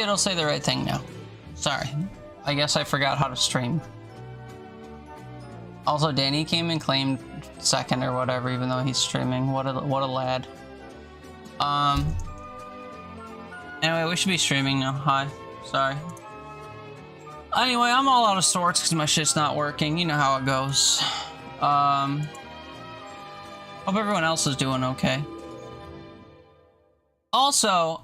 it'll say the right thing now. Sorry. I guess I forgot how to stream. Also, Danny came and claimed second or whatever, even though he's streaming. What a lad. Anyway, we should be streaming now. Hi. Sorry. Anyway, I'm all out of sorts because my shit's not working. You know how it goes. Hope everyone else is doing okay. Also,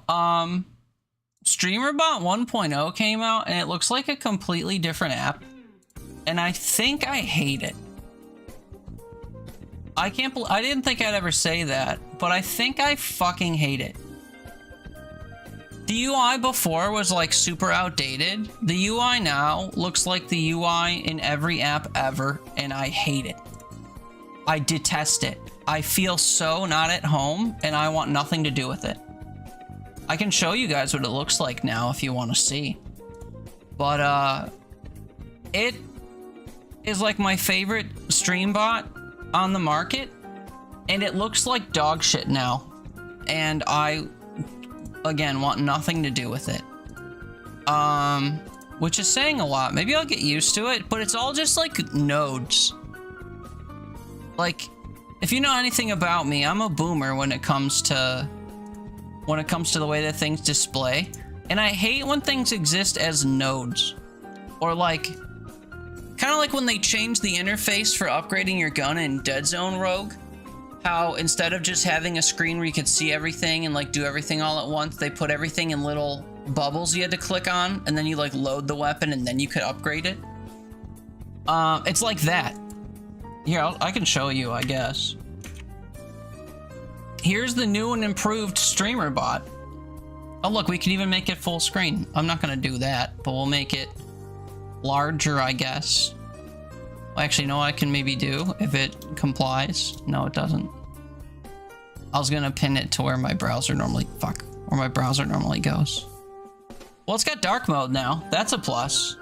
StreamerBot 1.0 came out and it looks like a completely different app. And I think I hate it. I didn't think I'd ever say that, but I think I fucking hate it. The UI before was like super outdated. The UI now looks like the UI in every app ever, and I hate it. I detest it. I feel so not at home, and I want nothing to do with it. I can show you guys what it looks like now if you want to see. But, it is like my favorite stream bot on the market, and it looks like dog shit now. And I, again, want nothing to do with it. Which is saying a lot. Maybe I'll get used to it, but it's all just like nodes. Like, if you know anything about me, I'm a boomer when it comes to the way that things display. And I hate when things exist as nodes. Or like, kind of like when they changed the interface for upgrading your gun in Dead Zone Rogue. How instead of just having a screen where you could see everything and like do everything all at once, they put everything in little bubbles you had to click on, and then you like load the weapon and then you could upgrade it. It's like that. Here, I can show you, I guess. Here's the new and improved streamer bot. Oh look, we can even make it full screen. I'm not gonna do that, but we'll make it larger, I guess. Well, actually, you know what I can maybe do if it complies? No, it doesn't. I was gonna pin it to where my browser normally goes. Well, it's got dark mode now. That's a plus.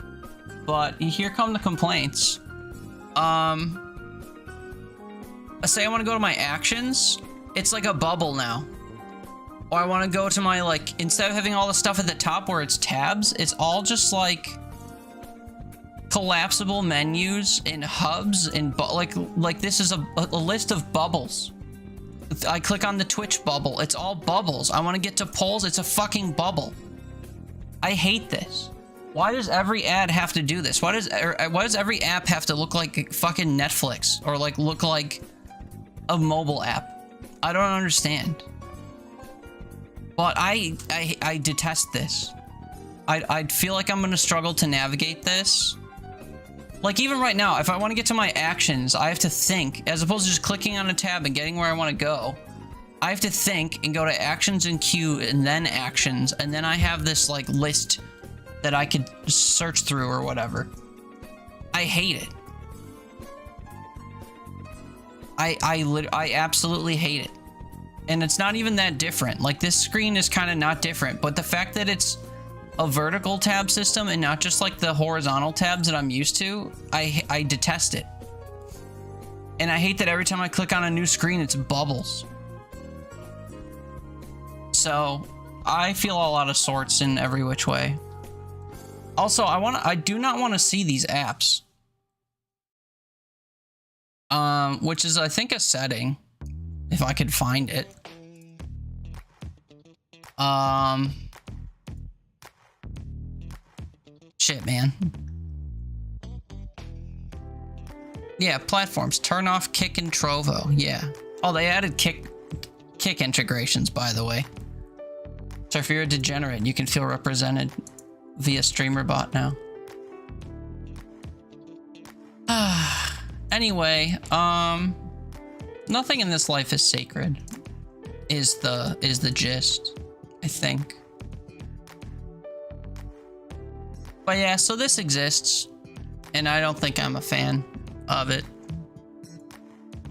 But here come the complaints. Say I want to go to my actions. It's like a bubble now. Or I want to go to my, like, instead of having all the stuff at the top where it's tabs, it's all just like collapsible menus and hubs and like this is a list of bubbles. I click on the Twitch bubble. It's all bubbles. I want to get to polls. It's a fucking bubble. I hate this. Why does every ad have to do this? Why does every app have to look like fucking Netflix or like look like a mobile app? I don't understand. But I detest this. I feel like I'm gonna struggle to navigate this. Like even right now, if I want to get to my actions, I have to think, as opposed to just clicking on a tab and getting where I want to go. I have to think and go to actions and queue and then actions, and then I have this like list that I could search through or whatever. I hate it. I absolutely hate it. And it's not even that different. Like this screen is kind of not different, but the fact that it's a vertical tab system and not just like the horizontal tabs that I'm used to, I detest it. And I hate that every time I click on a new screen, it's bubbles. So I feel all out of sorts in every which way. Also, I do not want to see these apps. Which is, I think, a setting, if I could find it. Shit, man. Yeah, platforms. Turn off Kick and Trovo. Yeah. Oh, they added Kick integrations, by the way. So if you're a degenerate, you can feel represented via StreamerBot now. Anyway, nothing in this life is sacred. Is the gist, I think. But yeah, so this exists, and I don't think I'm a fan of it.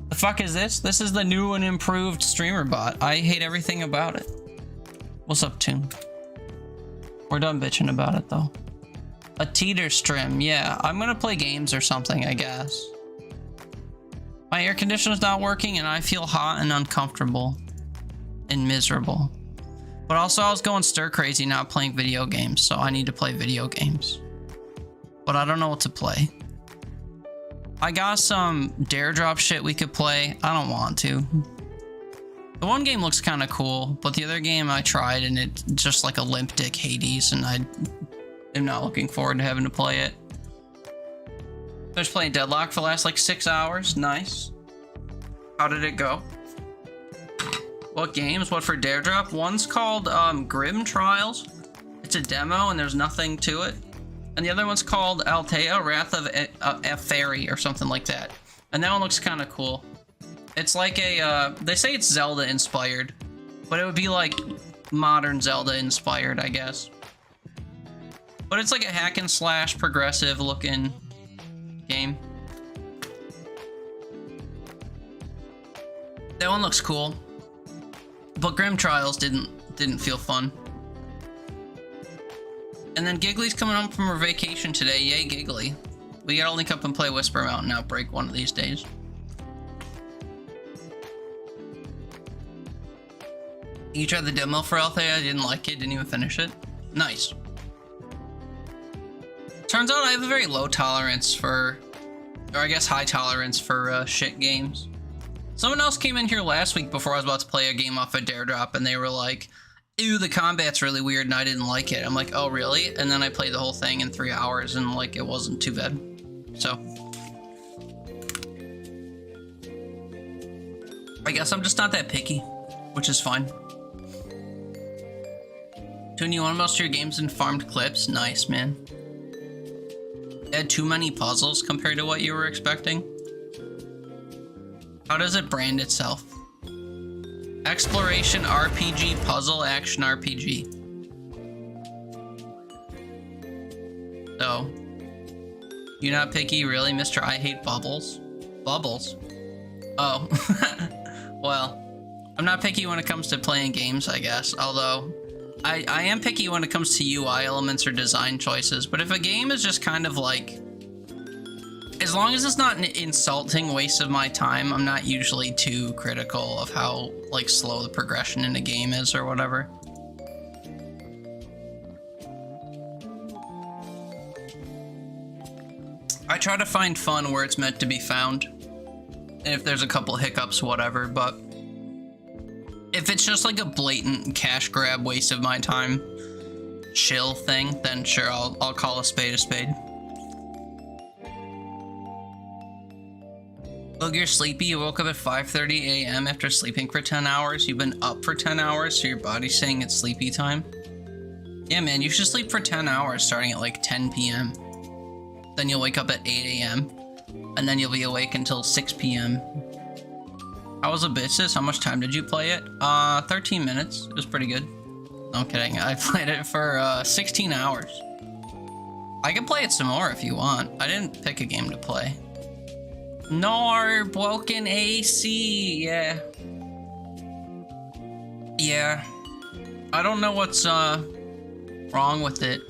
The fuck is this? This is the new and improved StreamerBot. I hate everything about it. What's up, Toon? We're done bitching about it, though. A teeter stream. Yeah, I'm gonna play games or something, I guess. My air conditioner's not working, and I feel hot and uncomfortable and miserable. But also I was going stir crazy not playing video games, so I need to play video games. But I don't know what to play. I got some dare drop shit we could play. I don't want to. The one game looks kind of cool, but the other game I tried and it's just like a limp dick Hades, and I am not looking forward to having to play it. I was playing Deadlock for the last like 6 hours. Nice. How did it go? What games? What for dare drop? One's called Grim Trials. It's a demo and there's nothing to it. And the other one's called Altea, Wrath of a Fairy or something like that. And that one looks kind of cool. It's like a, they say it's Zelda inspired, but it would be like modern Zelda inspired, I guess. But it's like a hack and slash progressive looking game. That one looks cool. But Grim Trials didn't feel fun. And then Giggly's coming home from her vacation today. Yay, Giggly. We gotta link up and play Whisper Mountain Outbreak one of these days. You tried the demo for Althea? I didn't like it, didn't even finish it. Nice. Turns out I have a very low tolerance for, or I guess high tolerance for shit games. Someone else came in here last week before I was about to play a game off a dare drop, and they were like, ew, the combat's really weird and I didn't like it. I'm like, oh really? And then I played the whole thing in 3 hours and like it wasn't too bad. So I guess I'm just not that picky, which is fine. Tune, you want most of your games in farmed clips? Nice, man. Had too many puzzles compared to what you were expecting? How does it brand itself? Exploration RPG, puzzle, action RPG. So, you're not picky, really, Mr. I hate bubbles? Bubbles? Oh. Well, I'm not picky when it comes to playing games, I guess. Although, I am picky when it comes to UI elements or design choices. But if a game is just kind of like, as long as it's not an insulting waste of my time, I'm not usually too critical of how like slow the progression in a game is or whatever. I try to find fun where it's meant to be found. And if there's a couple hiccups, whatever, but if it's just like a blatant cash grab waste of my time, chill thing, then sure, I'll call a spade a spade. Look, you're sleepy. You woke up at 5:30 a.m. after sleeping for 10 hours. You've been up for 10 hours, so your body's saying it's sleepy time. Yeah, man, you should sleep for 10 hours starting at like 10 p.m. Then you'll wake up at 8 a.m. and then you'll be awake until 6 p.m. How was Abyssus? How much time did you play it? 13 minutes. It was pretty good. No, I'm kidding. I played it for 16 hours. I can play it some more if you want. I didn't pick a game to play. No, broken AC. Yeah. Yeah. I don't know what's wrong with it.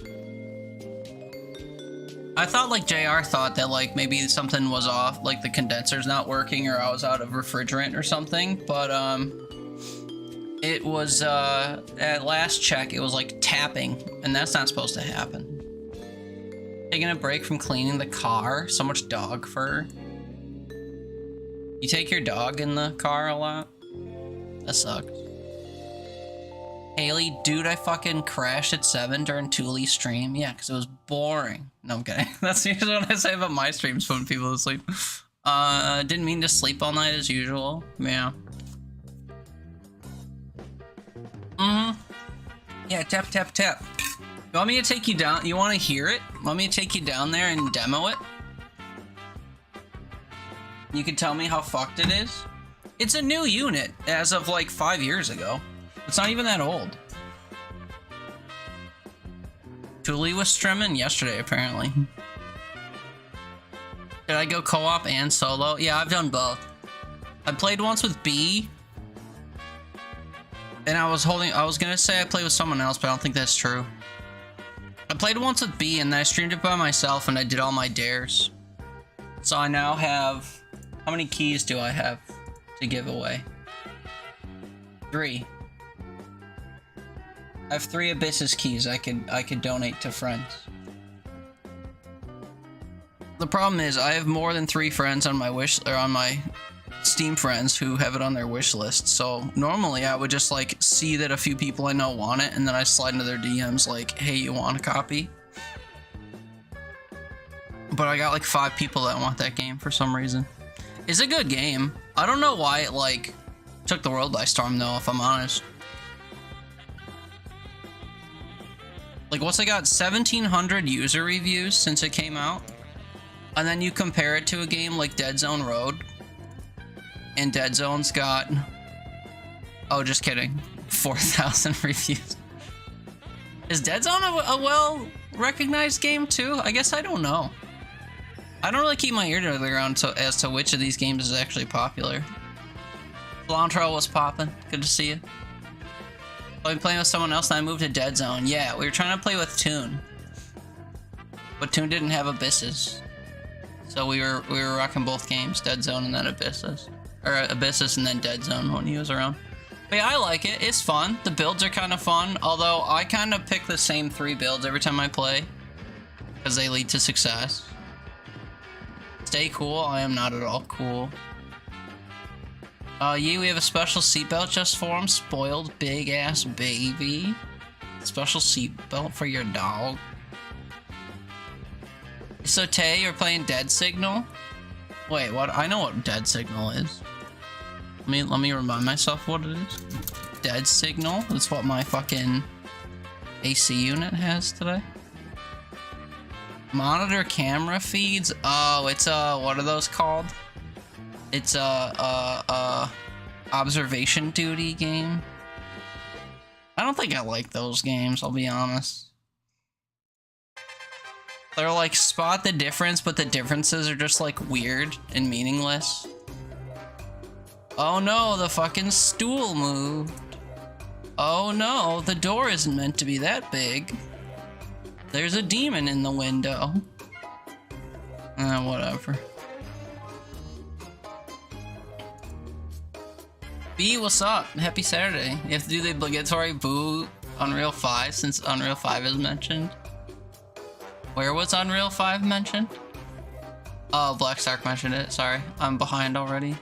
I thought like JR thought that like maybe something was off, like the condenser's not working or I was out of refrigerant or something, but it was at last check it was like tapping, and that's not supposed to happen. Taking a break from cleaning the car. So much dog fur. You take your dog in the car a lot? That sucks. Haley, dude, I fucking crashed at 7 during Thule's stream. Yeah, because it was boring. No, I'm kidding. That's usually what I say about my streams, putting people to sleep. Didn't mean to sleep all night as usual. Yeah. Yeah, tap, tap, tap. You want me to take you down? You want to hear it? Want me to take you down there and demo it? You can tell me how fucked it is? It's a new unit as of like 5 years ago. It's not even that old. Thule was streaming yesterday, apparently. Did I go co-op and solo? Yeah, I've done both. I played once with B. And I was gonna say I played with someone else, but I don't think that's true. I played once with B and then I streamed it by myself and I did all my dares. So I now have, how many keys do I have to give away? 3. I have 3 Abyssus keys I could donate to friends. The problem is I have more than 3 friends on my on my Steam friends who have it on their wish list. So normally I would just like see that a few people I know want it, and then I slide into their DMs like, "Hey, you want a copy?" But I got like 5 people that want that game for some reason. It's a good game. I don't know why it like took the world by storm though, if I'm honest. Like, what's it got? 1,700 user reviews since it came out? And then you compare it to a game like Dead Zone Road. And Dead Zone's got... Oh, just kidding. 4,000 reviews. Is Dead Zone a well-recognized game, too? I guess I don't know. I don't really keep my ear to the ground as to which of these games is actually popular. Cilantro was popping. Good to see you. I've been playing with someone else and I moved to Dead Zone. Yeah, we were trying to play with Toon. But Toon didn't have Abyssus. So we were rocking both games, Dead Zone and then Abyssus. Or Abyssus and then Dead Zone when he was around. But yeah, I like it. It's fun. The builds are kind of fun. Although I kind of pick the same 3 builds every time I play. Because they lead to success. Stay cool. I am not at all cool. Yeah, we have a special seatbelt just for him. Spoiled big ass baby. Special seatbelt for your dog. So Tay, you're playing Dead Signal? Wait, what? I know what Dead Signal is. Let me remind myself what it is. Dead Signal. That's what my fucking AC unit has today. Monitor camera feeds. Oh, it's what are those called? It's a observation duty game. I don't think I like those games, I'll be honest. They're like spot the difference, but the differences are just like weird and meaningless. Oh no, the fucking stool moved. Oh no, the door isn't meant to be that big. There's a demon in the window. Whatever. B, what's up? Happy Saturday. You have to do the obligatory boo Unreal 5 since Unreal 5 is mentioned. Where was Unreal 5 mentioned? Oh, Black Stark mentioned it. Sorry, I'm behind already.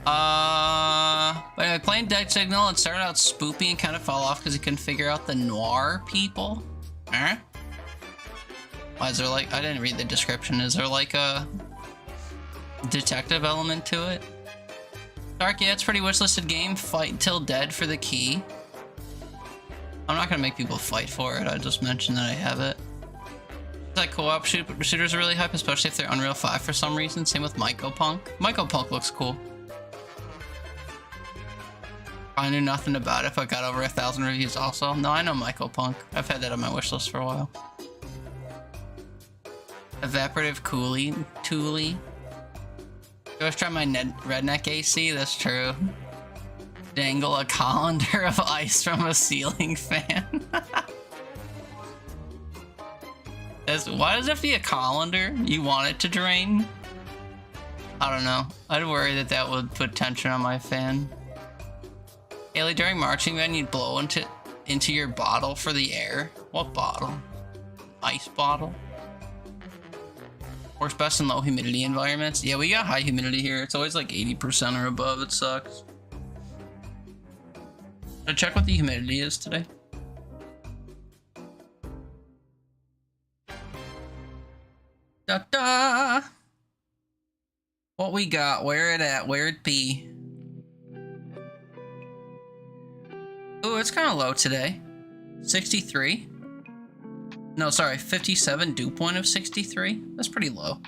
But anyway, playing Dead Signal, it started out spoopy and kind of fell off because he couldn't figure out the noir people. Huh? Why is there like, I didn't read the description. Is there like a detective element to it? Dark, yeah, it's a pretty wishlisted game. Fight till dead for the key. I'm not gonna make people fight for it. I just mentioned that I have it. Like co-op shooters are really hype, especially if they're Unreal 5 for some reason. Same with Mycopunk. Mycopunk looks cool. I knew nothing about it, but got over 1,000 reviews also. No, I know Mycopunk. I've had that on my wishlist for a while. Evaporative Thule. You always try my redneck AC? That's true. Dangle a colander of ice from a ceiling fan. Why does it have to be a colander? You want it to drain? I don't know. I'd worry that that would put tension on my fan. Haley, during marching band, you'd blow into your bottle for the air. What bottle? Ice bottle? Works best in low humidity environments. Yeah, we got high humidity here. It's always like 80% or above. It sucks. Should I check what the humidity is today? Da-da! What we got? Where it at? Where it be? Oh, it's kind of low today. 63. No, sorry, 57. Dew point of 63. That's pretty low.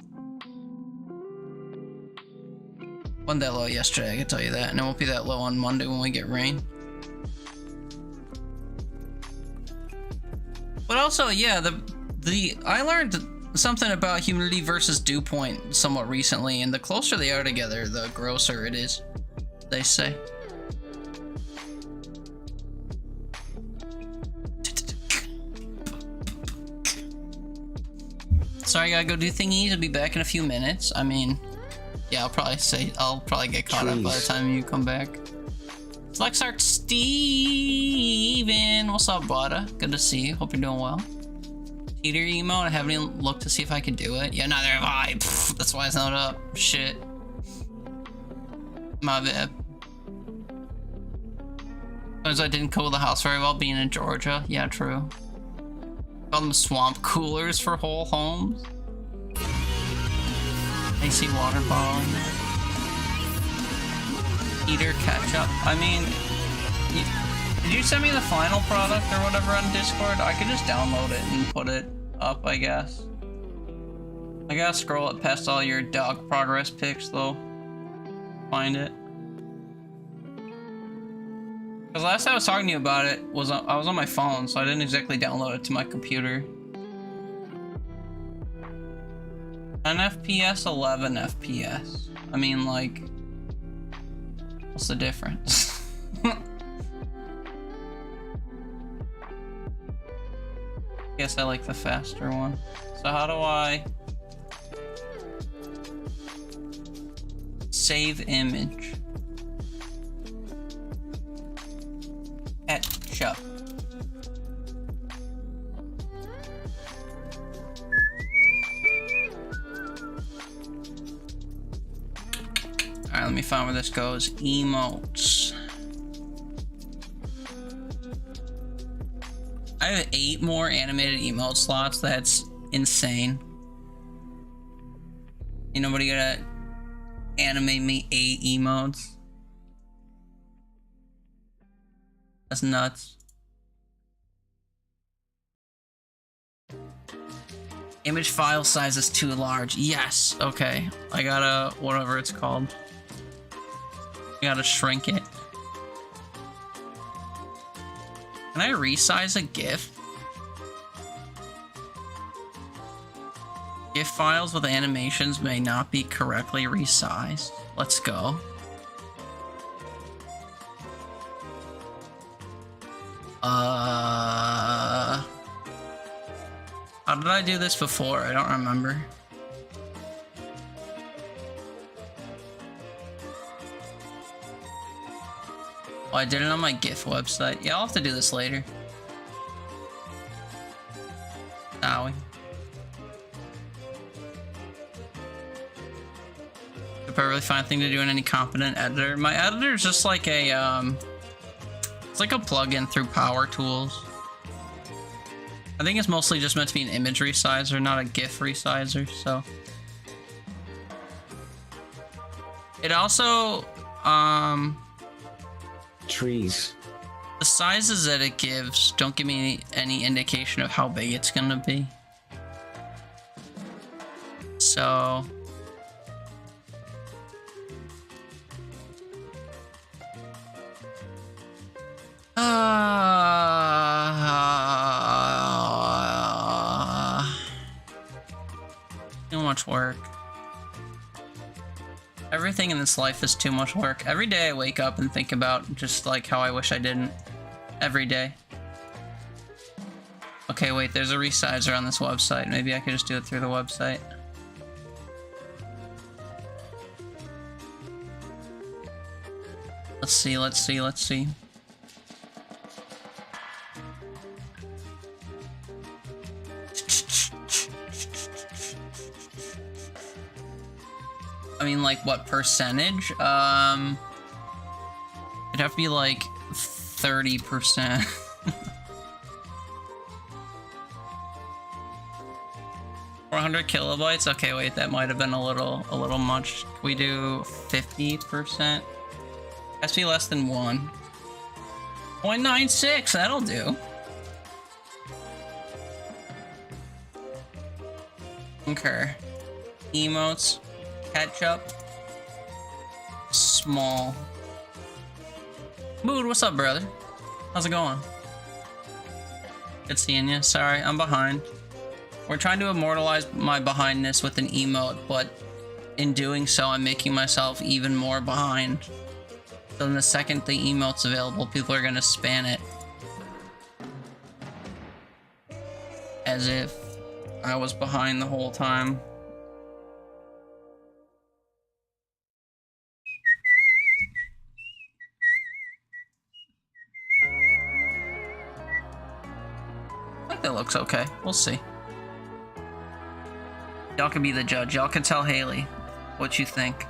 Wasn't that low yesterday, I can tell you that. And it won't be that low on Monday when we get rain. But also, yeah, I learned something about humidity versus dew point somewhat recently, and the closer they are together, the grosser it is, they say. Sorry, I gotta go do thingies. I'll be back in a few minutes. I mean, yeah, I'll probably get caught up by the time you come back. Flex Art's Steven. What's up, brother? Good to see you. Hope you're doing well. Peter emote. I haven't even looked to see if I could do it. Yeah, neither have I. Pfft, that's why it's not up. Shit. My bad. Because I didn't cool the house very well being in Georgia. Yeah, true. Call them swamp coolers for whole homes. AC water bottling. Heater ketchup. I mean, did you send me the final product or whatever on Discord? I could just download it and put it up, I guess. I gotta scroll it past all your dog progress pics though. Find it. Because last time I was talking to you about it was I was on my phone, so I didn't exactly download it to my computer. 10 FPS, 11 FPS. I mean, like, what's the difference? Guess I like the faster one. So how do I save image? Ketchup. Alright, let me find where this goes. Emotes. I have 8 more animated emote slots. That's insane. Ain't nobody gonna animate me 8 emotes. That's nuts. Image file size is too large. Yes. Okay. I gotta, whatever it's called. I gotta shrink it. Can I resize a GIF? GIF files with animations may not be correctly resized. Let's go. How did I do this before? I don't remember. Oh, I did it on my GIF website. Yeah, I'll have to do this later. Owie. A perfectly fine thing to do in any competent editor. My editor is just like a, it's like a plugin through Power Tools. I think it's mostly just meant to be an image resizer, not a GIF resizer, so. It also, trees. The sizes that it gives don't give me any indication of how big it's gonna be. So. Too much work. Everything in this life is too much work. Every day I wake up and think about just like how I wish I didn't. Every day. Okay, wait, there's a resizer on this website. Maybe I could just do it through the website. Let's see, let's see, let's see. I mean, like, what percentage? It'd have to be like 30%. 400 kilobytes? Okay, wait, that might have been a little much. Can we do 50%? Has to be less than 1. 0.96, that'll do. Okay. Emotes. Ketchup. Small. Mood, what's up, brother? How's it going? Good seeing you. Sorry, I'm behind. We're trying to immortalize my behindness with an emote, but in doing so, I'm making myself even more behind. So then the second the emote's available, people are gonna span it. As if I was behind the whole time. it looks okay. We'll see. Y'all can be the judge. Y'all can tell Haley what you think.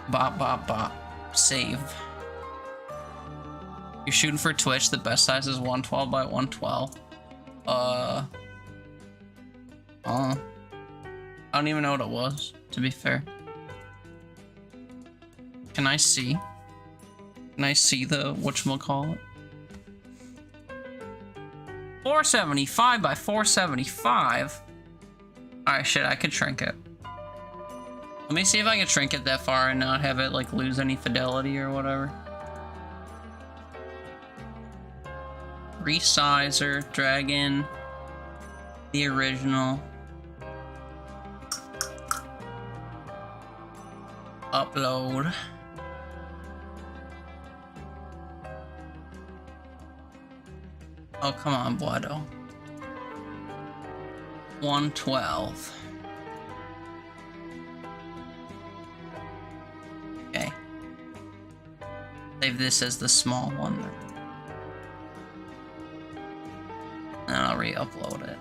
Bop, bop, bop. Save. You're shooting for Twitch. The best size is 112 by 112. I don't even know what it was, to be fair. Can I see? Can I see the whatchamacallit? 475 by 475? Alright, shit, I could shrink it. Let me see if I can shrink it that far and not have it, like, lose any fidelity or whatever. Resizer, drag in the original. Upload. Oh, come on, Buado. 112. Okay. Save this as the small one. And I'll re-upload it.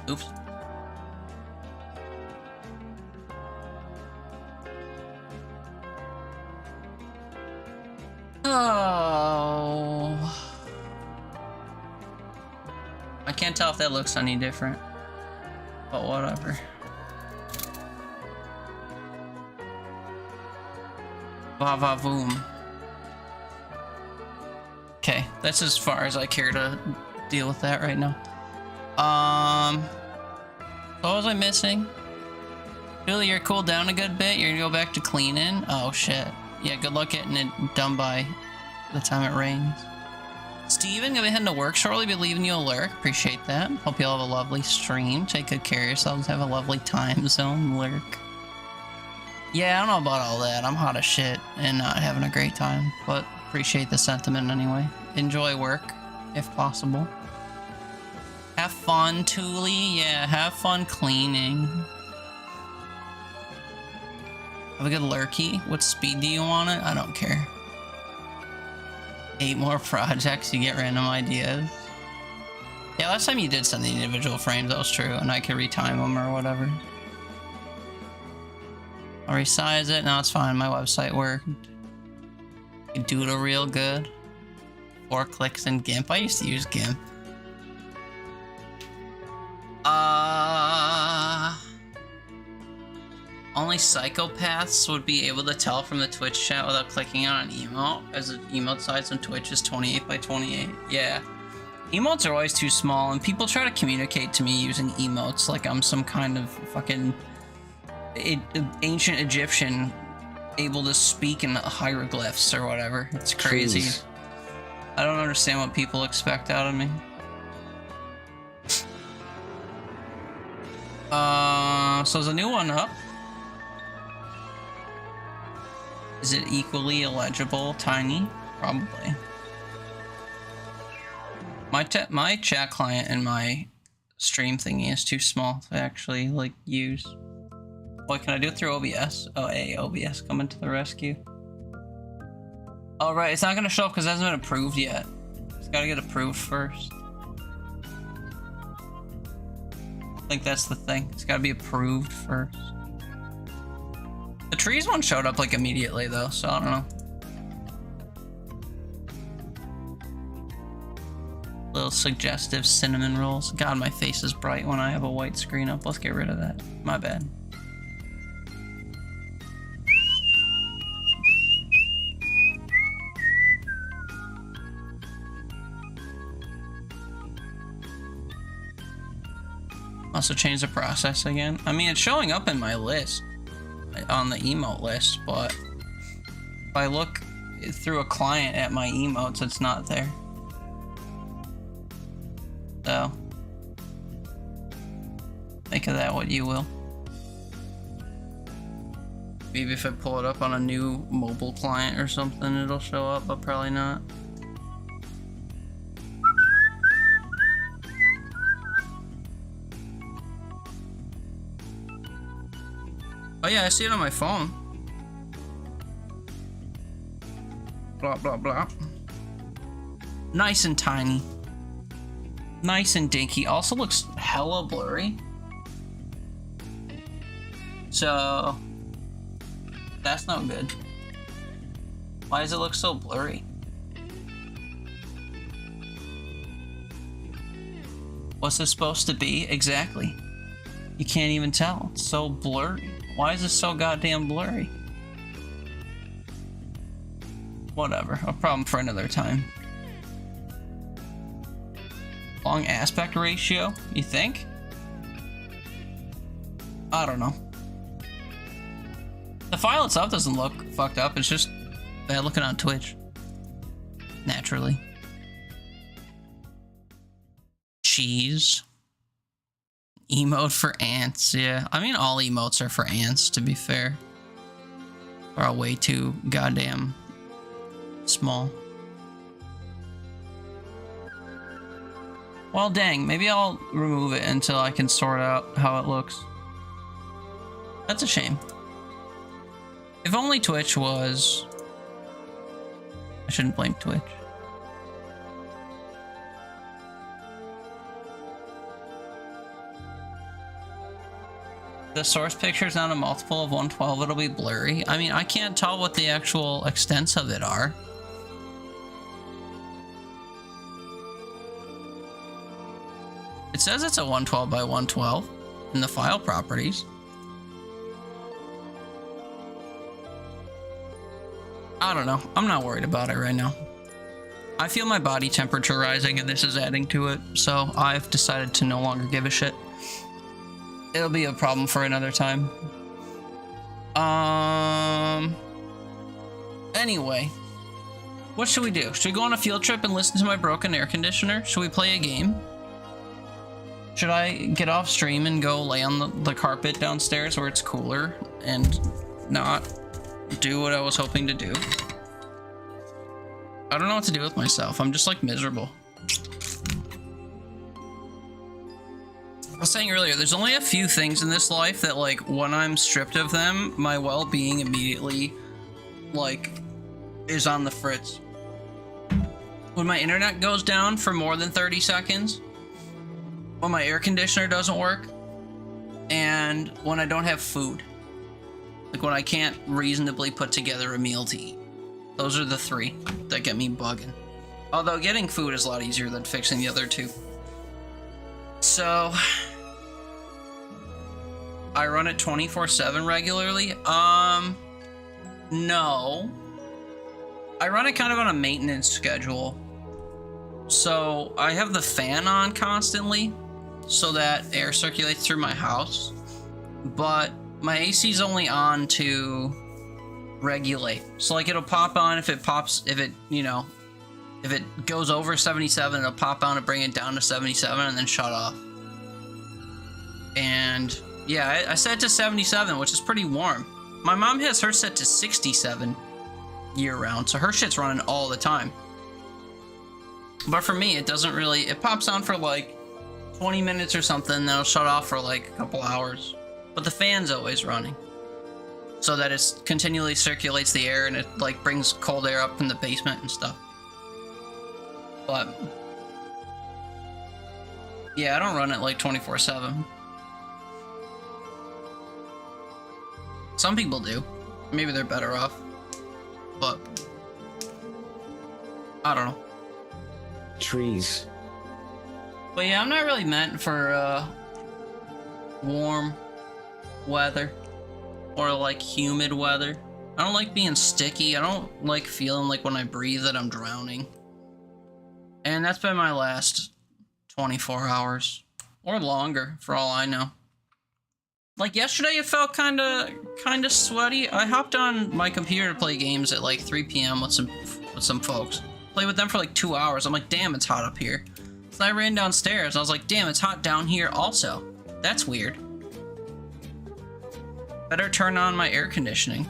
Oops. Oh. I can't tell if that looks any different. But whatever. Va va voom. Okay, that's as far as I care to deal with that right now. What was I missing? Julie, you're cooled down a good bit. You're gonna go back to cleaning? Oh shit. Yeah, good luck getting it done by the time it rains. Steven, gonna be heading to work shortly. Be leaving you a lurk. Appreciate that. Hope you all have a lovely stream. Take good care of yourselves. Have a lovely time zone lurk. Yeah, I don't know about all that. I'm hot as shit and not having a great time, but appreciate the sentiment anyway. Enjoy work, if possible. Have fun, Thule. Yeah, have fun cleaning. Have a good lurky. What speed do you want it? I don't care. 8 more projects, you get random ideas. Yeah, last time you did send the individual frames, that was true, and I could retime them or whatever. I'll resize it. No, it's fine. My website worked. You doodle real good. 4 clicks in GIMP. I used to use GIMP. Only psychopaths would be able to tell from the Twitch chat without clicking on an emote, as the emote size on Twitch is 28 by 28. Yeah. Emotes are always too small, and people try to communicate to me using emotes like I'm some kind of fucking ancient Egyptian able to speak in hieroglyphs or whatever. It's crazy. Jeez. I don't understand what people expect out of me. So there's a new one up. Is it equally illegible, tiny? Probably. My chat client and my stream thingy is too small to actually, like, use. What can I do it through OBS? Oh, hey, OBS coming to the rescue. Oh, right, it's not gonna show up because it hasn't been approved yet. It's gotta get approved first. I think that's the thing. It's gotta be approved first. The trees one showed up, like, immediately, though, so I don't know. Little suggestive cinnamon rolls. God, my face is bright when I have a white screen up. Let's get rid of that. My bad. Also change the process again. I mean, it's showing up in my list, on the emote list, but if I look through a client at my emotes, it's not there. So, think of that what you will. Maybe if I pull it up on a new mobile client or something, it'll show up, but probably not. Oh yeah, I see it on my phone. Blah, blah, blah. Nice and tiny. Nice and dinky. Also looks hella blurry. So, that's not good. Why does it look so blurry? What's this supposed to be? Exactly. You can't even tell. It's so blurry. Why is this so goddamn blurry? Whatever. A problem for another time. Long aspect ratio, you think? I don't know. The file itself doesn't look fucked up. It's just bad looking on Twitch. Naturally. Cheese. Emote for ants, yeah. I mean, all emotes are for ants, to be fair. Or are way too goddamn small. Well, dang, maybe I'll remove it until I can sort out how it looks. That's a shame. If only Twitch was... I shouldn't blame Twitch. The source picture is not a multiple of 112, it'll be blurry. I mean, I can't tell what the actual extents of it are. It says it's a 112 by 112 in the file properties. I don't know. I'm not worried about it right now. I feel my body temperature rising and this is adding to it, so I've decided to no longer give a shit. It'll be a problem for another time. Anyway. What should we do? Should we go on a field trip and listen to my broken air conditioner? Should we play a game? Should I get off stream and go lay on the carpet downstairs where it's cooler and not do what I was hoping to do? I don't know what to do with myself. I'm just like miserable. I was saying earlier, there's only a few things in this life that, like, when I'm stripped of them, my well-being immediately, like, is on the fritz. When my internet goes down for more than 30 seconds, when my air conditioner doesn't work, and when I don't have food. Like, when I can't reasonably put together a meal to eat. Those are the three that get me bugging. Although getting food is a lot easier than fixing the other two. So... I run it 24/7 regularly. No. I run it kind of on a maintenance schedule. So I have the fan on constantly so that air circulates through my house. But my AC is only on to regulate. So like it'll pop on if it goes over 77, it'll pop on and bring it down to 77 and then shut off. And yeah, I set it to 77, which is pretty warm. My mom has her set to 67 year-round, so her shit's running all the time. But for me, it doesn't really... It pops on for like 20 minutes or something, then it'll shut off for like a couple hours. But the fan's always running, so that it continually circulates the air and it like brings cold air up from the basement and stuff. But yeah, I don't run it like 24/7. Some people do. Maybe they're better off. But I don't know. Trees. But yeah, I'm not really meant for warm weather or like humid weather. I don't like being sticky. I don't like feeling like when I breathe that I'm drowning. And that's been my last 24 hours or longer for all I know. Like yesterday it felt kind of sweaty. I hopped on my computer to play games at like 3 p.m. with some folks. Played with them for like 2 hours. I'm like, damn, it's hot up here. So I ran downstairs and I was like, damn, it's hot down here also. That's weird. Better turn on my air conditioning.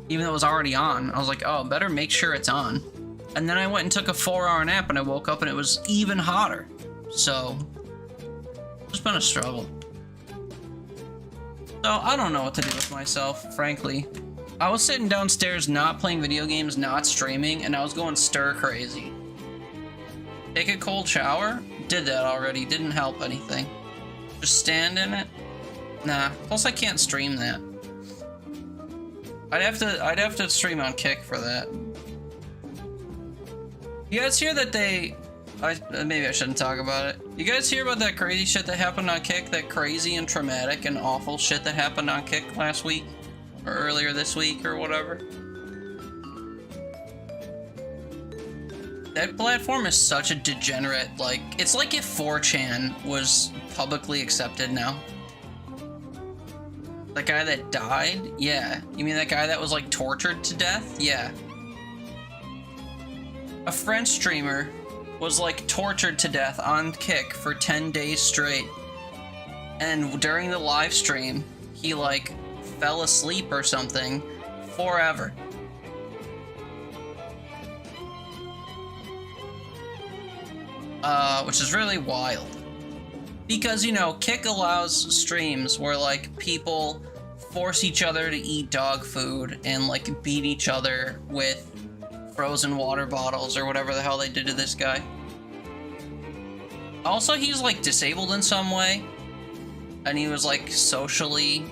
Even though it was already on. I was like, oh, better make sure it's on. And then I went and took a 4-hour nap and I woke up and it was even hotter. So, it's been a struggle. So, I don't know what to do with myself, frankly. I was sitting downstairs not playing video games, not streaming, and I was going stir crazy. Take a cold shower? Did that already, didn't help anything. Just stand in it? Nah, plus I can't stream that. I'd have to stream on Kick for that. You guys hear that maybe I shouldn't talk about it. You guys hear about that crazy shit that happened on Kick? That crazy and traumatic and awful shit that happened on Kick last week? Or earlier this week or whatever? That platform is such a degenerate, like, it's like if 4chan was publicly accepted now. The guy that died? Yeah. You mean that guy that was, like, tortured to death? Yeah. A French streamer was, like, tortured to death on Kick for 10 days straight. And during the live stream, he, like, fell asleep or something forever. Which is really wild. Because, you know, Kick allows streams where, like, people force each other to eat dog food and, like, beat each other with frozen water bottles or whatever the hell they did to this guy. Also, he's, like, disabled in some way. And he was, like, socially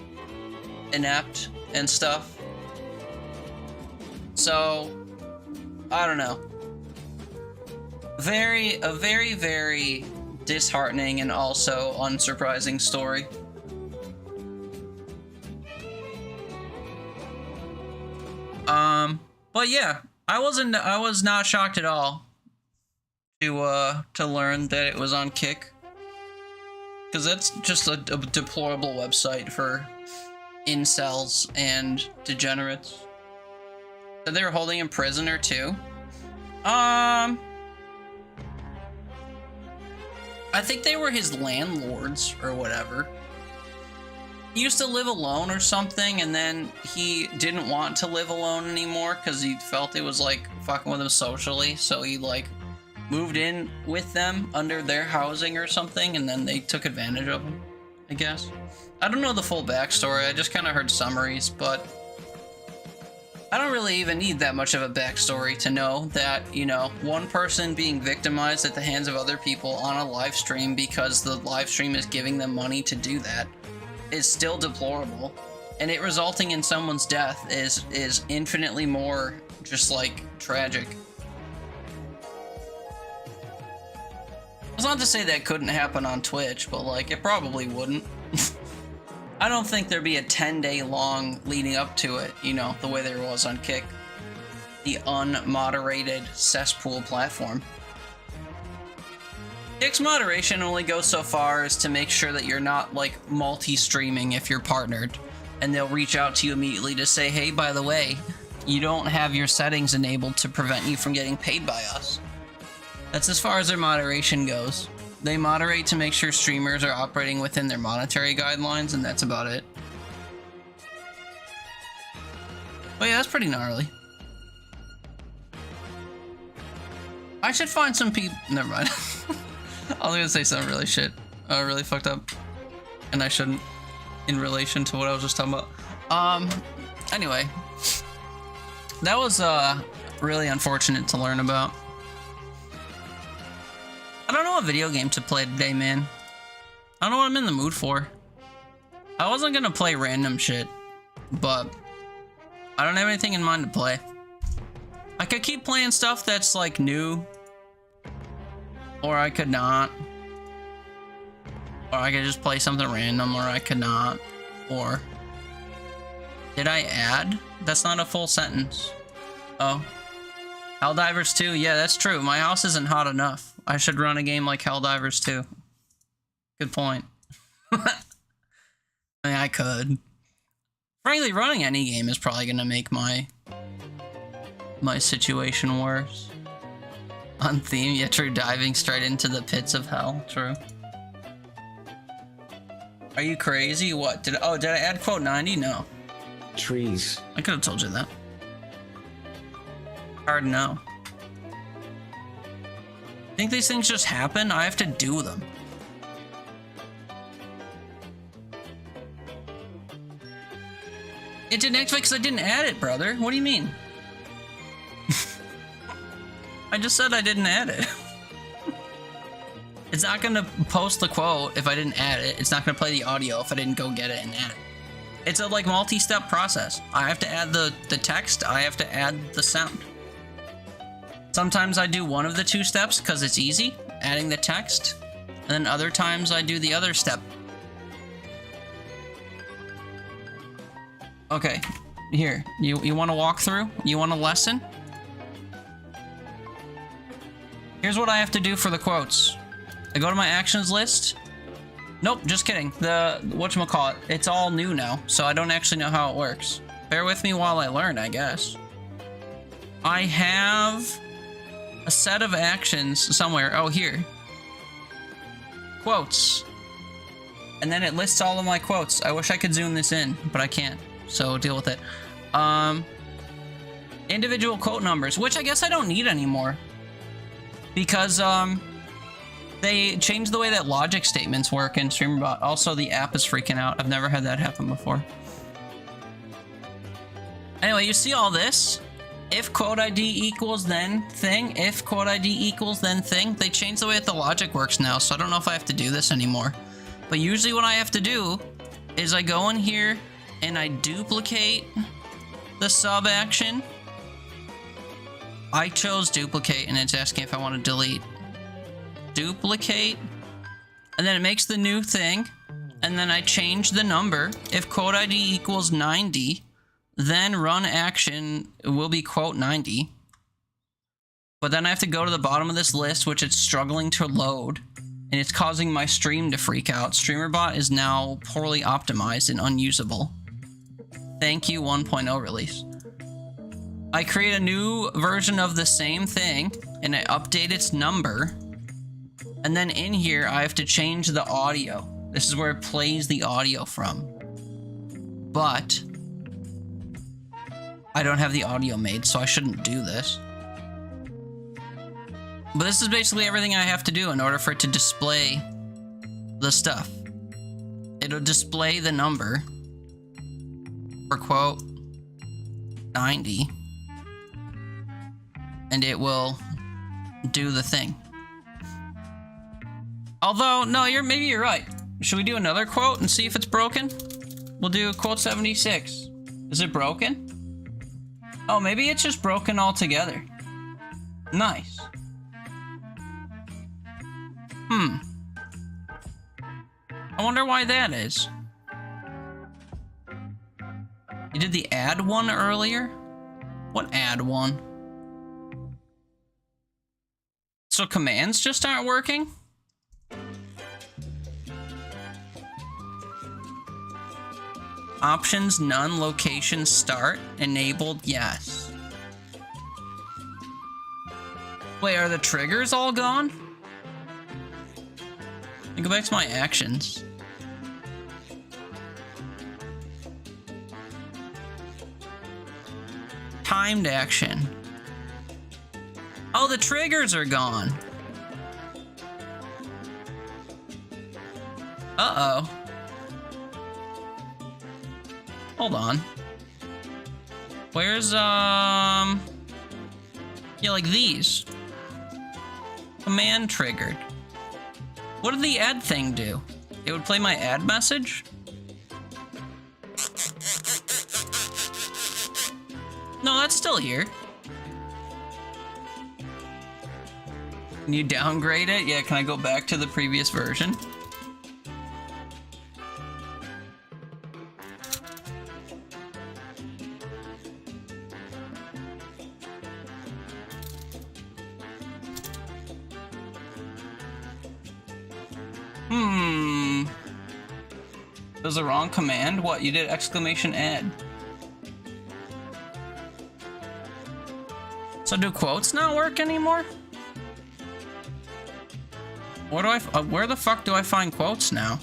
inept and stuff. So, I don't know. A very, very disheartening and also unsurprising story. But yeah, I was not shocked at all to learn that it was on Kick. Because that's just a deplorable website for incels and degenerates. So they were holding him prisoner too? I think they were his landlords or whatever. He used to live alone or something, and then he didn't want to live alone anymore because he felt it was like fucking with him socially, so he like moved in with them under their housing or something, and then they took advantage of him, I guess. I don't know the full backstory, I just kind of heard summaries, but I don't really even need that much of a backstory to know that, you know, one person being victimized at the hands of other people on a live stream because the live stream is giving them money to do that is still deplorable, and it resulting in someone's death is infinitely more just like tragic. It's not to say that couldn't happen on Twitch, but like it probably wouldn't. I don't think there'd be a 10-day long leading up to it, you know, the way there was on Kick. The unmoderated cesspool platform. Kick's moderation only goes so far as to make sure that you're not, like, multi-streaming if you're partnered. And they'll reach out to you immediately to say, hey, by the way, you don't have your settings enabled to prevent you from getting paid by us. That's as far as their moderation goes. They moderate to make sure streamers are operating within their monetary guidelines, and that's about it. But yeah, that's pretty gnarly. I should find some people. Never mind. I was gonna say something really really fucked up, and I shouldn't, in relation to what I was just talking about. Anyway, that was really unfortunate to learn about. I don't know what video game to play today, man. I don't know what I'm in the mood for. I wasn't gonna play random shit, but I don't have anything in mind to play. I could keep playing stuff that's like new, or I could not. Or I could just play something random, or I could not. Or did I add? That's not a full sentence. Oh. Helldivers 2? Yeah, that's true. My house isn't hot enough. I should run a game like Helldivers 2. Good point. I mean, I could. Frankly, running any game is probably gonna make my situation worse. On theme, yeah, true. Diving straight into the pits of hell. True. Are you crazy? What? Did I add quote 90? No. Trees. I could have told you that. Hard no. Think these things just happen? I have to do them. It didn't activate because I didn't add it, brother. What do you mean? I just said I didn't add it. It's not gonna post the quote if I didn't add it. It's not gonna play the audio if I didn't go get it and add it. It's a like multi-step process. I have to add the text, I have to add the sound. Sometimes I do one of the two steps because it's easy, adding the text, and then other times I do the other step. Okay, here, you want to walk through? You want a lesson? Here's what I have to do for the quotes. I go to my actions list. Nope, just kidding. The whatchamacallit, it's all new now, so I don't actually know how it works. Bear with me while I learn, I guess. I have a set of actions somewhere. Oh, here. Quotes. And then it lists all of my quotes. I wish I could zoom this in, but I can't, so deal with it. Individual quote numbers, which I guess I don't need anymore. Because, they changed the way that logic statements work in StreamerBot. Also, the app is freaking out. I've never had that happen before. Anyway, you see all this? If quote ID equals then thing, if quote ID equals then thing. They changed the way that the logic works now, so I don't know if I have to do this anymore. But usually what I have to do is I go in here and I duplicate the sub action. I chose duplicate and it's asking if I want to delete. Duplicate, and then it makes the new thing, and then I change the number. If quote ID equals 90, then run action will be quote 90. But then I have to go to the bottom of this list, which it's struggling to load, and it's causing my stream to freak out. StreamerBot is now poorly optimized and unusable. Thank you 1.0 release. I create a new version of the same thing, and I update its number. And then in here, I have to change the audio. This is where it plays the audio from. But I don't have the audio made, so I shouldn't do this. But this is basically everything I have to do in order for it to display the stuff. It'll display the number for quote 90. And it will do the thing. Although, no, maybe you're right. Should we do another quote and see if it's broken? We'll do quote 76. Is it broken? Oh, maybe it's just broken altogether. Nice. I wonder why that is. You did the add one earlier? What add one? So commands just aren't working? Options, none, location, start, enabled, yes. Wait, are the triggers all gone? Let me go back to my actions. Timed action. Oh, the triggers are gone. Uh-oh. Hold on. Where's, yeah, like these. Command triggered. What did the add thing do? It would play my add message? No, that's still here. Can you downgrade it? Yeah, can I go back to the previous version? That was the wrong command? What, you did exclamation add? So do quotes not work anymore? Where do where the fuck do I find quotes now?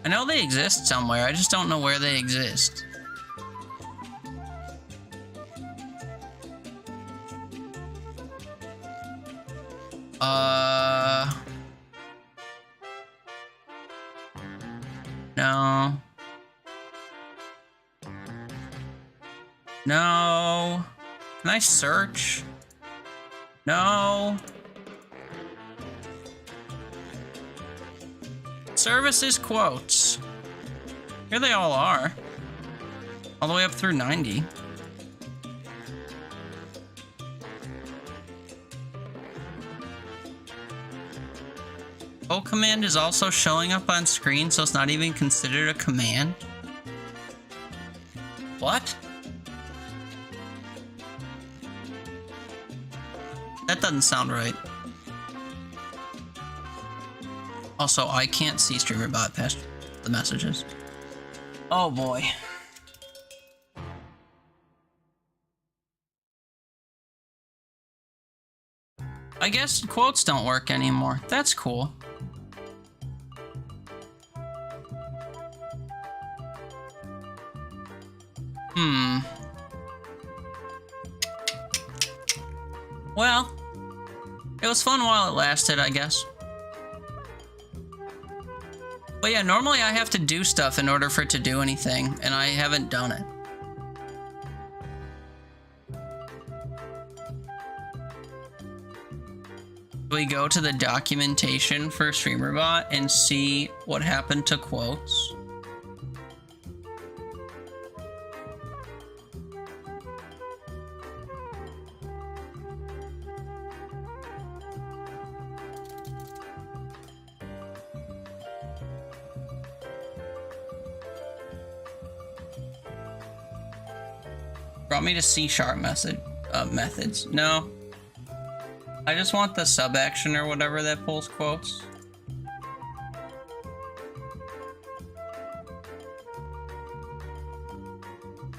I know they exist somewhere, I just don't know where they exist. No. No. Can I search? No. Services quotes. Here they all are. All the way up through 90. O command is also showing up on screen, so it's not even considered a command. What? That doesn't sound right. Also, I can't see StreamerBot past the messages. Oh boy. I guess quotes don't work anymore. That's cool. Well, it was fun while it lasted, I guess. But yeah, normally I have to do stuff in order for it to do anything, and I haven't done it. We go to the documentation for StreamerBot and see what happened to quotes. Brought me to C# methods. No. I just want the sub action or whatever that pulls quotes.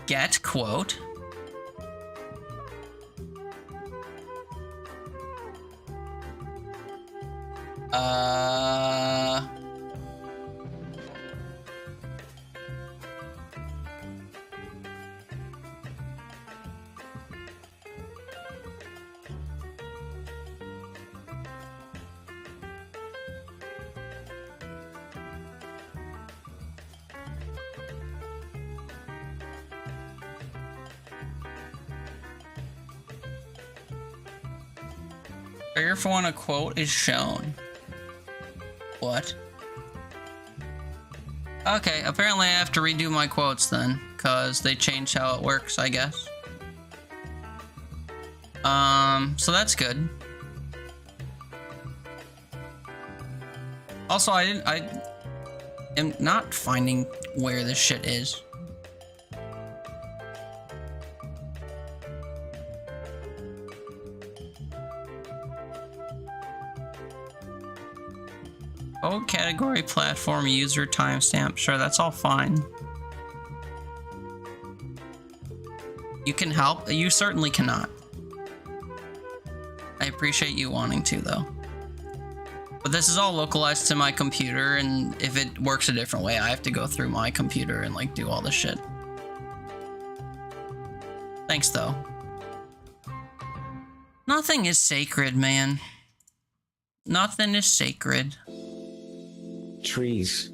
Get quote. Trigger for when a quote is shown. What? Okay, apparently I have to redo my quotes then, because they changed how it works, I guess. So that's good. Also, I am not finding where this shit is. Oh, category, platform, user, timestamp. Sure, that's all fine. You can help? You certainly cannot. I appreciate you wanting to, though. But this is all localized to my computer, and if it works a different way, I have to go through my computer and, like, do all this shit. Thanks, though. Nothing is sacred, man. Nothing is sacred. Trees.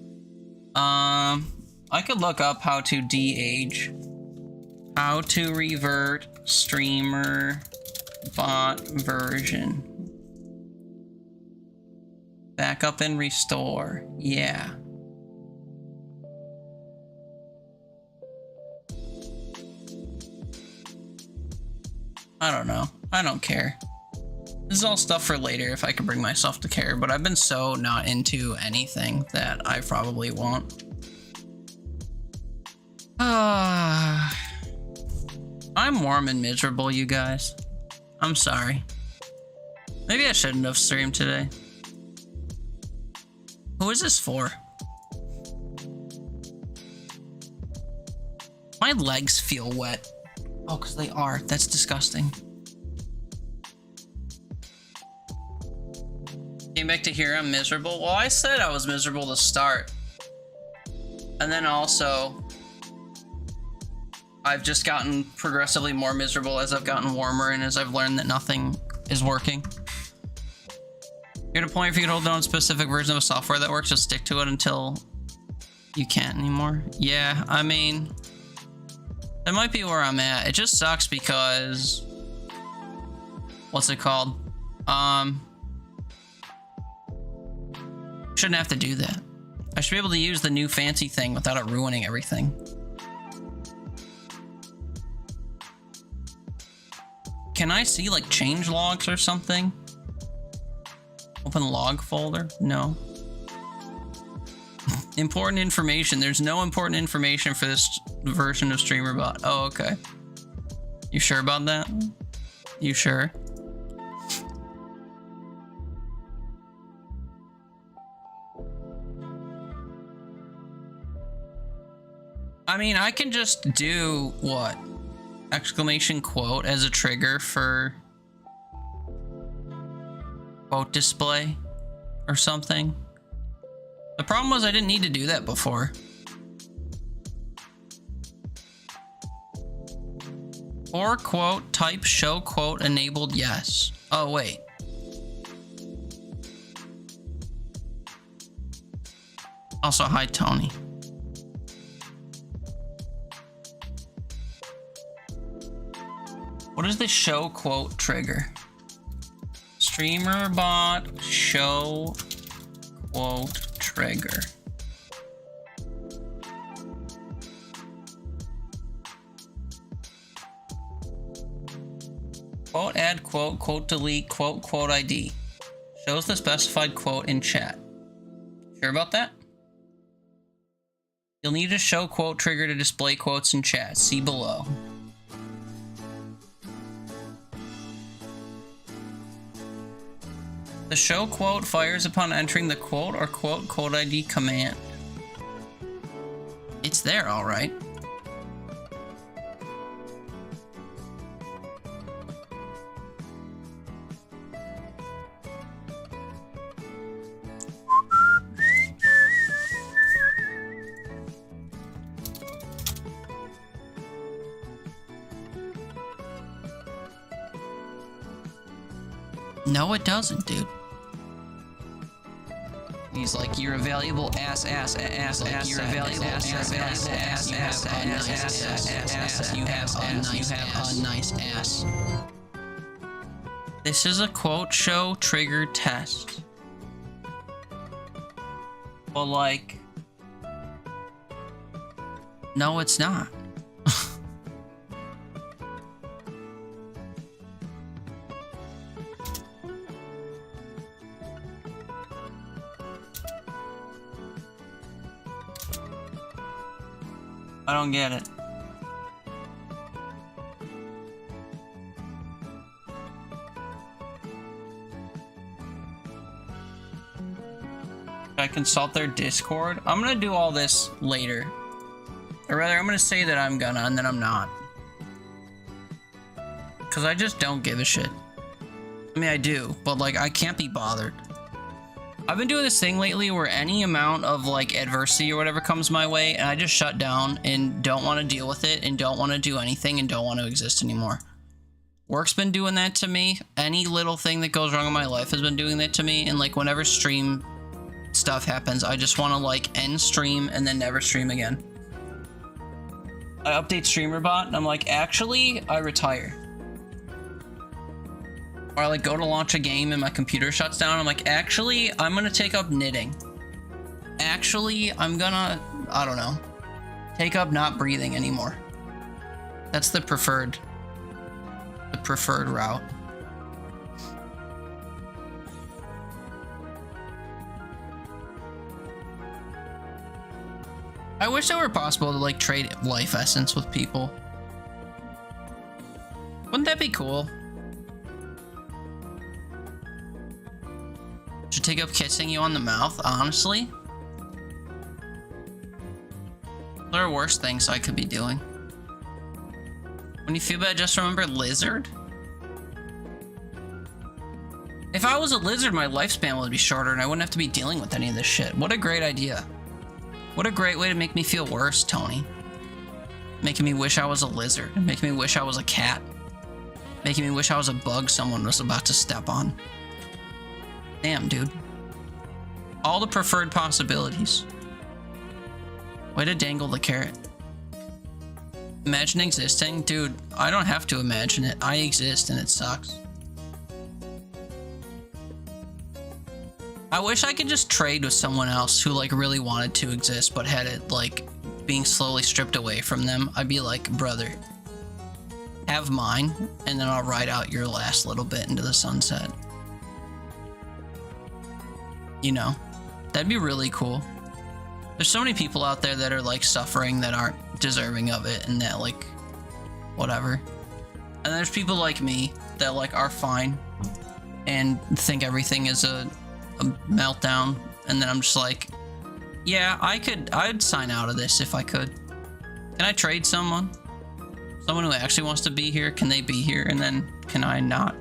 I could look up how to de-age. How to revert streamer bot version. Backup and restore. Yeah. I don't know. I don't care. This is all stuff for later if I can bring myself to care, but I've been so not into anything that I probably won't. I'm warm and miserable, you guys. I'm sorry. Maybe I shouldn't have streamed today. Who is this for? My legs feel wet. Oh, because they are. That's disgusting. Came back to here, I'm miserable. Well, I said I was miserable to start. And then also, I've just gotten progressively more miserable as I've gotten warmer and as I've learned that nothing is working. You're at a point if you can hold down a specific version of a software that works, just stick to it until you can't anymore. Yeah, I mean, that might be where I'm at. It just sucks because, what's it called? Shouldn't have to do that. I should be able to use the new fancy thing without it ruining everything. Can I see like change logs or something? Open log folder? No. Important information. There's no important information for this version of StreamerBot. Oh, okay. You sure about that? You sure? I mean, I can just do what? Exclamation quote as a trigger for quote display or something. The problem was I didn't need to do that before. Or quote type show quote enabled yes. Oh wait. Also hi Tony. What is the show quote trigger? StreamerBot show quote trigger. Quote add quote, quote delete, quote, quote ID. Shows the specified quote in chat. Sure about that? You'll need a show quote trigger to display quotes in chat. See below. The show quote fires upon entering the quote or quote quote ID command. It's there, all right. No, it doesn't, dude. He's like, you're a valuable ass. You're a valuable ass. You have a nice ass. This is a quote show trigger test. Well, like, no, it's not. I don't get it. Should I consult their Discord? I'm gonna do all this later. Or rather, I'm gonna say that I'm gonna, and then I'm not. Because I just don't give a shit. I mean, I do, but like, I can't be bothered. I've been doing this thing lately where any amount of like adversity or whatever comes my way and I just shut down and don't want to deal with it and don't want to do anything and don't want to exist anymore. Work's been doing that to me. Any little thing that goes wrong in my life has been doing that to me, and like whenever stream stuff happens, I just want to like end stream and then never stream again. I update StreamerBot and I'm like, actually, I retire. Or I like go to launch a game and my computer shuts down. I'm like, actually, I'm gonna take up knitting. Actually, I'm gonna, I don't know, take up not breathing anymore. That's the preferred route. I wish it were possible to like trade life essence with people. Wouldn't that be cool? Should take up kissing you on the mouth, honestly. There are worse things I could be doing. When you feel bad, just remember lizard. If I was a lizard, my lifespan would be shorter and I wouldn't have to be dealing with any of this shit. What a great idea. What a great way to make me feel worse, Tony. Making me wish I was a lizard. Making me wish I was a cat. Making me wish I was a bug someone was about to step on. Damn, dude. All the preferred possibilities. Way to dangle the carrot. Imagine existing? Dude, I don't have to imagine it. I exist and it sucks. I wish I could just trade with someone else who like really wanted to exist but had it like being slowly stripped away from them. I'd be like, brother, have mine and then I'll ride out your last little bit into the sunset. You know, that'd be really cool. There's so many people out there that are like suffering that aren't deserving of it and that like whatever. And there's people like me that like are fine and think everything is a meltdown, and then I'm just like, yeah, I'd sign out of this if I could. Can I trade someone who actually wants to be here? Can they be here, and then can I not?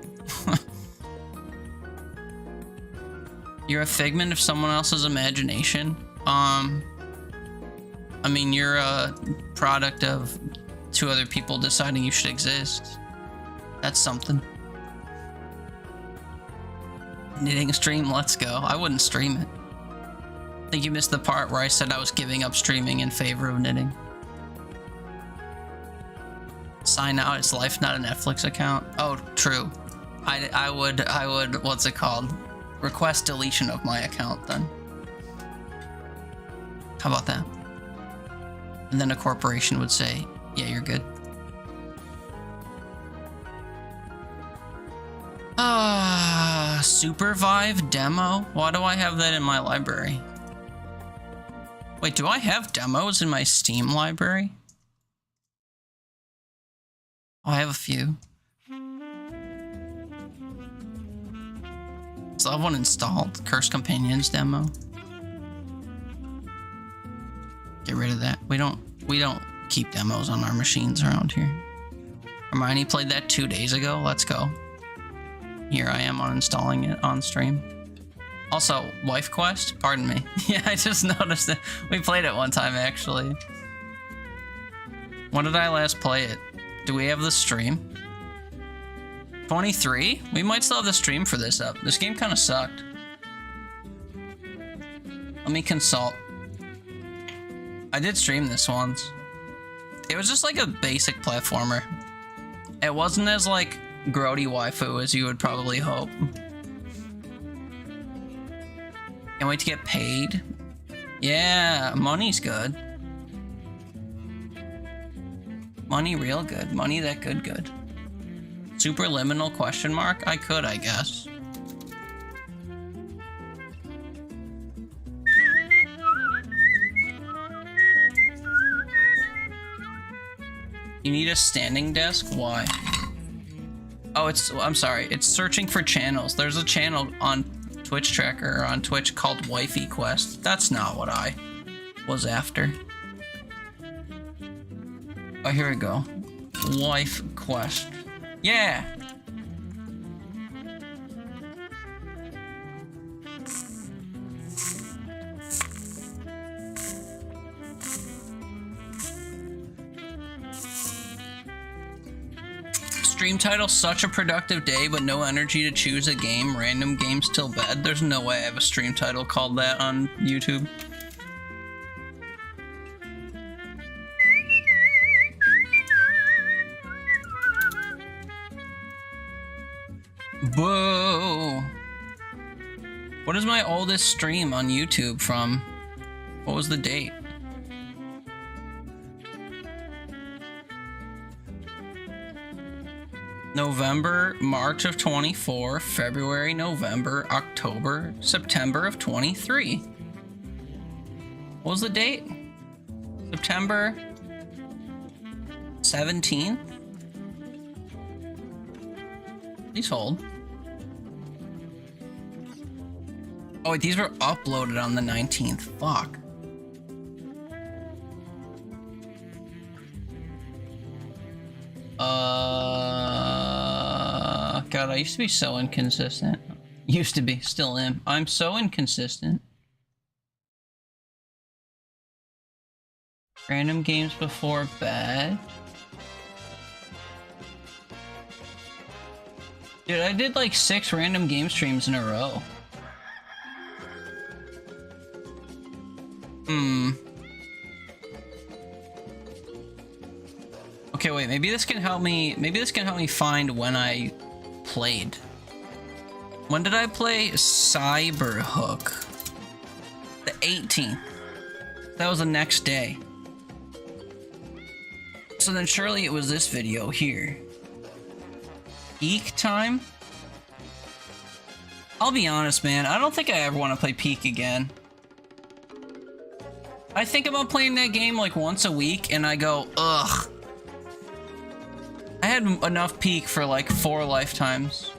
You're a figment of someone else's imagination. I mean, you're a product of two other people deciding you should exist. That's something. Knitting stream, let's go. I wouldn't stream it. I think you missed the part where I said I was giving up streaming in favor of knitting. Sign out, it's life, not a Netflix account. Oh, true. I would, what's it called? Request deletion of my account then. How about that? And then a corporation would say, yeah, you're good. Supervive demo? Why do I have that in my library? Wait, do I have demos in my Steam library? Oh, I have a few. So I have one installed. Curse Companions demo. Get rid of that. We don't keep demos on our machines around here. Hermione played that 2 days ago. Let's go. Here I am uninstalling it on stream. Also, Wife Quest? Pardon me. Yeah, I just noticed that. We played it one time, actually. When did I last play it? Do we have the stream? 23? We might still have the stream for this up. This game kind of sucked. Let me consult. I did stream this once. It was just like a basic platformer. It wasn't as like grody waifu as you would probably hope. Can't wait to get paid. Yeah, money's good. Money real good. Money that good. Superliminal question mark? I could, I guess. You need a standing desk? Why? Oh, I'm sorry. It's searching for channels. There's a channel on Twitch Tracker or on Twitch called Wifey Quest. That's not what I was after. Oh, here we go. Wife Quest. Yeah! Stream title, such a productive day, but no energy to choose a game. Random games till bed. There's no way I have a stream title called that on YouTube. Boo! What is my oldest stream on YouTube from? What was the date? November, March of 24, February, November, October, September of 23. What was the date? September 17th? Please hold. Oh wait, these were uploaded on the 19th. Fuck. God, I used to be so inconsistent. Used to be, still am. I'm so inconsistent. Random games before bed. Dude, I did like 6 random game streams in a row. Okay, wait, maybe this can help me find when I played. When did I play Cyberhook? The 18th. That was the next day. So then surely it was this video here. Peak time? I'll be honest, man, I don't think I ever want to play Peak again. I think about playing that game like once a week and I go, ugh. I had enough Peak for like 4 lifetimes.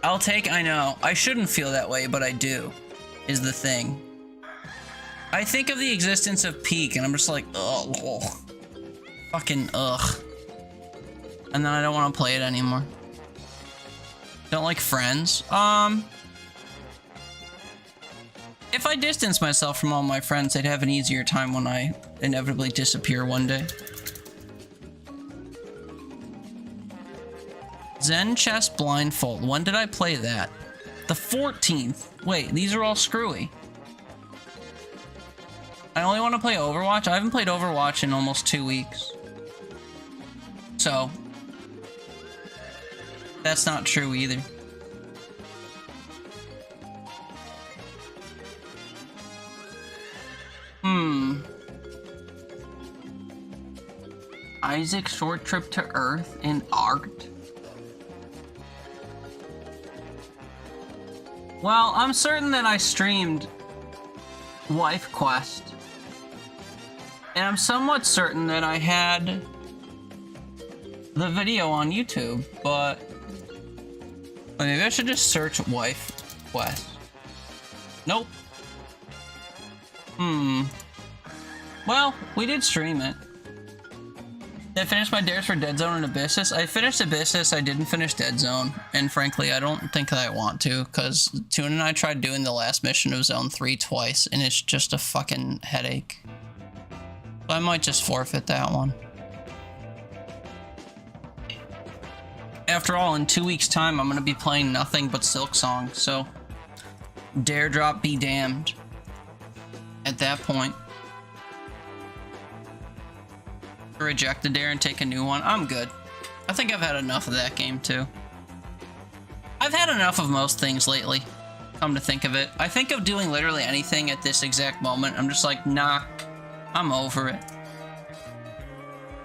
I know, I shouldn't feel that way, but I do, is the thing. I think of the existence of Peak and I'm just like, ugh. Fucking ugh. And then I don't want to play it anymore. Don't like Friends. If I distance myself from all my friends, I'd have an easier time when I inevitably disappear one day. Zen Chess Blindfold. When did I play that? The 14th. Wait, these are all screwy. I only want to play Overwatch. I haven't played Overwatch in almost 2 weeks. So, that's not true either. Isaac's short trip to Earth in art. Well, I'm certain that I streamed Wife Quest. And I'm somewhat certain that I had the video on YouTube, but maybe I should just search Wife Quest. Nope. Well, we did stream it. Did I finish my dares for Dead Zone and Abyssus? I finished Abyssus, I didn't finish Dead Zone, and frankly, I don't think that I want to, because Tuna and I tried doing the last mission of Zone 3 twice, and it's just a fucking headache. So I might just forfeit that one. After all, in 2 weeks' time, I'm going to be playing nothing but Silksong, so dare drop be damned. At that point, reject the dare and take a new one. I'm good. I think I've had enough of that game too. I've had enough of most things lately, come to think of it. I think of doing literally anything at this exact moment. I'm just like, nah, I'm over it.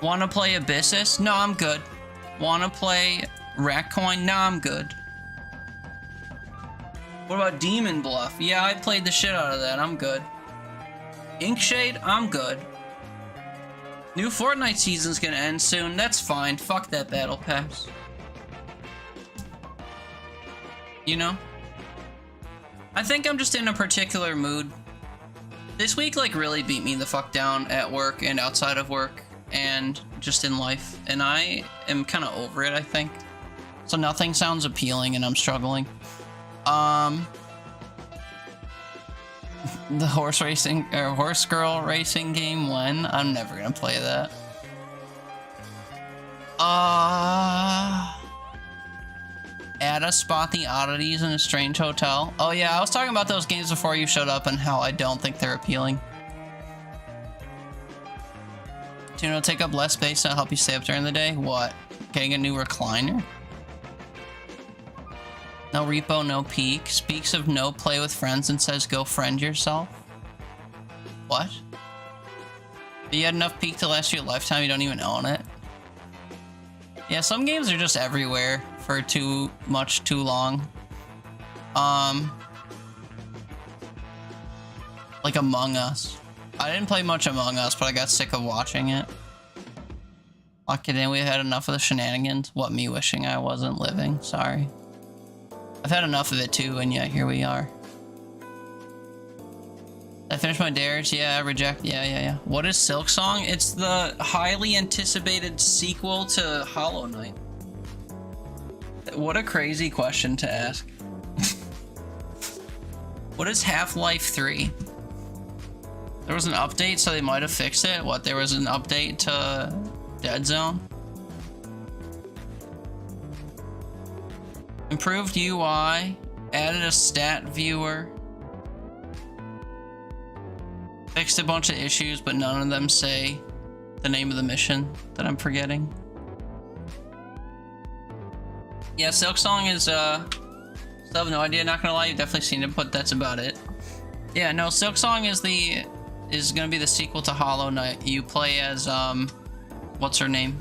Want to play Abyssus? No, I'm good. Want to play Ratcoin? Nah, I'm good. What about Demon Bluff? Yeah, I played the shit out of that. I'm good. Inkshade? I'm good. New Fortnite season's gonna end soon. That's fine. Fuck that battle pass. You know? I think I'm just in a particular mood. This week, like, really beat me the fuck down at work and outside of work and just in life. And I am kind of over it, I think. So nothing sounds appealing and I'm struggling. The horse racing or horse girl racing game when? I'm never gonna play that. Add a spot the oddities in a strange hotel. Oh yeah, I was talking about those games before you showed up and how I don't think they're appealing. Tuna, take up less space and help you stay up during the day? What? Getting a new recliner? No repo, no peak. Speaks of no play with friends and says go friend yourself. What? You had enough peak to last you a lifetime, you don't even own it? Yeah, some games are just everywhere for too long. Like Among Us. I didn't play much Among Us, but I got sick of watching it. Okay, then we had enough of the shenanigans. What, me wishing I wasn't living? Sorry. I've had enough of it too, and yet here we are. I finished my dares? Yeah, I reject. Yeah. What is Silksong? It's the highly anticipated sequel to Hollow Knight. What a crazy question to ask. What is Half-Life 3? There was an update, so they might have fixed it. What, there was an update to Dead Zone? Improved UI, added a stat viewer, Fixed a bunch of issues, but none of them say the name of the mission that I'm forgetting. Yeah, Silk Song is, still have no idea, not gonna lie, you've definitely seen it, but that's about it. Yeah, no, Silk Song is gonna be the sequel to Hollow Knight. You play as, what's her name?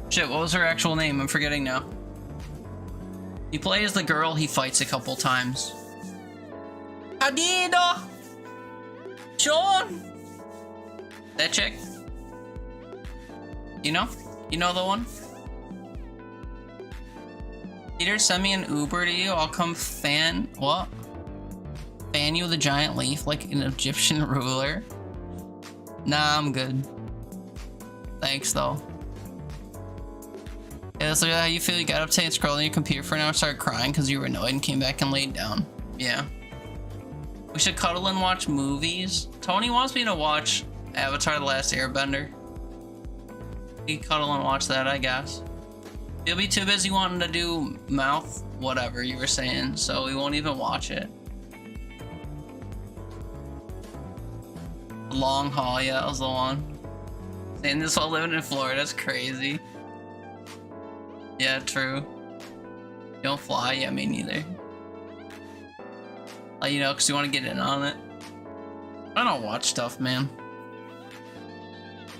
Shit, what was her actual name? I'm forgetting now. You play as the girl he fights a couple times. Adido! Sean! That chick? You know? You know the one? Peter, send me an Uber to you. I'll come fan you with a giant leaf like an Egyptian ruler. Nah, I'm good. Thanks though. Yeah, that's how you feel. You got up today and scrolled on your computer for an hour, started crying because you were annoyed and came back and laid down. Yeah. We should cuddle and watch movies. Tony wants me to watch Avatar: The Last Airbender. We can cuddle and watch that, I guess. You'll be too busy wanting to do mouth whatever you were saying, so we won't even watch it. Long haul, yeah, that was the one. Saying this while living in Florida, that's crazy. Yeah, true. You don't fly? Yeah, me neither. You know, because you want to get in on it. I don't watch stuff, man.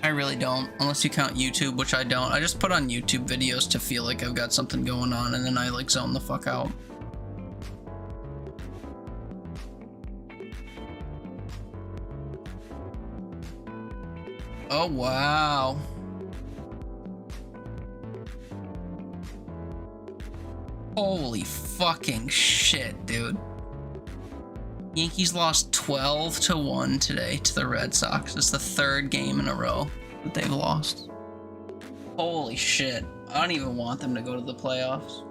I really don't, unless you count YouTube, which I don't. I just put on YouTube videos to feel like I've got something going on, and then I like zone the fuck out. Oh, wow. Holy fucking shit, dude. Yankees lost 12-1 today to the Red Sox. It's the third game in a row that they've lost. Holy shit. I don't even want them to go to the playoffs.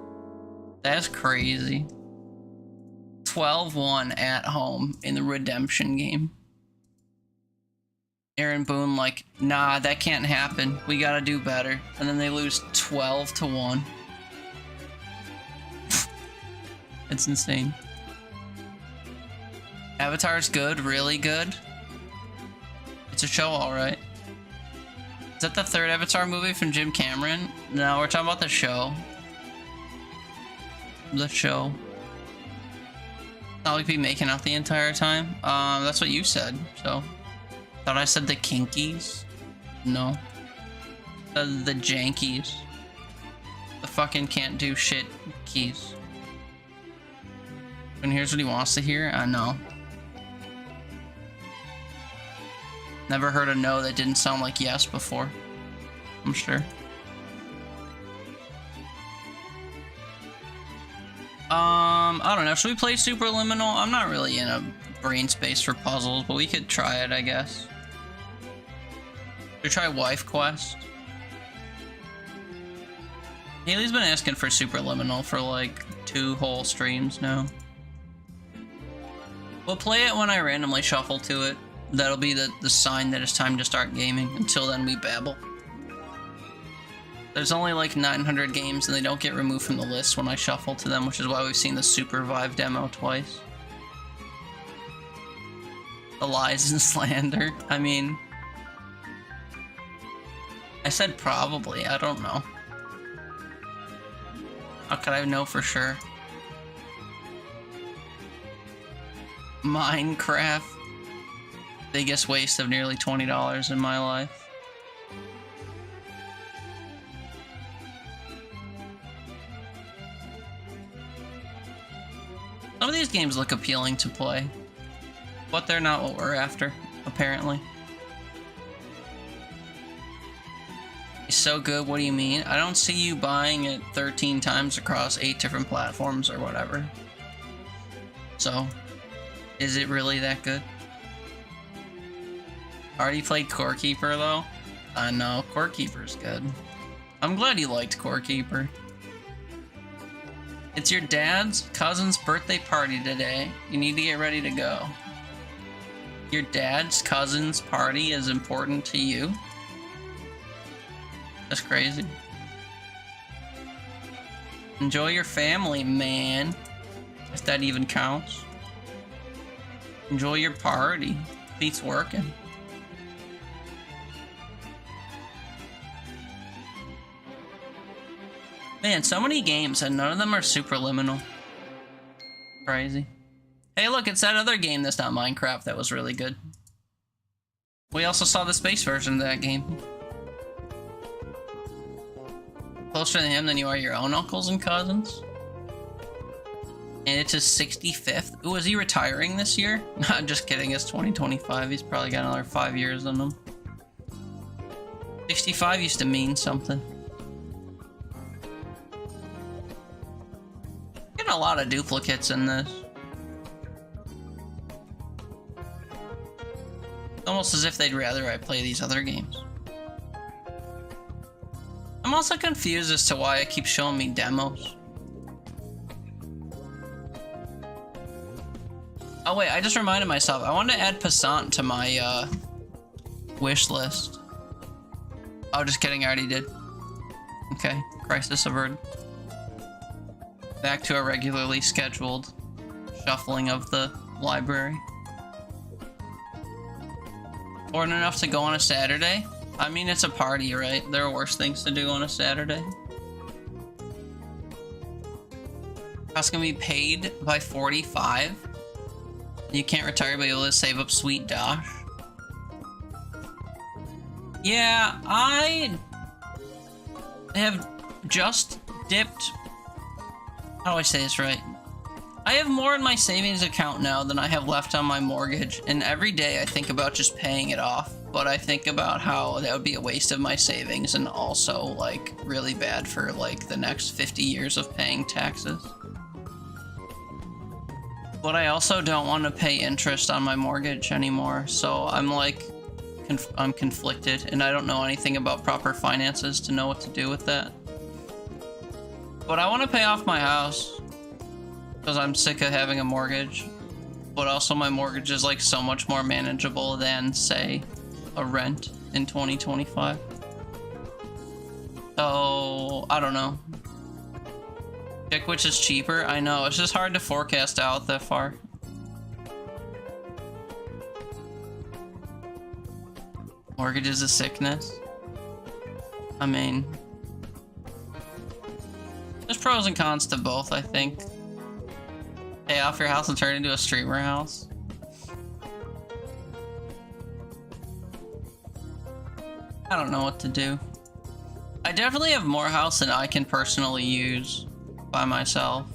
That's crazy. 12-1 at home in the redemption game. Aaron Boone like, nah, that can't happen. We gotta do better. And then they lose 12-1. It's insane. Avatar's good, really good. It's a show, alright. Is that the third Avatar movie from Jim Cameron? No, we're talking about the show. The show. Not like be making out the entire time. That's what you said, so. Thought I said the Kinkies? No. The Jankies. The fucking can't do shit keys. And here's what he wants to hear? I know. Never heard a no that didn't sound like yes before. I'm sure. I don't know. Should we play Superliminal? I'm not really in a brain space for puzzles, but we could try it, I guess. Should we try Wife Quest? Haley's been asking for Superliminal for like 2 whole streams now. We'll play it when I randomly shuffle to it. That'll be the sign that it's time to start gaming. Until then, we babble. There's only like 900 games, and they don't get removed from the list when I shuffle to them, which is why we've seen the Super Vive demo twice. The lies and slander. I mean... I said probably, I don't know. How could I know for sure? Minecraft. Biggest waste of nearly $20 in my life. Some of these games look appealing to play, but they're not what we're after, apparently. It's so good, what do you mean? I don't see you buying it 13 times across 8 different platforms or whatever. So, is it really that good? Already played Core Keeper though? I know, Core Keeper's good. I'm glad you liked Core Keeper. It's your dad's cousin's birthday party today. You need to get ready to go. Your dad's cousin's party is important to you? That's crazy. Enjoy your family, man. If that even counts. Enjoy your party. Beats working. Man, so many games and none of them are Superliminal. Crazy. Hey, look, it's that other game that's not Minecraft that was really good. We also saw the space version of that game. Closer to him than you are your own uncles and cousins. And it's his 65th. Ooh, is he retiring this year? Not just kidding, it's 2025. He's probably got another 5 years on him. 65 used to mean something. Getting a lot of duplicates in this. Almost as if they'd rather I play these other games. I'm also confused as to why it keeps showing me demos. Oh wait, I just reminded myself. I wanted to add Passant to my wish list. Oh, just kidding, I already did. Okay, crisis averted. Back to a regularly scheduled shuffling of the library. Important enough to go on a Saturday? I mean, it's a party, right? There are worse things to do on a Saturday. That's gonna be paid by 45. You can't retire, but you'll able to save up sweet dosh. Yeah, I have just dipped. How do I say this right? I have more in my savings account now than I have left on my mortgage, and every day I think about just paying it off, but I think about how that would be a waste of my savings and also like really bad for like the next 50 years of paying taxes. But I also don't want to pay interest on my mortgage anymore, so I'm like, I'm conflicted, and I don't know anything about proper finances to know what to do with that. But I want to pay off my house, because I'm sick of having a mortgage. But also my mortgage is like so much more manageable than, say, a rent in 2025. So, I don't know. Pick which is cheaper. I know, it's just hard to forecast out that far. Mortgage is a sickness. I mean, there's pros and cons to both, I think. Pay off your house and turn it into a streamer house. I don't know what to do. I definitely have more house than I can personally use by myself.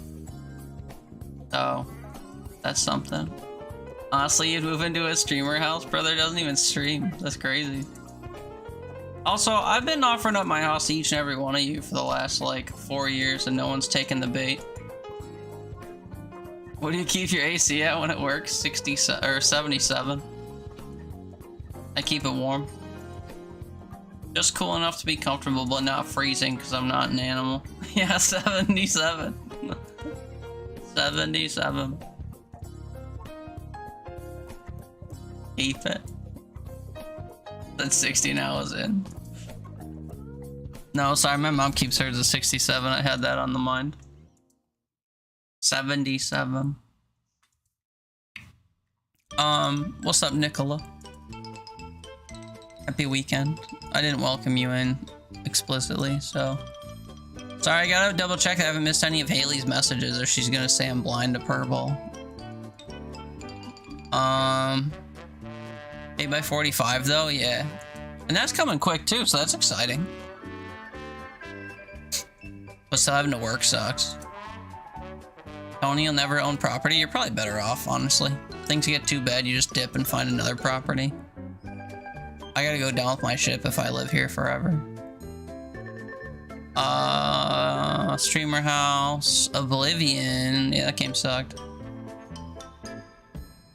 So, that's something. Honestly, you'd move into a streamer house, brother doesn't even stream. That's crazy. Also, I've been offering up my house to each and every one of you for the last like 4 years and no one's taken the bait. What do you keep your AC at when it works? 60 or 77. I keep it warm. Just cool enough to be comfortable, but not freezing because I'm not an animal. Yeah, 77. 77. Keep it. That's 60 now is in. No, sorry, my mom keeps hers at 67. I had that on the mind. 77. What's up, Nicola? Happy weekend. I didn't welcome you in explicitly, so. Sorry, I gotta double check I haven't missed any of Haley's messages or she's gonna say I'm blind to purple. 8 by 45 though, yeah. And that's coming quick too, so that's exciting. But still having to work sucks. Tony will never own property. You're probably better off, honestly. Things get too bad, you just dip and find another property. I gotta go down with my ship if I live here forever. Streamer house, Oblivion. Yeah, that game sucked.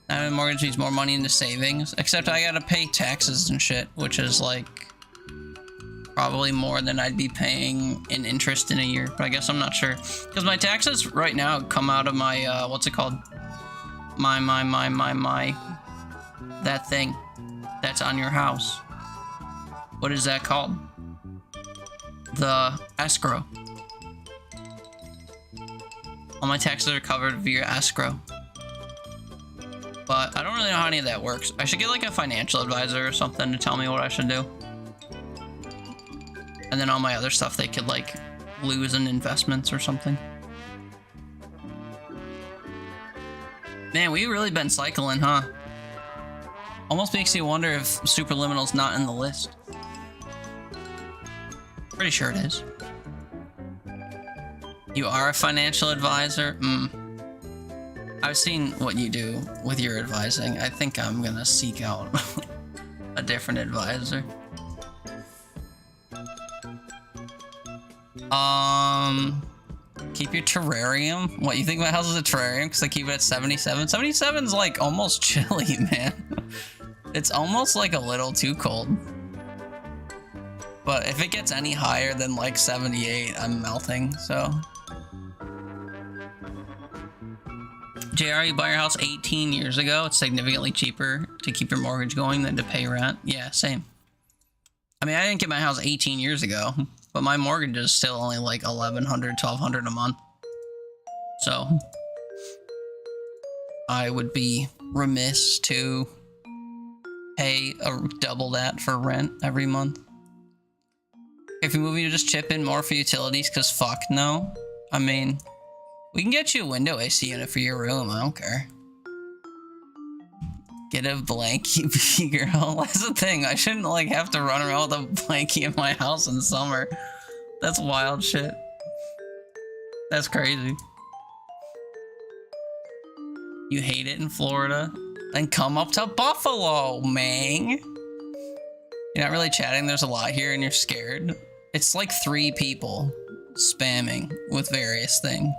Having a mortgage needs more money into savings, except I gotta pay taxes and shit, which is like probably more than I'd be paying in interest in a year, but I guess I'm not sure. Because my taxes right now come out of my, what's it called? That thing that's on your house. What is that called? The escrow. All my taxes are covered via escrow. But I don't really know how any of that works. I should get like a financial advisor or something to tell me what I should do. And then all my other stuff they could like lose in investments or something. Man, we've really been cycling, huh? Almost makes you wonder if Superliminal's not in the list. Pretty sure it is. You are a financial advisor? I've seen what you do with your advising. I think I'm gonna seek out a different advisor. Keep your terrarium. What, you think my house is a terrarium because I keep it at 77? 77's like almost chilly, man. It's almost like a little too cold. But if it gets any higher than like 78, I'm melting, so. JR, you bought your house 18 years ago. It's significantly cheaper to keep your mortgage going than to pay rent. Yeah, same. I mean, I didn't get my house 18 years ago, but my mortgage is still only like $1,100, $1,200 a month. So I would be remiss to pay double that for rent every month. If you're moving, you just chip in more for utilities, because fuck no. I mean, we can get you a window AC unit for your room. I don't care. Get a blankie, girl. That's the thing. I shouldn't like have to run around with a blankie in my house in summer. That's wild shit. That's crazy. You hate it in Florida? Then come up to Buffalo, man. You're not really chatting. There's a lot here and you're scared. It's like 3 people spamming with various things.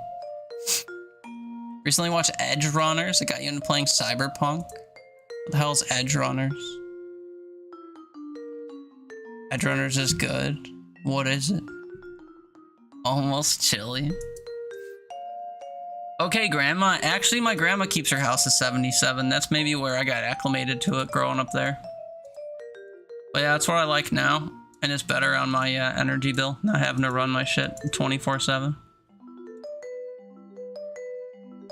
Recently watched Edge Runners. It got you into playing Cyberpunk. What the hell is Edge Runners? Edge Runners is good. What is it? Almost chilly. Okay, Grandma. Actually, my grandma keeps her house at 77. That's maybe where I got acclimated to it growing up there. But yeah, that's what I like now. And it's better on my energy bill. Not having to run my shit 24/7.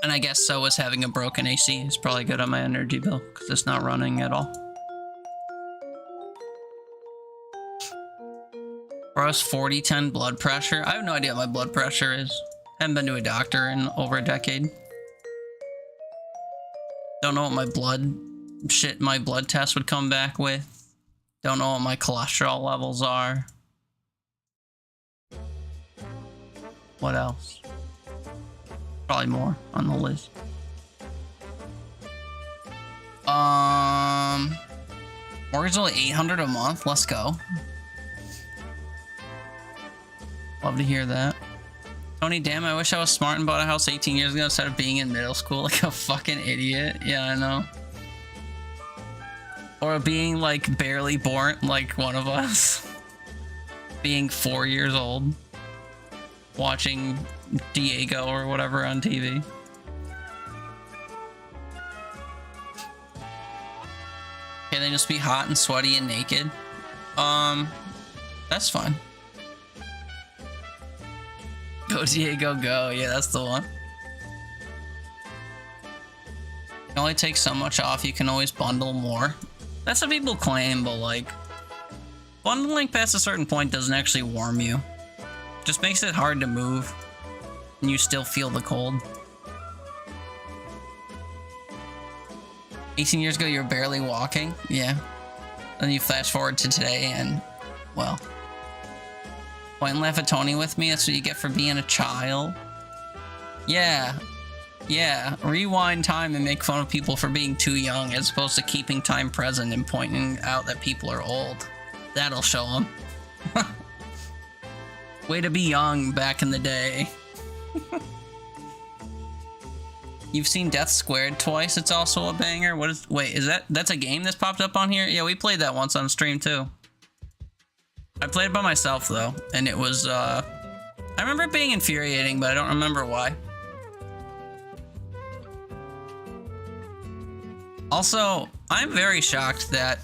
And I guess so is having a broken AC. It's probably good on my energy bill because it's not running at all. Bro's 40/10 blood pressure. I have no idea what my blood pressure is. Haven't been to a doctor in over a decade. Don't know what my blood test would come back with. Don't know what my cholesterol levels are. What else? Probably more on the list. Mortgage only $800 a month. Let's go. Love to hear that. Tony, damn, I wish I was smart and bought a house 18 years ago instead of being in middle school like a fucking idiot. Yeah, I know. Or being like barely born like one of us. Being 4 years old. Watching Diego or whatever on TV. Can they just be hot and sweaty and naked? That's fine. Go Diego, go. Yeah, that's the one. You can only take so much off. You can always bundle more. That's what people claim, but like, bundling past a certain point doesn't actually warm you. Just makes it hard to move, and you still feel the cold. 18 years ago, you were barely walking. Yeah. Then you flash forward to today, and, well, point and laugh at Tony with me. That's what you get for being a child. Yeah. Yeah. Rewind time and make fun of people for being too young, as opposed to keeping time present and pointing out that people are old. That'll show them. Way to be young back in the day. You've seen Death Squared twice. It's also a banger. What is? Wait, is that's a game that's popped up on here? Yeah, we played that once on stream too. I played it by myself though, and it was I remember it being infuriating, but I don't remember why. Also, I'm very shocked that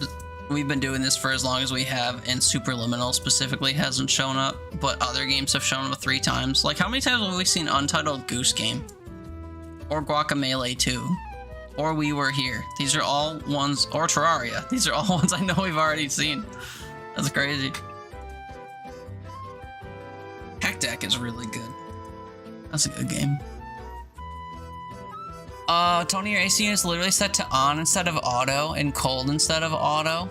we've been doing this for as long as we have, and Superliminal specifically hasn't shown up, but other games have shown up 3 times. Like, how many times have we seen Untitled Goose Game? Or Guacamelee 2? Or We Were Here. These are all ones, or Terraria. These are all ones I know we've already seen. That's crazy. Hack is really good. That's a good game. Tony, your AC is literally set to on instead of auto and cold instead of auto.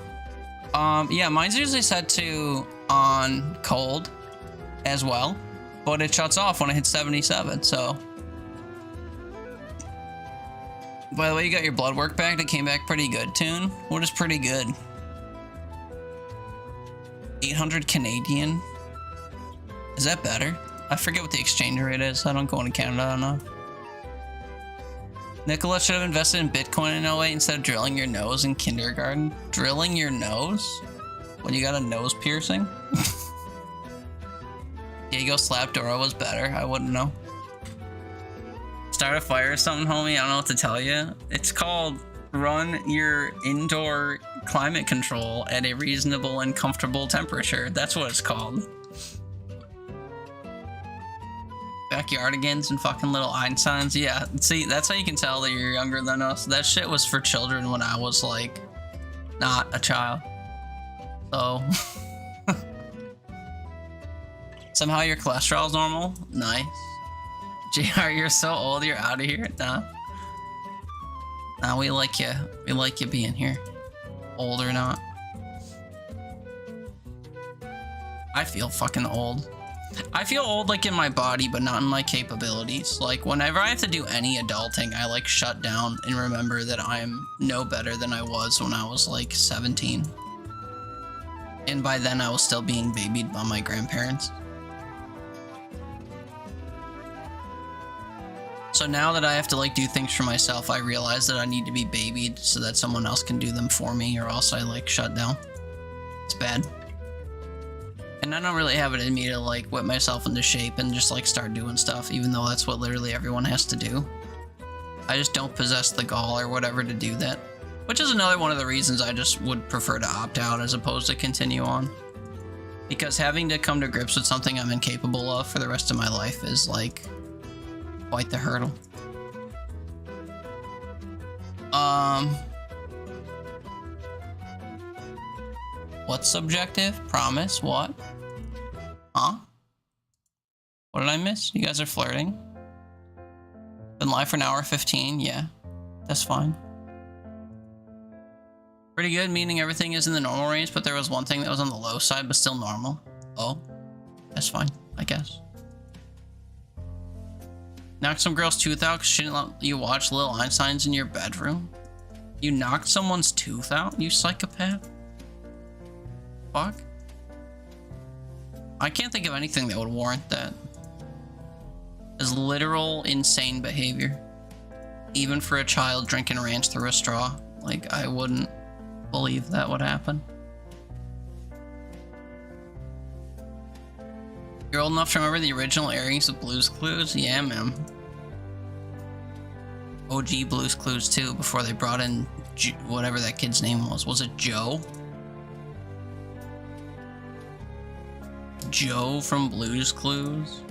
Yeah, mine's usually set to on cold as well, but it shuts off when I hit 77, so. By the way, you got your blood work back. It came back pretty good, Tune. What is pretty good? 800 Canadian? Is that better? I forget what the exchange rate is. I don't go into Canada, I don't know. Nicola should have invested in Bitcoin in 08 instead of drilling your nose in kindergarten. Drilling your nose? When you got a nose piercing? Diego Slap Dora was better. I wouldn't know. Start a fire or something, homie? I don't know what to tell you. It's called run your indoor climate control at a reasonable and comfortable temperature. That's what it's called. Backyardigans and fucking little Einsteins. Yeah, see, that's how you can tell that you're younger than us. That shit was for children when I was, like, not a child. So... Somehow your cholesterol's normal? Nice. JR, you're so old, you're out of here. Nah. Nah, we like you. We like you being here. Old or not. I feel fucking old. I feel old, like, in my body, but not in my capabilities. Like, whenever I have to do any adulting, I, like, shut down and remember that I'm no better than I was when I was, like, 17. And by then, I was still being babied by my grandparents. So now that I have to, like, do things for myself, I realize that I need to be babied so that someone else can do them for me, or else I, like, shut down. It's bad. And I don't really have it in me to, like, whip myself into shape and just, like, start doing stuff, even though that's what literally everyone has to do. I just don't possess the gall or whatever to do that. Which is another one of the reasons I just would prefer to opt out as opposed to continue on. Because having to come to grips with something I'm incapable of for the rest of my life is, like, quite the hurdle. What's subjective? Promise? What? Huh? What did I miss? You guys are flirting? Been live for an hour 15? Yeah. That's fine. Pretty good, meaning everything is in the normal range, but there was one thing that was on the low side, but still normal. Oh. That's fine, I guess. Knocked some girl's tooth out because she didn't let you watch Little Einsteins in your bedroom? You knocked someone's tooth out, you psychopath? Fuck? I can't think of anything that would warrant that. As literal insane behavior. Even for a child drinking ranch through a straw. Like, I wouldn't believe that would happen. You're old enough to remember the original airings of Blue's Clues? Yeah, man. OG Blue's Clues too, before they brought in whatever that kid's name was. Was it Joe? Joe from Blue's Clues?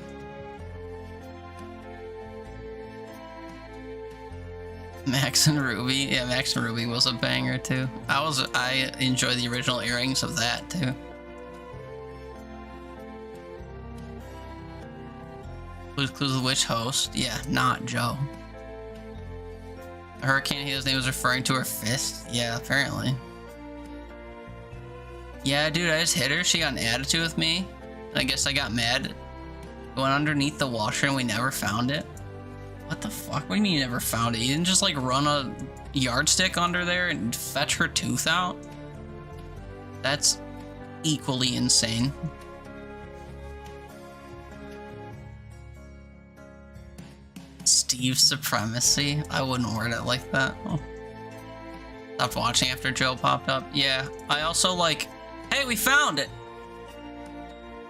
Max and Ruby? Yeah, Max and Ruby was a banger too. I enjoy the original airings of that too. Blue's Clues the Witch host? Yeah, not Joe. The hurricane his name was referring to her fist? Yeah, apparently. Yeah, dude, I just hit her. She got an attitude with me. I guess I got mad. Went underneath the washer and we never found it. What the fuck? What do you mean you never found it? You didn't just, like, run a yardstick under there and fetch her tooth out? That's equally insane. Steve's supremacy? I wouldn't word it like that. Oh. Stopped watching after Joe popped up. Yeah, I also, like, hey, we found it!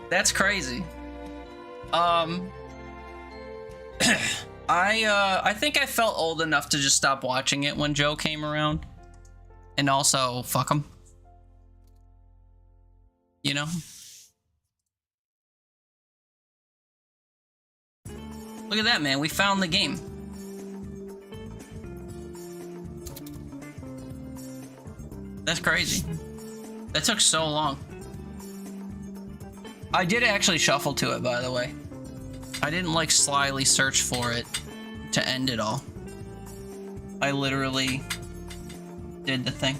That's crazy. I think I felt old enough to just stop watching it when Joe came around. And also, fuck him. You know? Look at that, man. We found the game. That's crazy. That took so long. I did actually shuffle to it, by the way. I didn't like slyly search for it to end it all. I literally did the thing.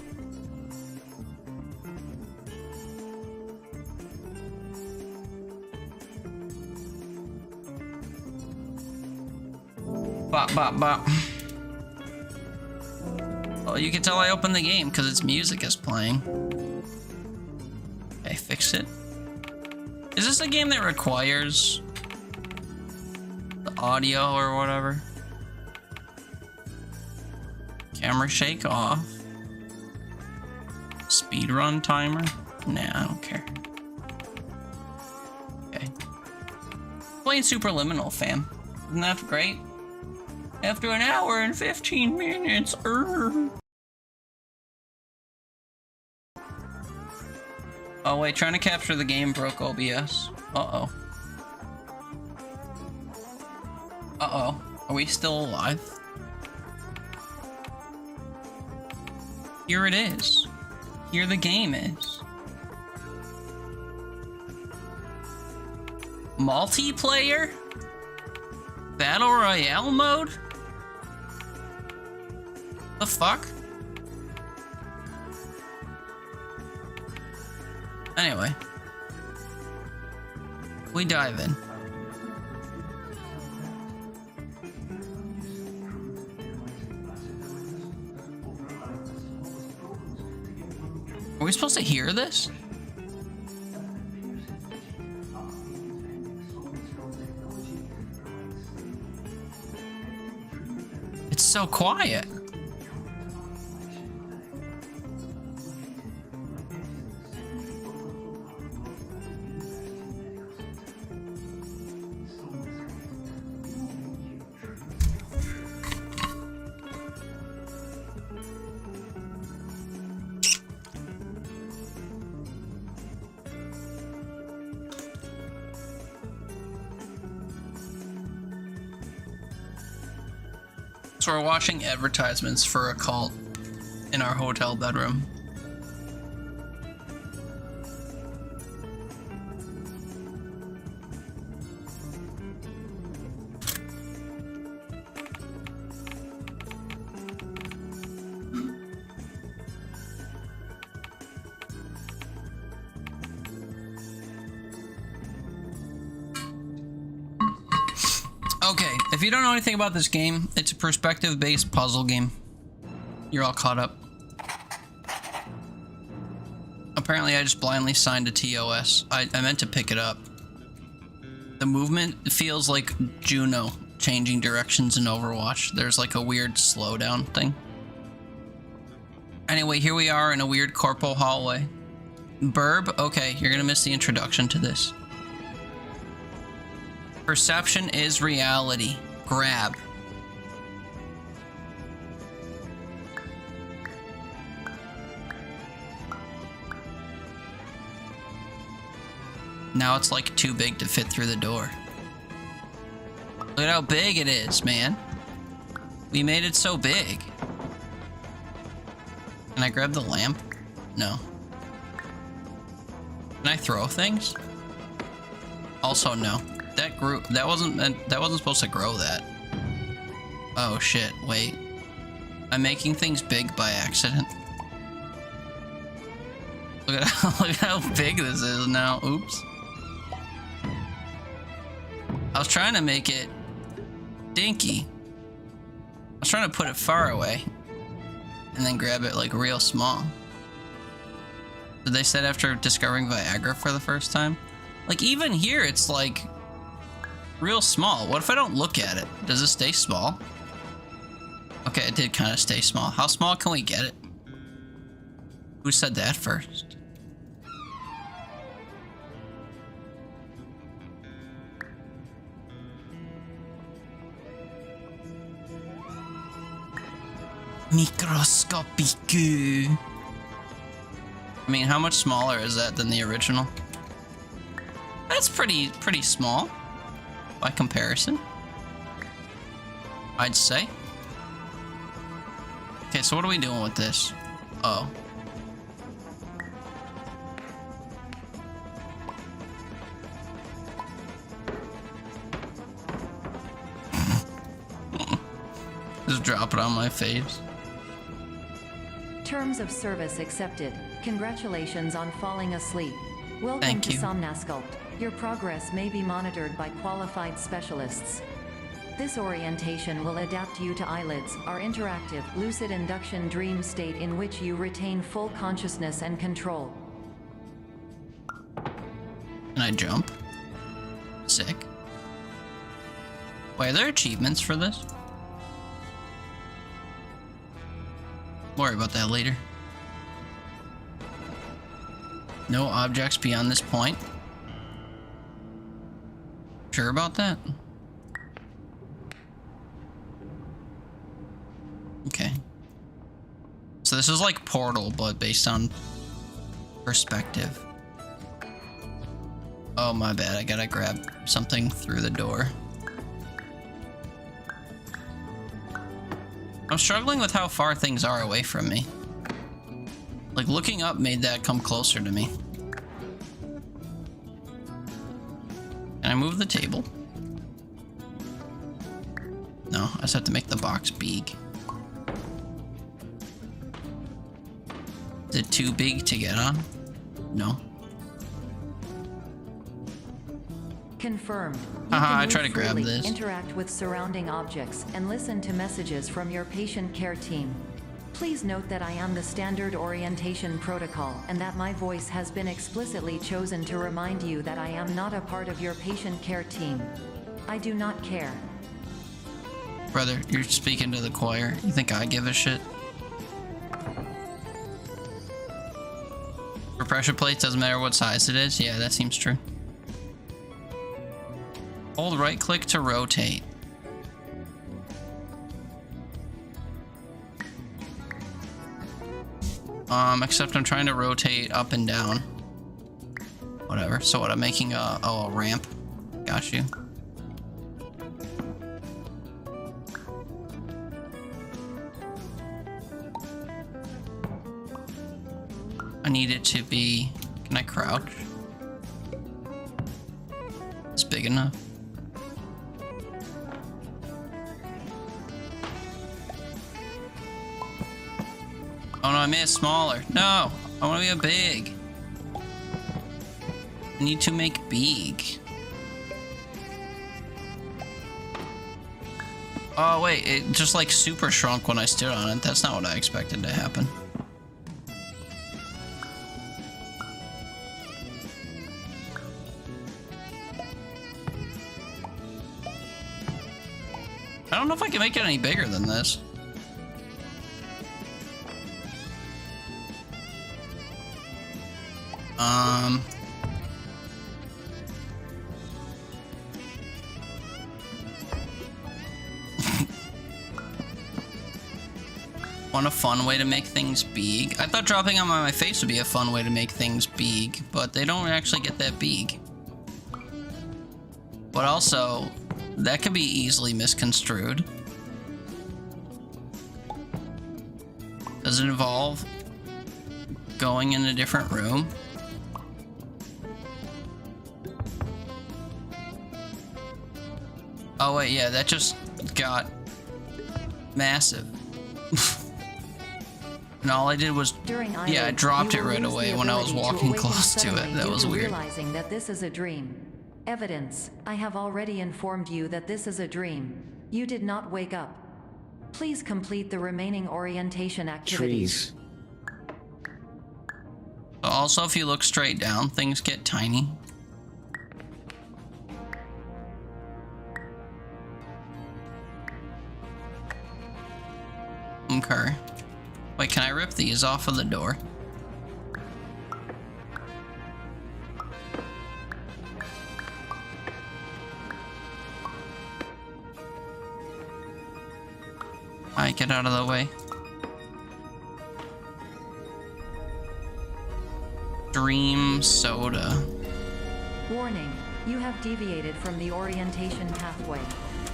Bop, bop, bop. Oh, you can tell I opened the game because its music is playing. Okay, fix it. Is this a game that requires the audio or whatever? Camera shake off. Speedrun timer? Nah, I don't care. Okay. Playing Superliminal, fam. Isn't that great? After an hour and 15 minutes. Oh wait, trying to capture the game broke OBS. Uh-oh. Uh-oh. Are we still alive? Here it is. Here the game is. Multiplayer? Battle Royale mode? The fuck? Anyway. We dive in. Are we supposed to hear this? It's so quiet. So we're watching advertisements for a cult in our hotel bedroom. Okay, if you don't know anything about this game, it's a perspective-based puzzle game. You're all caught up. Apparently I just blindly signed a TOS. I meant to pick it up. The movement feels like Juno changing directions in Overwatch. There's like a weird slowdown thing. Anyway, here we are in a weird corpo hallway. Burb? Okay, you're gonna miss the introduction to this. Perception is reality. Grab. Now it's like too big to fit through the door. Look at how big it is, man. We made it so big. Can I grab the lamp? No. Can I throw things? Also, no. That grew. That wasn't supposed to grow that. Oh shit! Wait. I'm making things big by accident. Look at how big this is now. Oops. I was trying to make it dinky. I was trying to put it far away, and then grab it like real small. Did they said after discovering Viagra for the first time? Like even here, it's like real small. What if I don't look at it? Does it stay small? Okay, it did kind of stay small. How small can we get it? Who said that first? Microscopic. I mean, how much smaller is that than the original? That's pretty small by comparison, I'd say. Okay, so what are we doing with this? Oh. Just drop it on my face. Terms of service accepted. Congratulations on falling asleep. Welcome Thank to you. Somnasculpt. Your progress may be monitored by qualified specialists. This orientation will adapt you to eyelids, our interactive, lucid induction dream state in which you retain full consciousness and control. Can I jump? Sick. Wait, are there achievements for this? Worry about that later. No objects beyond this point. Sure about that? Okay. So this is like Portal, but based on perspective. Oh, my bad. I gotta grab something through the door. I'm struggling with how far things are away from me. Like, looking up made that come closer to me. Can I move the table? No, I just have to make the box big. Is it too big to get on? No. Confirmed. I try to grab this. Interact with surrounding objects and listen to messages from your patient care team. Please note that I am the standard orientation protocol and that my voice has been explicitly chosen to remind you that I am not a part of your patient care team. I do not care. Brother, you're speaking to the choir. You think I give a shit? For pressure plates, doesn't matter what size it is. Yeah, that seems true. Hold right click to rotate. Except I'm trying to rotate up and down. Whatever. So what, I'm making a ramp. Got you. I need it to be... Can I crouch? It's big enough. Oh no, I made it smaller. No, I want to be a big. I need to make big. Oh wait, it just like super shrunk when I stood on it. That's not what I expected to happen. I don't know if I can make it any bigger than this. Want a fun way to make things big? I thought dropping them on my face would be a fun way to make things big, but they don't actually get that big. But also, that could be easily misconstrued. Does it involve going in a different room? Oh wait, yeah, that just got massive. And all I did was, yeah, I dropped it right away when I was walking close to it. That was weird. Realizing that this is a dream. Evidence. I have already informed you that this is a dream. You did not wake up. Please complete the remaining orientation activities. Trees. Also, if you look straight down, things get tiny. Okay. Wait, can I rip these off of the door? Alright, get out of the way. Dream soda. Warning, you have deviated from the orientation pathway.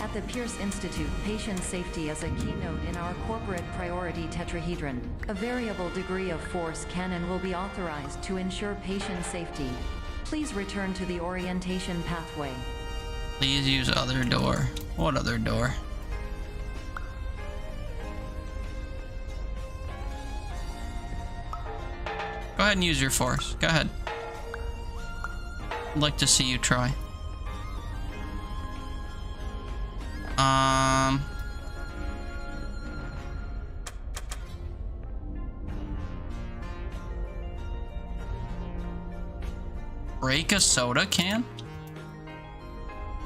At the Pierce Institute, patient safety is a keynote in our corporate priority tetrahedron. A variable degree of force can and will be authorized to ensure patient safety. Please return to the orientation pathway. Please use other door. What other door? ahead and use your force. Go ahead. I'd like to see you try. Break a soda can?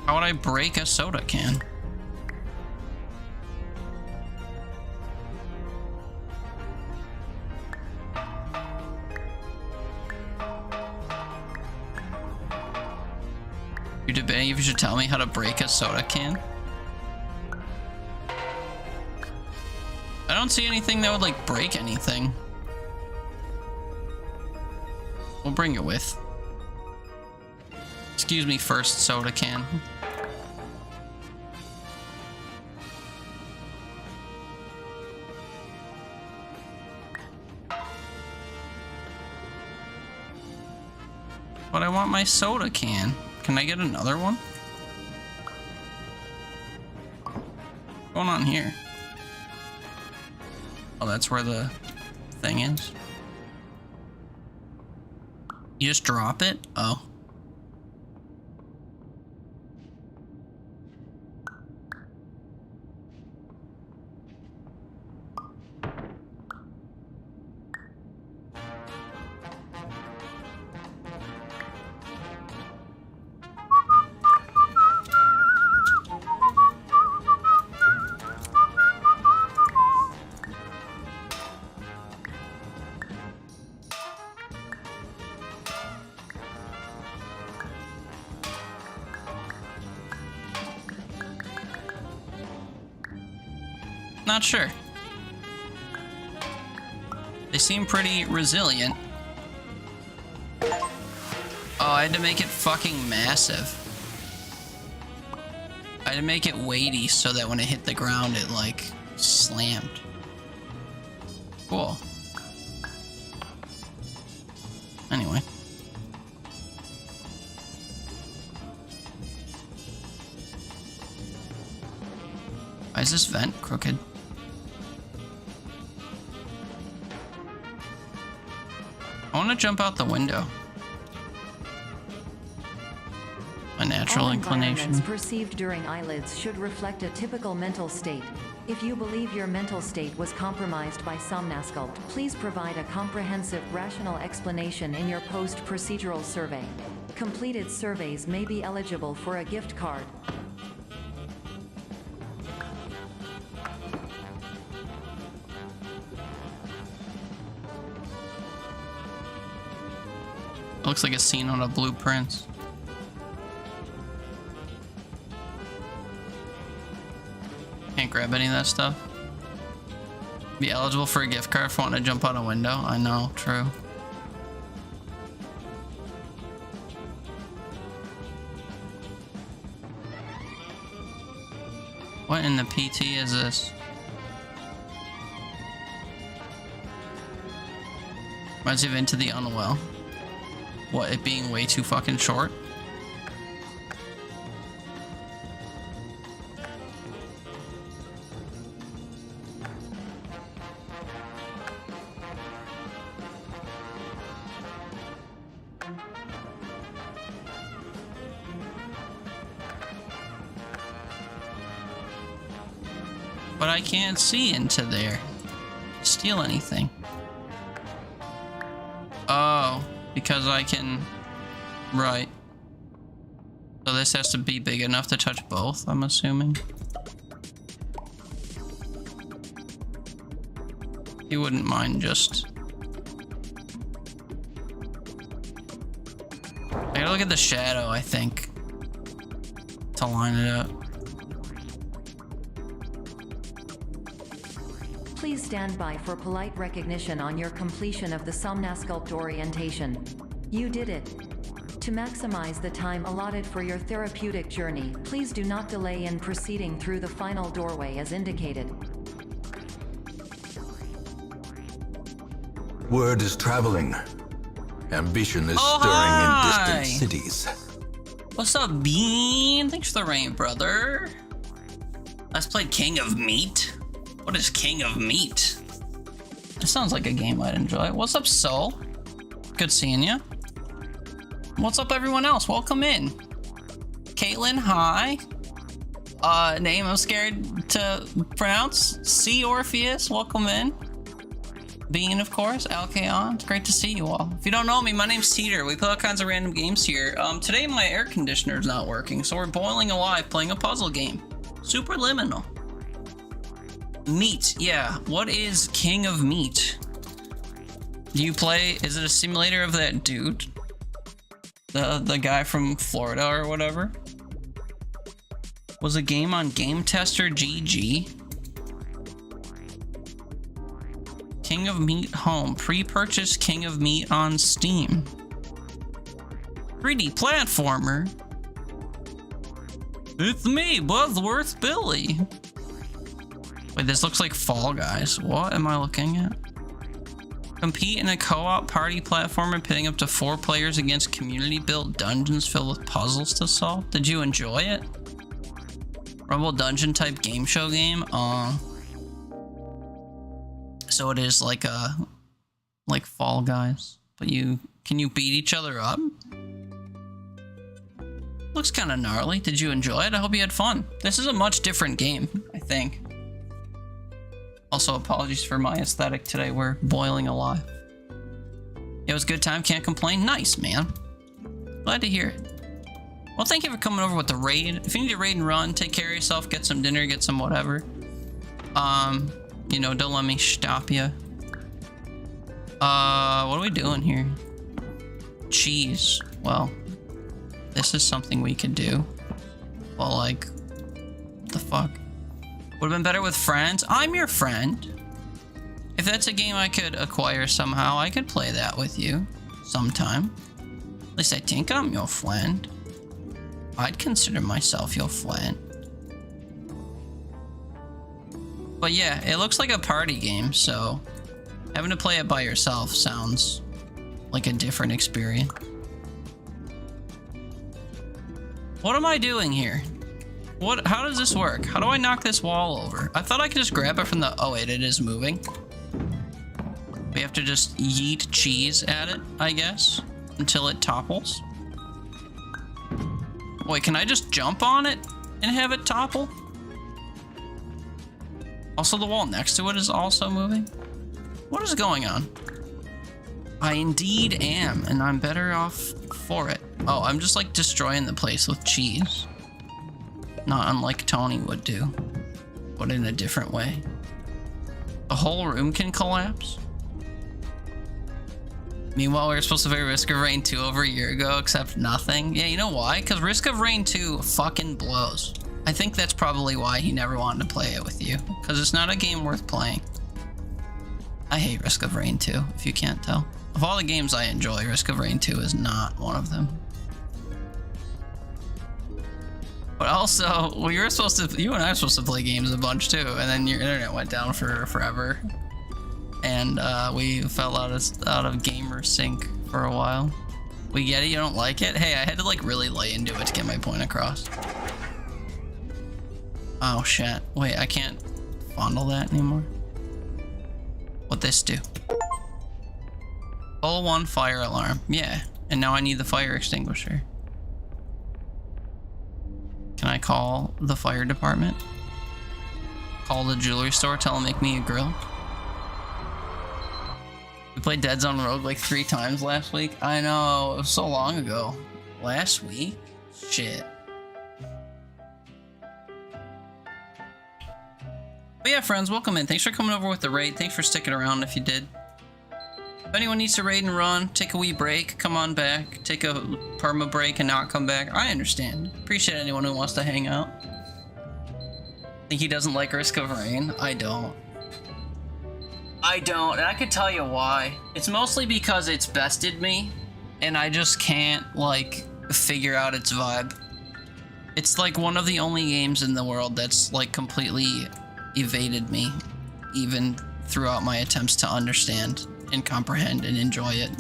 How would I break a soda can? You're debating if you should tell me how to break a soda can? I don't see anything that would like break anything. We'll bring it with. Excuse me, first soda can. But I want my soda can. Can I get another one? What's going on here? Oh, that's where the thing is. You just drop it? Oh. Not sure. They seem pretty resilient. Oh, I had to make it fucking massive. I had to make it weighty so that when it hit the ground, it like slammed. Cool. Anyway. Why is this vent crooked? I want to jump out the window. My natural inclination. Environments perceived during eyelids should reflect a typical mental state. If you believe your mental state was compromised by Somnasculpt, please provide a comprehensive, rational explanation in your post-procedural survey. Completed surveys may be eligible for a gift card. Looks like a scene on a blueprint. Can't grab any of that stuff. Be eligible for a gift card if I want to jump out a window. I know, true. What in the PT is this? Reminds me of Into the Unwell. What, it being way too fucking short? But I can't see into there. Steal anything. Oh. Because I can... Right. So this has to be big enough to touch both, I'm assuming. You wouldn't mind just... I gotta look at the shadow, I think. To line it up. Please stand by for polite recognition on your completion of the Somnasculpt orientation. You did it. To maximize the time allotted for your therapeutic journey, please do not delay in proceeding through the final doorway as indicated. Word is traveling. Ambition is stirring in distant cities. What's up, Bean? Thanks for the rain, brother. Let's play King of Meat. What is King of Meat? That sounds like a game I'd enjoy. What's up, Soul? Good seeing you. What's up, everyone else? Welcome in. Caitlin, hi. Name I'm scared to pronounce. C. Orpheus, welcome in. Bean, of course. Alkeon, it's great to see you all. If you don't know me, my name's Teeter. We play all kinds of random games here. Today my air conditioner's not working, so we're boiling alive playing a puzzle game. Superliminal. Meat, yeah. What is King of Meat? Do you play, is it a simulator of that dude? The guy from Florida or whatever? Was a game on Game Tester GG? King of Meat Home. Pre-purchase King of Meat on Steam. 3D platformer. It's me, Buzzworth Billy. Wait, this looks like Fall Guys. What am I looking at? Compete in a co-op party platformer pitting up to 4 players against community-built dungeons filled with puzzles to solve. Did you enjoy it? Rumble Dungeon type game show game? So it is like Fall Guys, but can you beat each other up? Looks kind of gnarly. Did you enjoy it? I hope you had fun. This is a much different game, I think. Also, apologies for my aesthetic today. We're boiling alive. It was a good time. Can't complain. Nice, man. Glad to hear it. Well, thank you for coming over with the raid. If you need to raid and run, take care of yourself, get some dinner, get some whatever. You know, don't let me stop you. What are we doing here? Cheese. Well, this is something we could do. Well, like, what the fuck? Would have been better with friends. I'm your friend. If that's a game I could acquire somehow, I could play that with you sometime. At least I think I'm your friend. I'd consider myself your friend. But yeah, it looks like a party game, so having to play it by yourself sounds like a different experience. What am I doing here? How does this work? How do I knock this wall over? I thought I could just grab it from the... Oh wait, it is moving. We have to just yeet cheese at it, I guess, until it topples. Wait, can I just jump on it and have it topple? Also, the wall next to it is also moving. What is going on? I indeed am, and I'm better off for it. Oh, I'm just like destroying the place with cheese. Not unlike Tony would do, but in a different way. The whole room can collapse. Meanwhile, we were supposed to play Risk of Rain 2 over a year ago, except nothing. Yeah, you know why? Because Risk of Rain 2 fucking blows. I think that's probably why he never wanted to play it with you, because it's not a game worth playing. I hate Risk of Rain 2, if you can't tell. Of all the games I enjoy, Risk of Rain 2 is not one of them. But also, well, you and I were supposed to play games a bunch too, and then your internet went down for forever, and we fell out of gamer sync for a while. We get it, you don't like it? Hey, I had to like really lay into it to get my point across. Oh shit! Wait, I can't fondle that anymore. What this do? Pull 1 fire alarm. Yeah, and now I need the fire extinguisher. Can I call the fire department? Call the jewelry store, tell them to make me a grill? We played Dead Zone Rogue like 3 times last week. I know, it was so long ago. Last week? Shit. But yeah, friends, welcome in. Thanks for coming over with the raid. Thanks for sticking around if you did. If anyone needs to raid and run, take a wee break, come on back, take a perma break and not come back, I understand. Appreciate anyone who wants to hang out. Think he doesn't like Risk of Rain? I don't. And I could tell you why. It's mostly because it's bested me, and I just can't, like, figure out its vibe. It's like one of the only games in the world that's, like, completely evaded me, even throughout my attempts to understand and comprehend and enjoy it.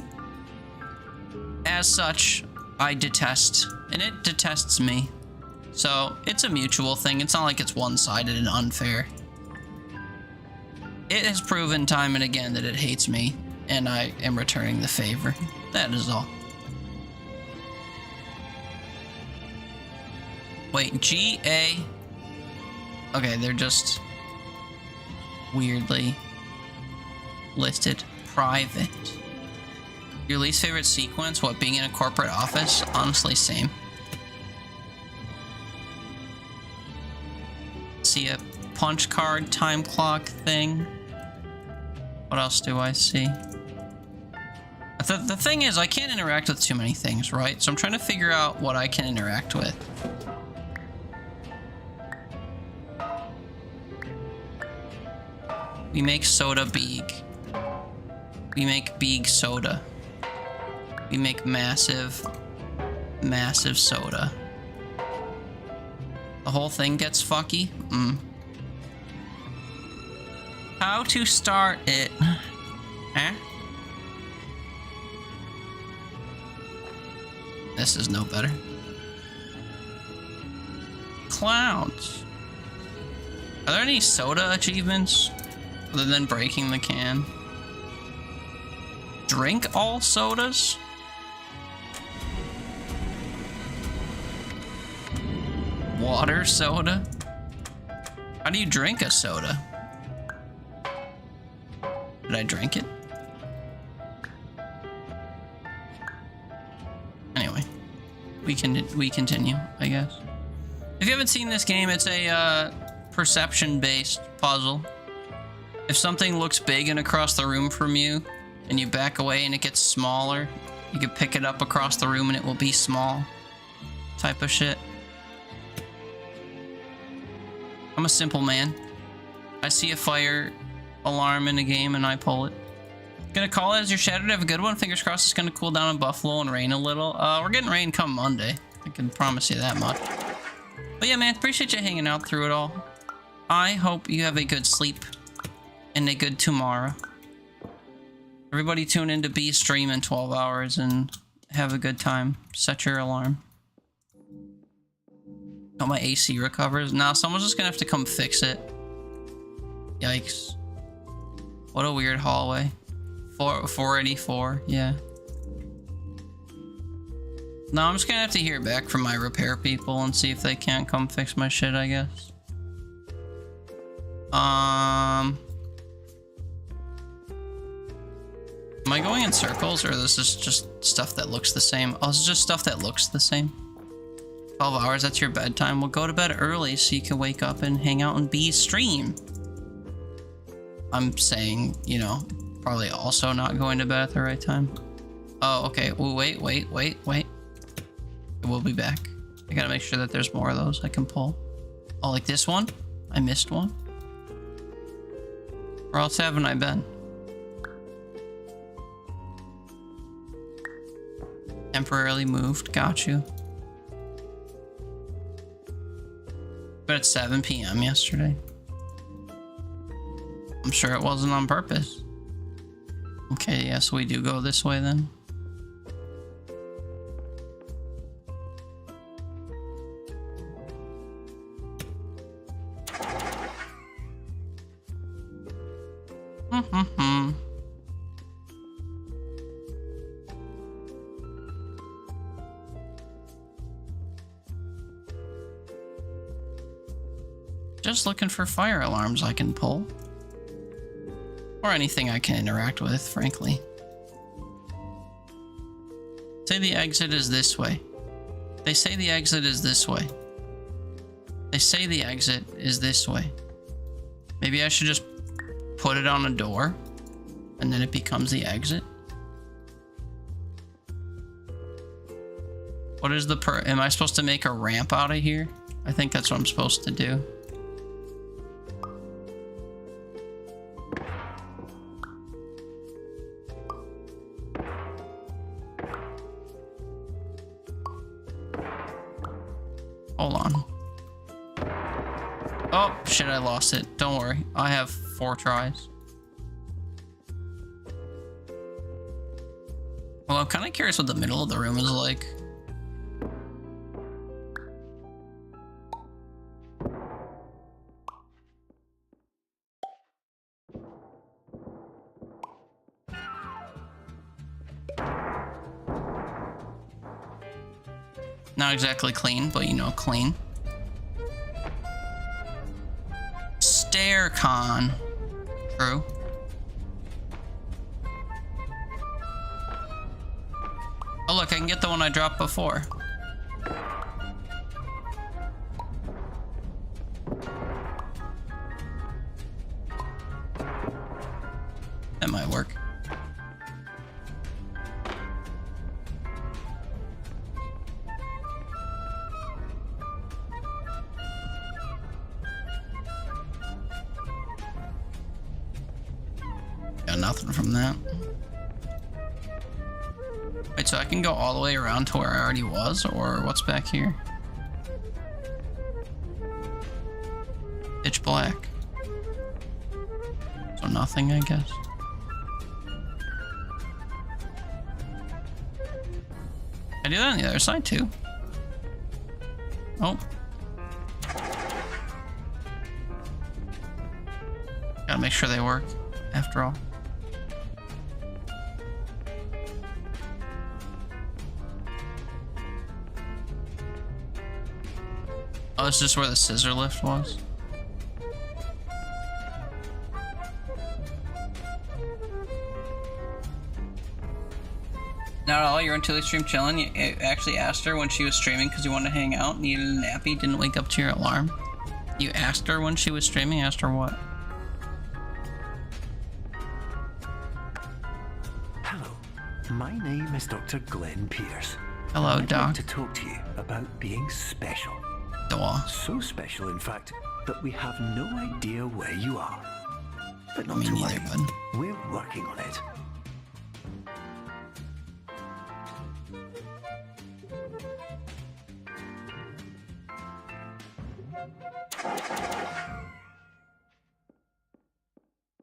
As such, I detest, and it detests me. So, it's a mutual thing. It's not like it's one-sided and unfair. It has proven time and again that it hates me, and I am returning the favor. That is all. Wait, G-A... Okay, they're just weirdly listed. Private. Your least favorite sequence? What, being in a corporate office? Honestly, same. See a punch card time clock thing. What else do I see? The thing is, I can't interact with too many things, right? So I'm trying to figure out what I can interact with. We make soda big. We make big soda. We make massive, massive soda. The whole thing gets fucky? How to start it? Huh? This is no better. Clowns. Are there any soda achievements other than breaking the can? Drink all sodas? Water soda? How do you drink a soda? Did I drink it? Anyway, we continue, I guess. If you haven't seen this game, it's a perception-based puzzle. If something looks big and across the room from you, and you back away and it gets smaller, you can pick it up across the room and it will be small. Type of shit. I'm a simple man. I see a fire alarm in a game and I pull it. Gonna call it as your shadow to have a good one. Fingers crossed it's gonna cool down in Buffalo and rain a little. We're getting rain come Monday. I can promise you that much. But yeah, man, appreciate you hanging out through it all. I hope you have a good sleep and a good tomorrow. Everybody tune in to B stream in 12 hours and have a good time. Set your alarm. Oh, my AC recovers. Now someone's just gonna have to come fix it. Yikes. What a weird hallway. 484, yeah. No, I'm just gonna have to hear back from my repair people and see if they can't come fix my shit, I guess. Am I going in circles, or this is just stuff that looks the same? Oh, this is just stuff that looks the same. 12 hours, that's your bedtime. Well, go to bed early so you can wake up and hang out and be stream. I'm saying, you know, probably also not going to bed at the right time. Oh, okay. Ooh, wait. We'll be back. I gotta make sure that there's more of those I can pull. Oh, like this one? I missed one. Where else haven't I been? Temporarily moved. Got you. But it's 7 p.m. yesterday. I'm sure it wasn't on purpose. Okay, yes, we do go this way then. Just looking for fire alarms I can pull. Or anything I can interact with, frankly. Say the exit is this way. They say the exit is this way. They say the exit is this way. Maybe I should just put it on a door and then it becomes the exit. What is the am I supposed to make a ramp out of here? I think that's what I'm supposed to do. Hold on. Oh, shit, I lost it. Don't worry. I have 4 tries. Well, I'm kind of curious what the middle of the room is like. Not exactly clean, but you know, clean. Stair con. True. Oh look, I can get the one I dropped before. That might work. Got nothing from that. Wait, so I can go all the way around to where I already was, or what's back here? Pitch black. So nothing, I guess. I do that on the other side too. Oh. Gotta make sure they work, after all. Oh, it's just where the scissor lift was? Not at all, you're on Tilly's stream chilling. You actually asked her when she was streaming because you wanted to hang out, needed a nappy, didn't wake up to your alarm. You asked her when she was streaming, asked her what? Hello, my name is Dr. Glenn Pierce. Hello, I'd Doc. like to talk to you about being special. So special, in fact, that we have no idea where you are. But not to worry, we're working on it.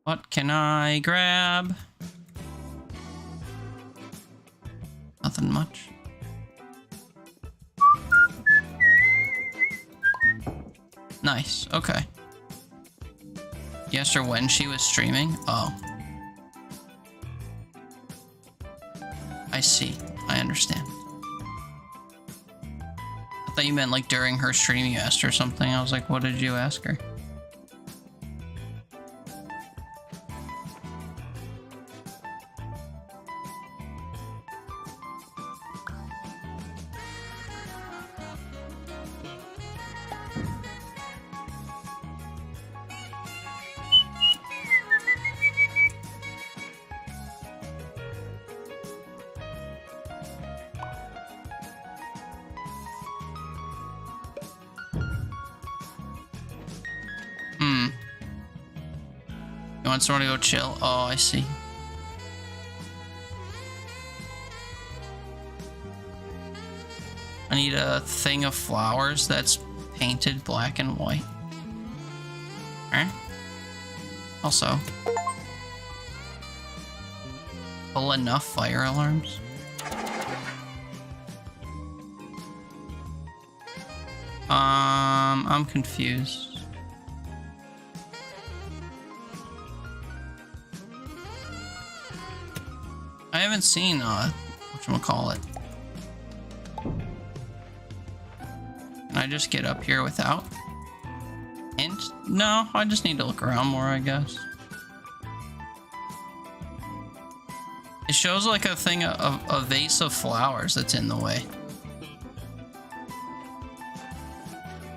What can I grab? Nothing much. Nice, okay. You asked her when she was streaming? Oh. I see. I understand. I thought you meant like during her stream you asked her something. I was like, what did you ask her? You want someone to go chill? Oh, I see. I need a thing of flowers that's painted black and white. Alright. Also, pull enough fire alarms. I'm confused. I haven't seen, whatchamacallit. Can I just get up here without? Hint? No, I just need to look around more, I guess. It shows like a thing, a vase of flowers that's in the way.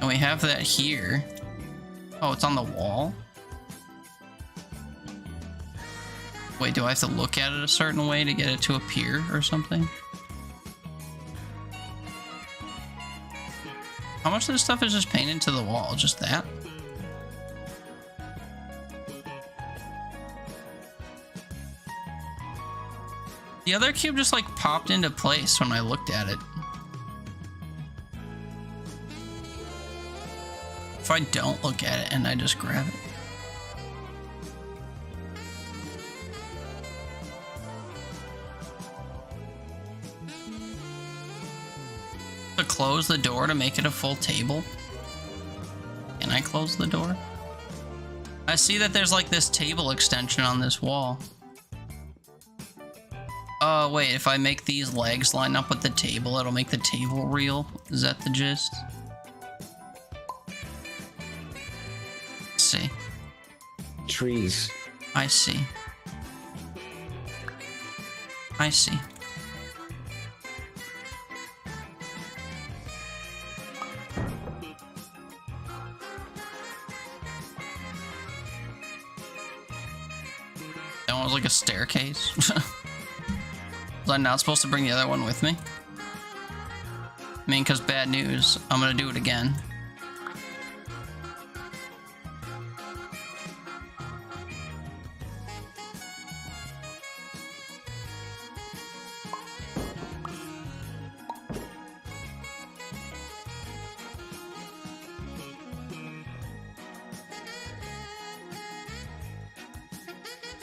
And we have that here. Oh, it's on the wall? Wait, do I have to look at it a certain way to get it to appear or something? How much of this stuff is just painted to the wall? Just that? The other cube just like popped into place when I looked at it. If I don't look at it and I just grab it. To close the door to make it a full table? Can I close the door? I see that there's like this table extension on this wall. Oh, wait, if I make these legs line up with the table, it'll make the table real? Is that the gist? Let's see. Trees. I see. I see. That one was like a staircase. Was I not supposed to bring the other one with me? I mean, because bad news. I'm gonna do it again.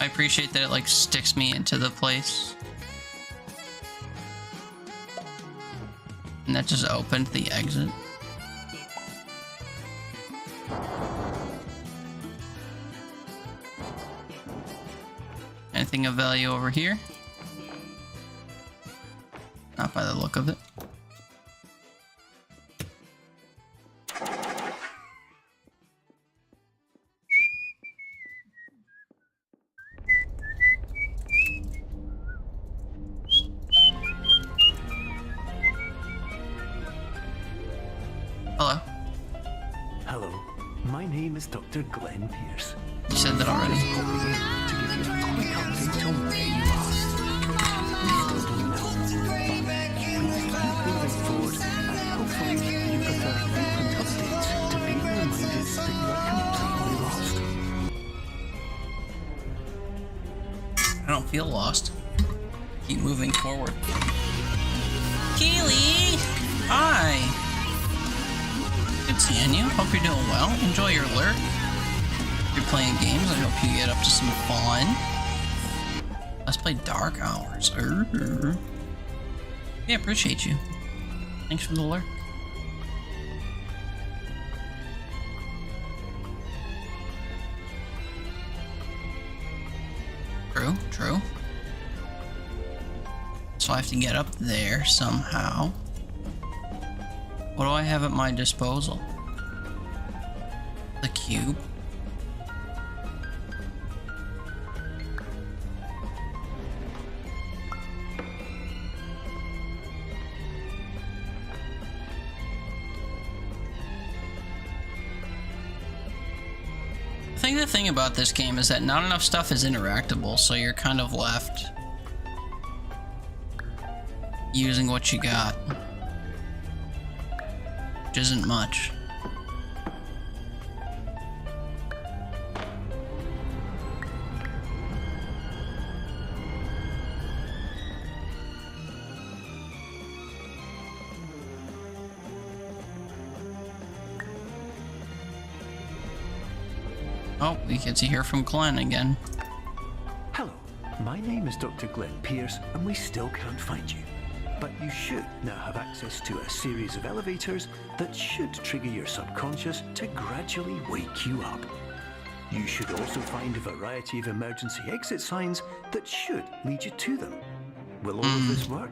I appreciate that it like sticks me into the place. And that just opened the exit. Anything of value over here? Not by the look of it. Hello. Hello, my name is Dr. Glenn Pierce. You said that already. To give you a quick update on where you are. We still don't know, but please keep moving forward, and hopefully you prefer frequent updates to being reminded that you are completely lost. I don't feel lost. Keep moving forward. Keely! Hi! Good seeing you. Hope you're doing well. Enjoy your lurk. If you're playing games, I hope you get up to some fun. Let's play Dark Hours. Yeah, appreciate you. Thanks for the lurk. True, true. So I have to get up there somehow. What do I have at my disposal? The cube. I think the thing about this game is that not enough stuff is interactable, so you're kind of left using what you got. Which isn't much. Oh, we get to hear from Glenn again. Hello, my name is Dr. Glenn Pierce, and we still can't find you. But you should now have access to a series of elevators that should trigger your subconscious to gradually wake you up. You should also find a variety of emergency exit signs that should lead you to them. Will all of this work?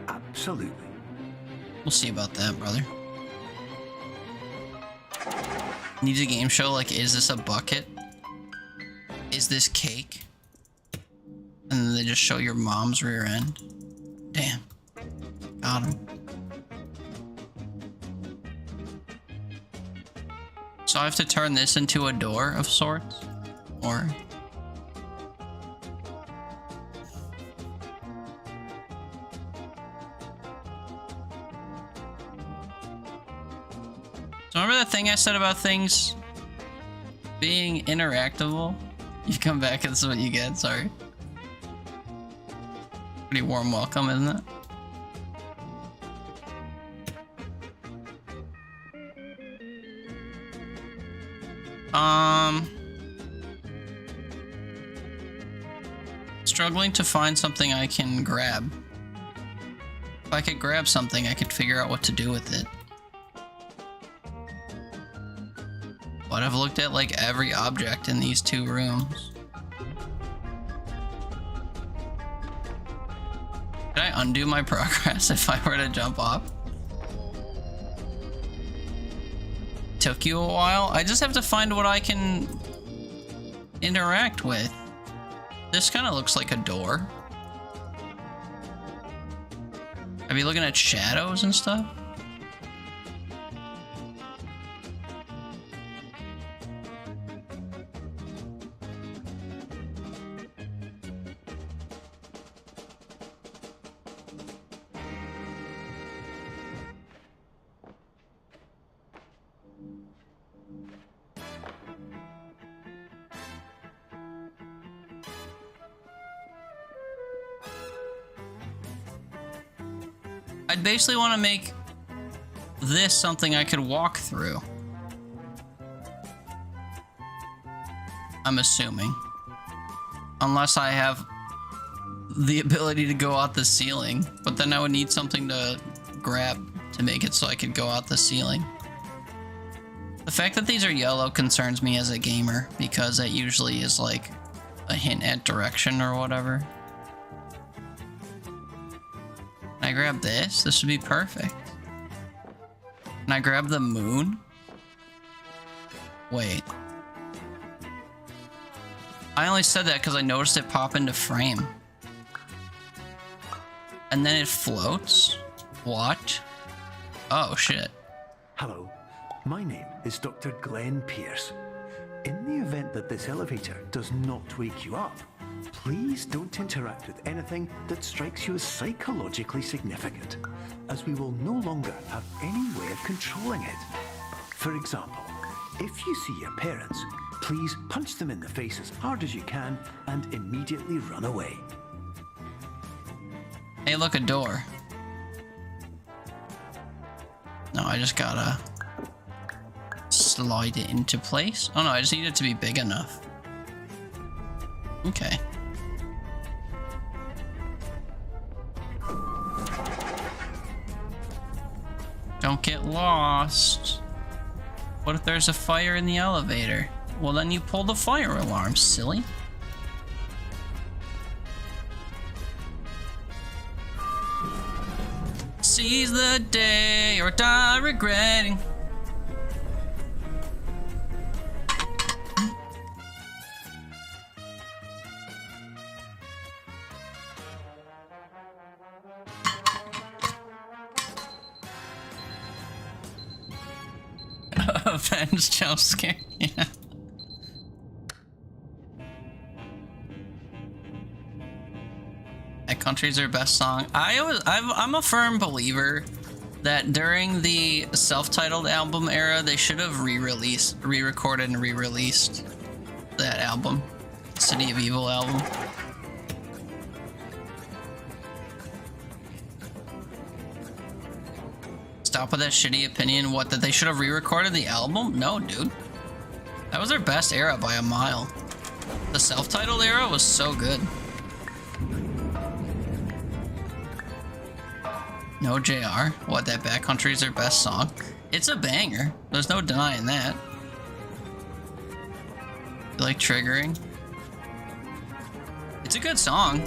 Absolutely. We'll see about that, brother. Needs a game show like, is this a bucket? Is this cake? And then they just show your mom's rear end. Damn. Got him. So I have to turn this into a door of sorts? Or... So remember that thing I said about things being interactable? You come back and this is what you get, sorry. Pretty warm welcome, isn't it? Struggling to find something I can grab. If I could grab something, I could figure out what to do with it. But I've looked at like every object in these two rooms. Did I undo my progress if I were to jump off? Took you a while? I just have to find what I can interact with. This kind of looks like a door. Are you looking at shadows and stuff? I'd basically want to make this something I could walk through. I'm assuming. Unless I have the ability to go out the ceiling. But then I would need something to grab to make it so I could go out the ceiling. The fact that these are yellow concerns me as a gamer, because that usually is like a hint at direction or whatever. Can I grab this? This would be perfect. Can I grab the moon? Wait. I only said that because I noticed it pop into frame. And then it floats? What? Oh, shit. Hello, my name is Dr. Glenn Pierce. In the event that this elevator does not wake you up, please don't interact with anything that strikes you as psychologically significant, as we will no longer have any way of controlling it. For example, if you see your parents, please punch them in the face as hard as you can and immediately run away. Hey, look, a door. No, I just gotta slide it into place. Oh no, I just need it to be big enough. Okay. Don't get lost. What if there's a fire in the elevator? Well, then you pull the fire alarm, silly. Seize the day or die regretting. Avenge jump scare. Yeah. That country's their best song. I'm a firm believer that during the self-titled album era, they should have re-recorded and re-released that album, City of Evil album. Stop with that shitty opinion. What, that they should have re-recorded the album? No, dude. That was their best era by a mile. The self-titled era was so good. No JR. What, that Backcountry is their best song? It's a banger. There's no denying that. You like Triggering? It's a good song.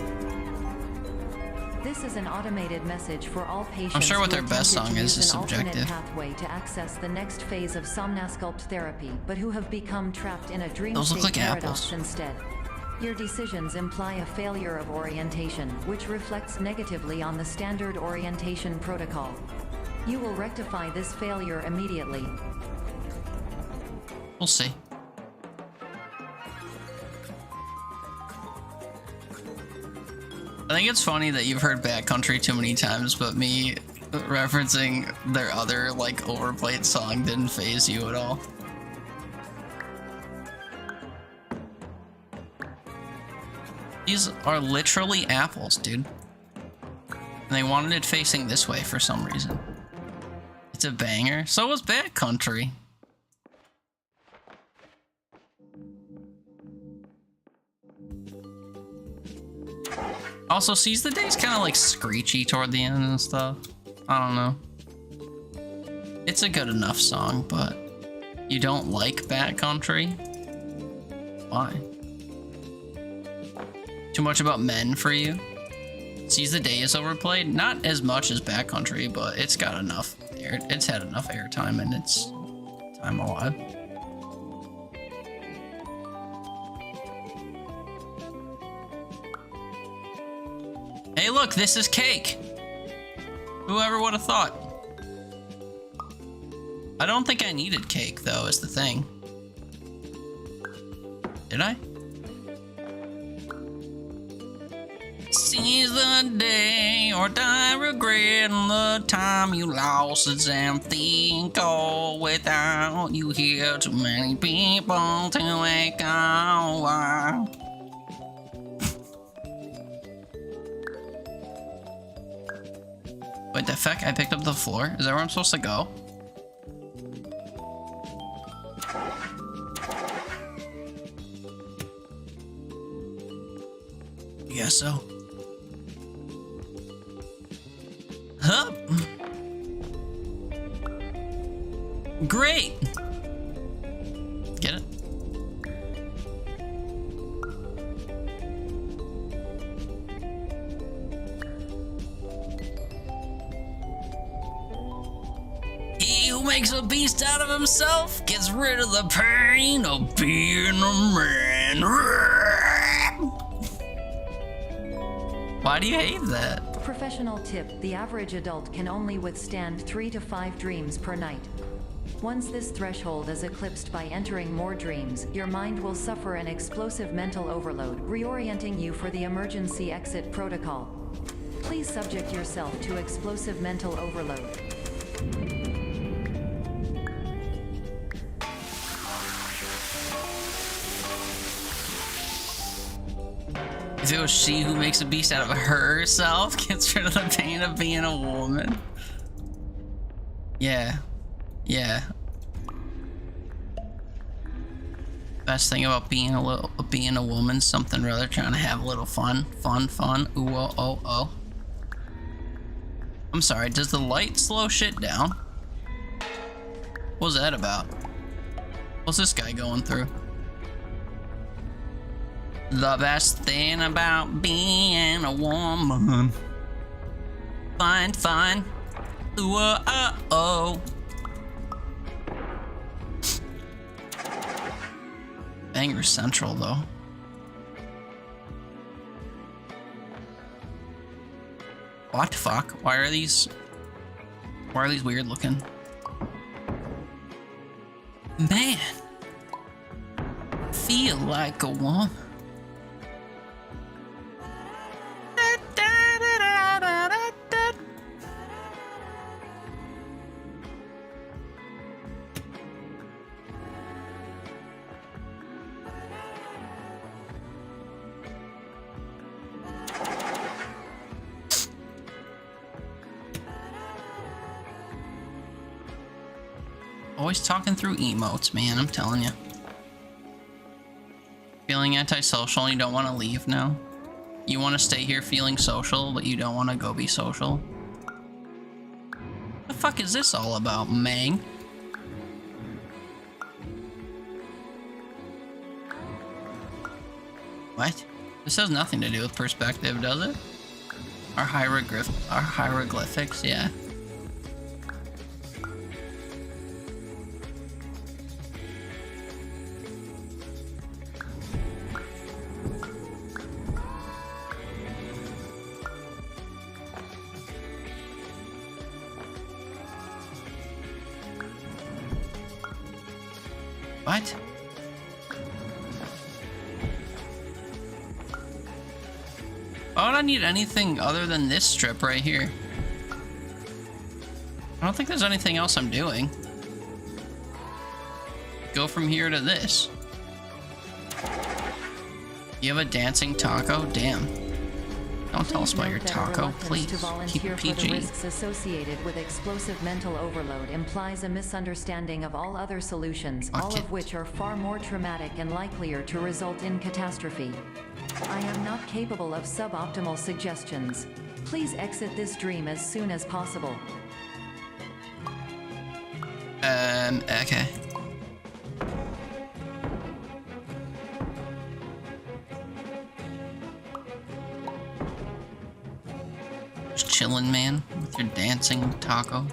This is an automated message for all patients. I'm sure what their best song is An subjective. pathway to access the next phase of somnasculpt therapy, but who have become trapped in a dream Those look state like paradox apples. instead. Your decisions imply a failure of orientation, which reflects negatively on the standard orientation protocol. You will rectify this failure immediately. We'll see. I think it's funny that you've heard Backcountry too many times, but me referencing their other, like, overplayed song didn't faze you at all. These are literally apples, dude. And they wanted it facing this way for some reason. It's a banger. So was Backcountry. Also, Seize the Day's kind of like screechy toward the end and stuff. I don't know. It's a good enough song, but you don't like Backcountry? Why? Too much about men for you? Seize the Day is overplayed. Not as much as Backcountry, but it's got enough air. It's had enough airtime in its time alive. Hey, look, this is cake. Whoever would have thought? I don't think I needed cake, though, is the thing. Did I? Seize the day or die regretting the time you lost. It's empty, go without you here. Too many people to wake up. Wait, the fuck? I picked up the floor? Is that where I'm supposed to go? I guess so. Huh? Great! Get it? He who makes a beast out of himself gets rid of the pain of being a man. Why do you hate that? Professional tip: the average adult can only withstand 3 to 5 dreams per night. Once this threshold is eclipsed by entering more dreams, your mind will suffer an explosive mental overload, reorienting you for the emergency exit protocol. Please subject yourself to explosive mental overload. If it was she who makes a beast out of herself, gets rid of the pain of being a woman. Yeah. Yeah. Best thing about being a woman, something or other, trying to have a little fun. Ooh, oh, oh, oh. I'm sorry, does the light slow shit down? What was that about? What's this guy going through? The best thing about being a woman. Fine. Ooh, oh. Banger Central, though. What the fuck? Why are these weird looking? Man. Feel like a woman. Always talking through emotes, man, I'm telling you. Feeling antisocial and you don't want to leave now? You want to stay here feeling social, but you don't want to go be social? What the fuck is this all about, Mang? What? This has nothing to do with perspective, does it? Our hieroglyphics, yeah. What? Why would I need anything other than this strip right here? I don't think there's anything else I'm doing. Go from here to this. You have a dancing taco? Damn. Don't tell us about your taco, please. Keep it PG. For the risks associated with explosive mental overload implies a misunderstanding of all other solutions, all of which are far more traumatic and likelier to result in catastrophe. I am not capable of suboptimal suggestions. Please exit this dream as soon as possible. Okay. Just chilling, man, with your dancing taco.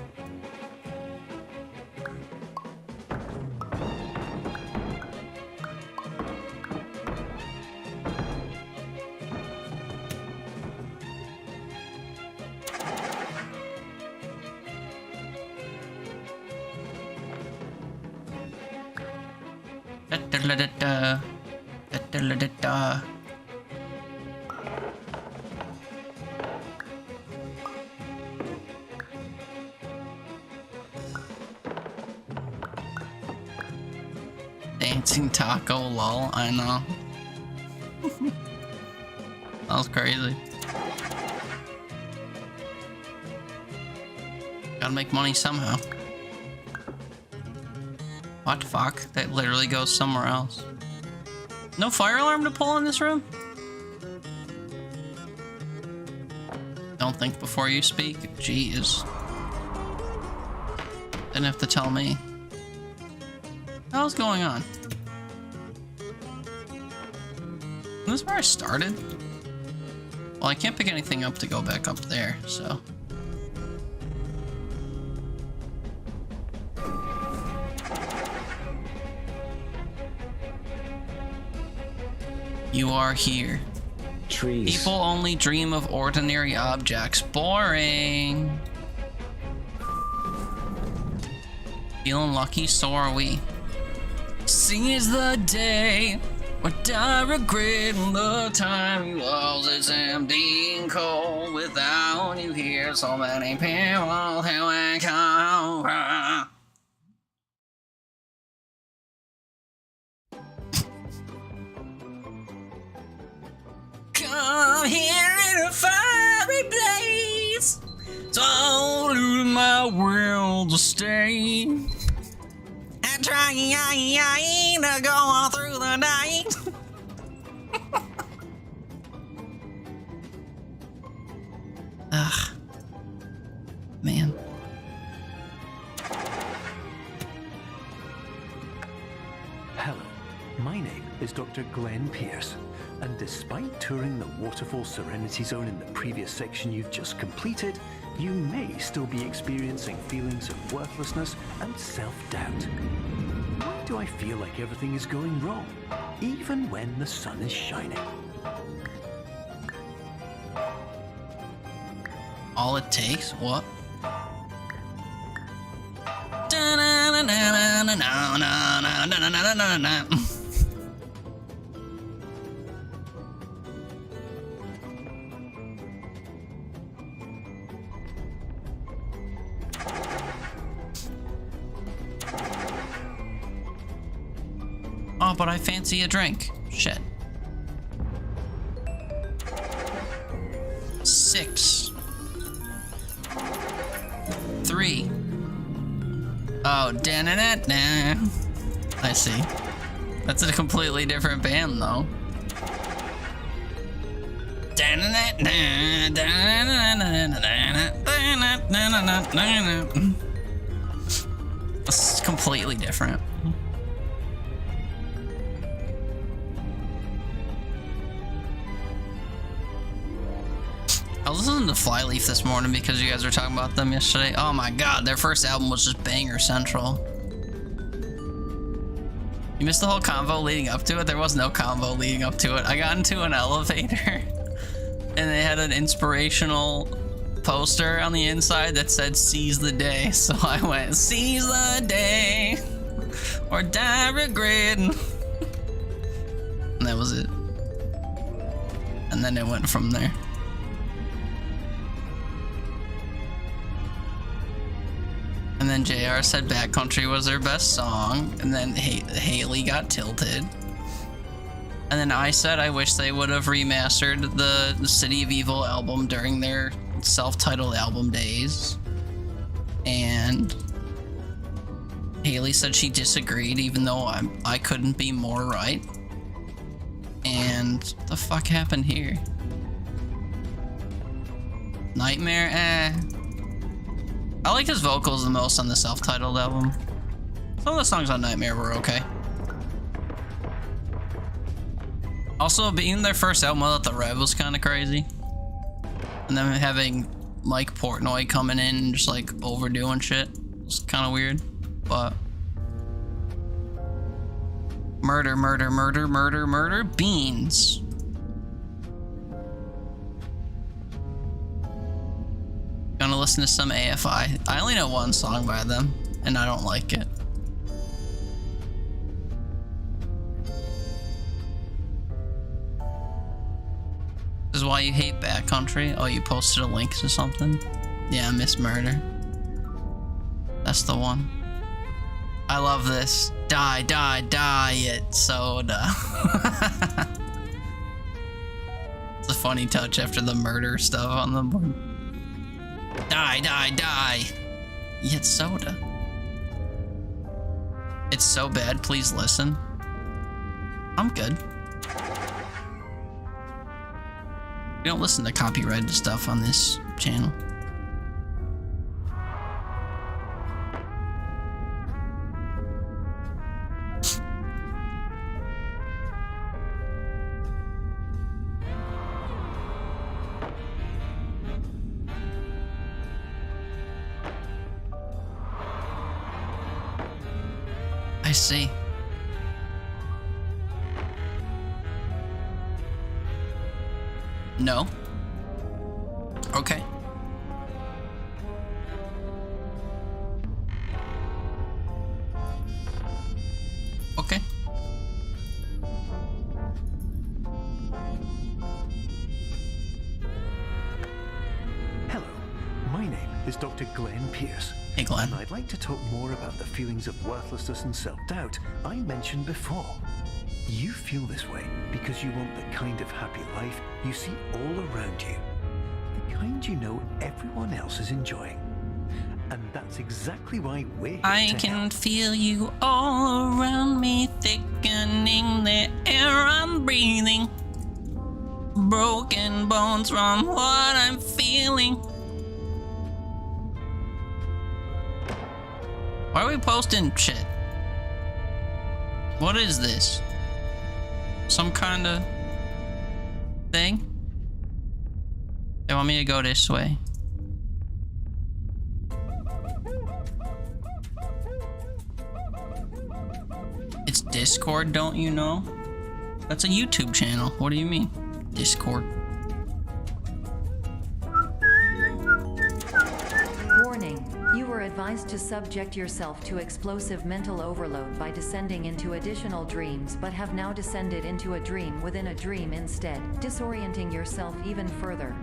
Da-da-da-da-da. Da-da-da-da-da. Dancing taco, lol, I know. That was crazy. Gotta make money somehow. What the fuck? That literally goes somewhere else. No fire alarm to pull in this room? Don't think before you speak. Jeez. Didn't have to tell me. What the hell's going on? Isn't this where I started? Well, I can't pick anything up to go back up there, so... You are here. Trees. People only dream of ordinary objects. Boring. Feeling lucky, so are we. Seize the day, what I regret the time you lost. It's empty and cold without you here. So many people who I come. Come here in a fiery blaze. Don't lose my will to stay. I'm trying to go on through the night. Ugh. Man. Hello, my name is Dr. Glenn Pierce, and despite touring the Waterfall Serenity Zone in the previous section you've just completed, you may still be experiencing feelings of worthlessness and self-doubt. Why do I feel like everything is going wrong, even when the sun is shining? All it takes? What? Oh, but I fancy a drink. Shit. 6. 3. Oh, da-na-na-na. I see. That's a completely different band, though. Da-na-na-na, da-na-na-na-na-na, da-na-na-na-na-na. It's completely different. I was listening to Flyleaf this morning because you guys were talking about them yesterday. Oh my god, their first album was just banger central. You missed the whole convo leading up to it? There was no convo leading up to it. I got into an elevator and they had an inspirational poster on the inside that said seize the day. So I went, seize the day or die regretting. And that was it. And then it went from there. And then JR said Backcountry was their best song, and then Haley got tilted. And then I said I wish they would have remastered the City of Evil album during their self-titled album days. And Haley said she disagreed, even though I couldn't be more right. And what the fuck happened here? Nightmare? Eh. I like his vocals the most on the self-titled album. Some of the songs on Nightmare were okay. Also, being their first album without the rev was kind of crazy. And then having Mike Portnoy coming in and just like overdoing shit. It's kind of weird, but murder, murder, murder, murder, murder, beans. Gonna listen to some AFI. I only know one song by them, and I don't like it. This is why you hate Backcountry? Oh, you posted a link to something? Yeah, Miss Murder. That's the one. I love this. Die, die, diet soda. It's a funny touch after the murder stuff on the board. Die, die, die. Yet soda. It's so bad, please listen. I'm good. We don't listen to copyrighted stuff on this channel. I see. No. Okay. Okay. Hello, my name is Dr. Glenn Pierce. Hey, Glenn. And I'd like to talk more about the feelings of worthlessness and self-doubt I mentioned before. You feel this way because you want the kind of happy life you see all around you. The kind you know everyone else is enjoying. And that's exactly why we're here I to can help. feel you all around me, thickening the air I'm breathing. Broken bones from what I'm feeling. Why are we posting shit? What is this? Some kind of thing? They want me to go this way. It's Discord, don't you know? That's a YouTube channel. What do you mean? Discord. Warning. You were advised to subject yourself to explosive mental overload by descending into additional dreams, but have now descended into a dream within a dream instead, disorienting yourself even further.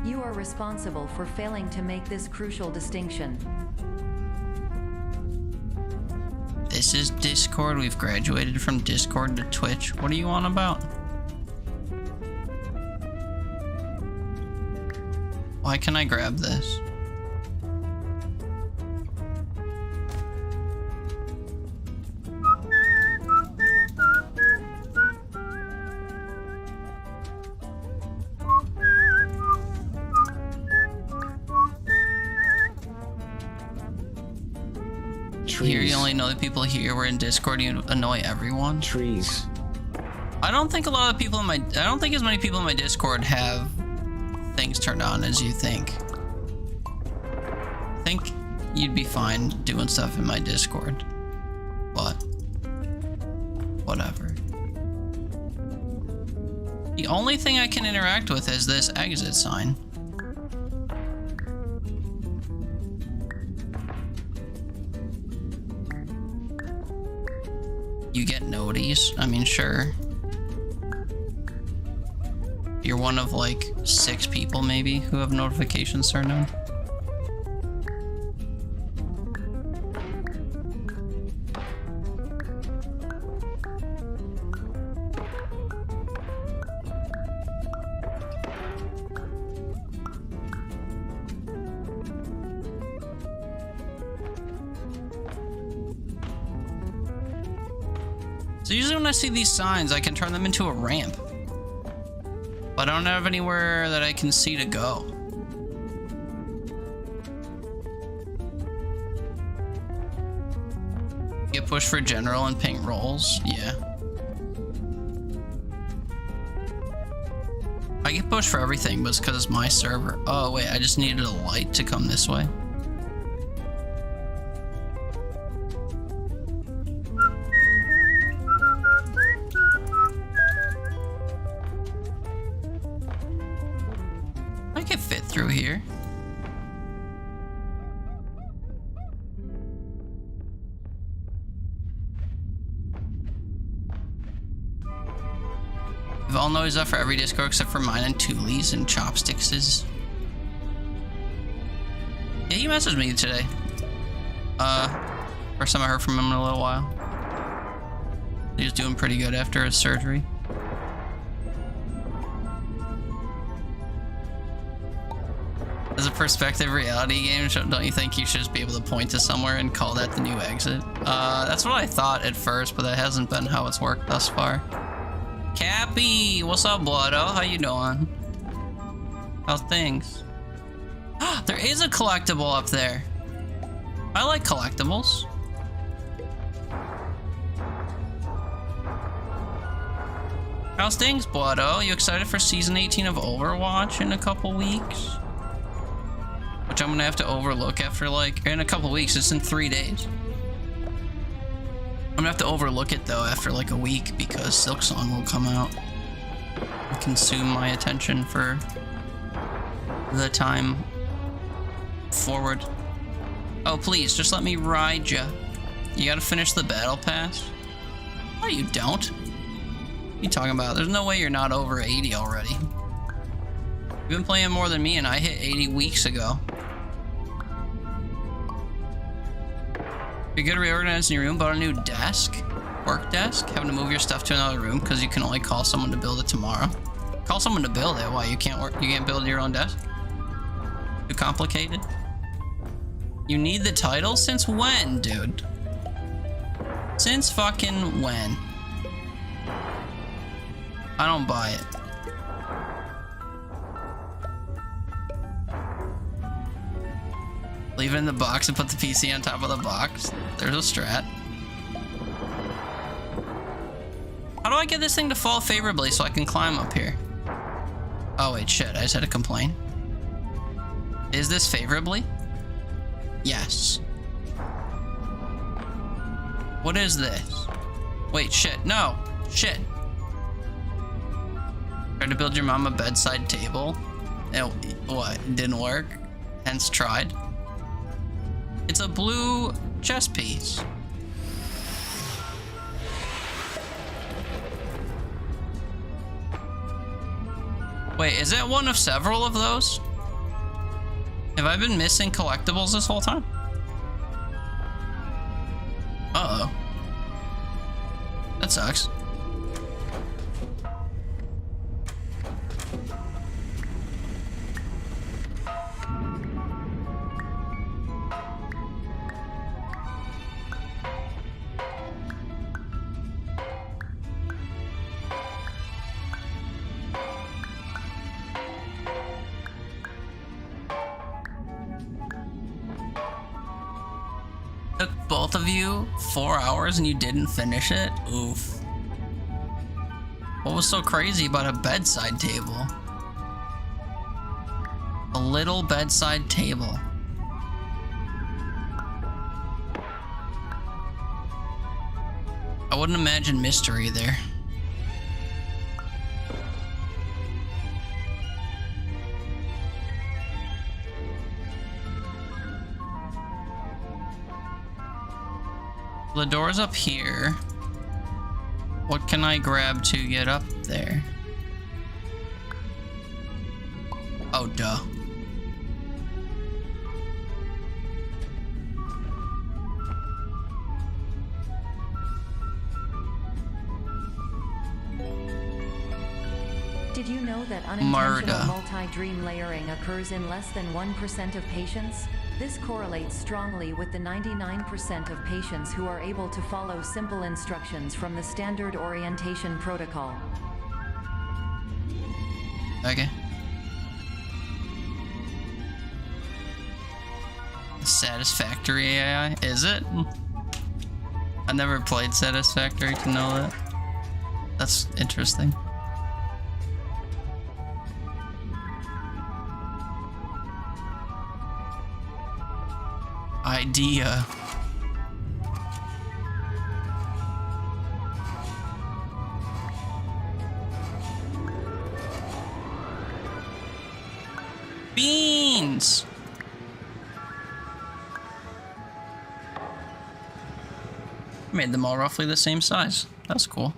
You are responsible for failing to make this crucial distinction. This is Discord. We've graduated from Discord to Twitch. What are you on about? Why can I grab this? Here, you only know the people here. We're in Discord. You annoy everyone. Trees. I don't think a lot of people in my. I don't think as many people in my Discord have things turned on as you think. I think you'd be fine doing stuff in my Discord, but whatever. The only thing I can interact with is this exit sign. You get noties. I mean, sure. You're one of like 6 people maybe who have notifications turned on. So usually when I see these signs, I can turn them into a ramp. But I don't have anywhere that I can see to go. Get pushed for general and pink rolls? Yeah. I get pushed for everything, but it's because it's my server. Oh, wait, I just needed a light to come this way. I can fit through here. We've all noticed that for every Discord except for mine and Toolies and Chopsticks'. Yeah, he messaged me today. First time I heard from him in a little while. He was doing pretty good after his surgery. As a perspective reality game, don't you think you should just be able to point to somewhere and call that the new exit? That's what I thought at first, but that hasn't been how it's worked thus far. Cappy, what's up, Bloodo? How you doing? How's things? There is a collectible up there. I like collectibles. How's things, Bloodo? You excited for season 18 of Overwatch in a couple weeks? Which I'm gonna have to overlook after like, in a couple weeks, it's in 3 days. I'm gonna have to overlook it though after like a week because Silksong will come out and consume my attention for the time forward. Oh please, just let me ride ya. You gotta finish the battle pass? No, you don't. What are you talking about? There's no way you're not over 80 already. You've been playing more than me and I hit 80 weeks ago. You're good at reorganizing your room, bought a new desk, work desk, having to move your stuff to another room because you can only call someone to build it tomorrow. Call someone to build it. Why, you can't build your own desk? Too complicated? You need the title? Since when, dude? Since fucking when? I don't buy it. Leave it in the box and put the PC on top of the box. There's a strat. How do I get this thing to fall favorably so I can climb up here? Oh wait, shit, I just had to complain. Is this favorably? Yes. What is this? Wait, shit, no, shit. Tried to build your mom a bedside table. What, didn't work? Hence tried. It's a blue chess piece. Wait, is that one of several of those? Have I been missing collectibles this whole time? Uh-oh. That sucks. Took both of you 4 hours and you didn't finish it? Oof. What was so crazy about a bedside table? A little bedside table. I wouldn't imagine mystery there. The door's up here. What can I grab to get up there? Oh, duh. Did you know that unintentional multi-dream layering occurs in less than 1% of patients? This correlates strongly with the 99% of patients who are able to follow simple instructions from the standard orientation protocol. Okay. Satisfactory AI? Is it? I never played Satisfactory to know that. That's interesting. idea. Beans! Made them all roughly the same size. That's cool.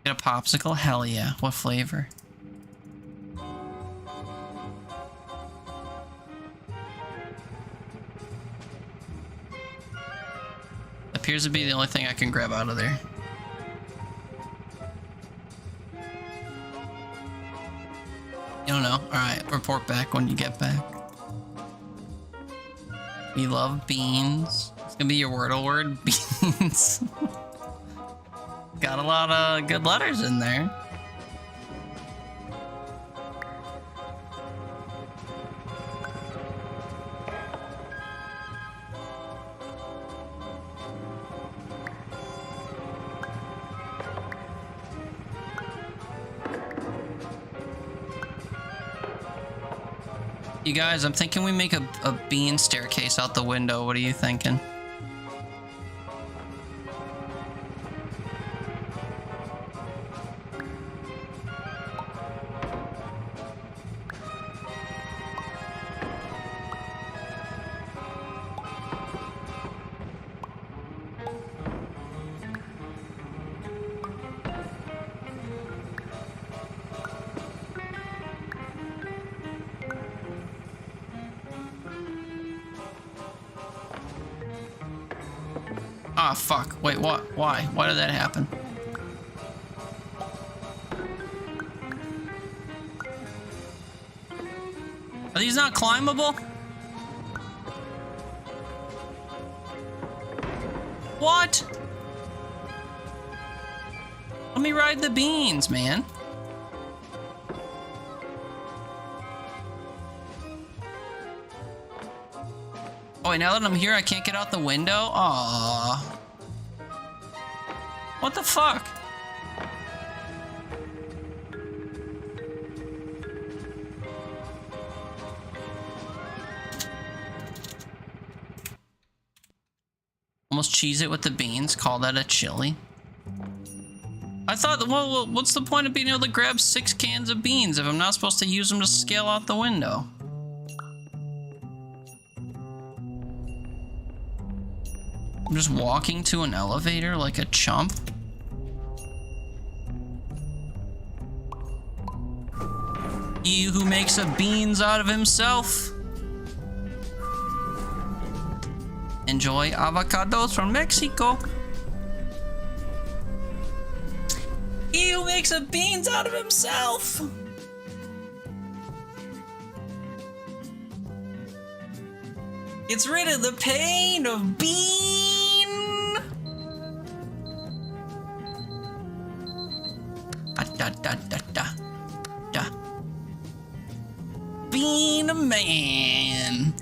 Get a popsicle? Hell yeah. What flavor? Appears to be the only thing I can grab out of there. You don't know? Alright, report back when you get back. We love beans. It's gonna be your Wordle word, beans. Got a lot of good letters in there. You guys, I'm thinking we make a bean staircase out the window. What are you thinking? Ah, fuck. Wait, what? Why? Why did that happen? Are these not climbable? What? Let me ride the beans, man. Oh, wait, now that I'm here, I can't get out the window? Aww. What the fuck? Almost cheese it with the beans, call that a chili. I thought, well, what's the point of being able to grab 6 cans of beans if I'm not supposed to use them to scale out the window? I'm just walking to an elevator like a chump. He who makes a beans out of himself. Enjoy avocados from Mexico. He who makes a beans out of himself. Gets rid of the pain of bean. Da da da da da. Bean man.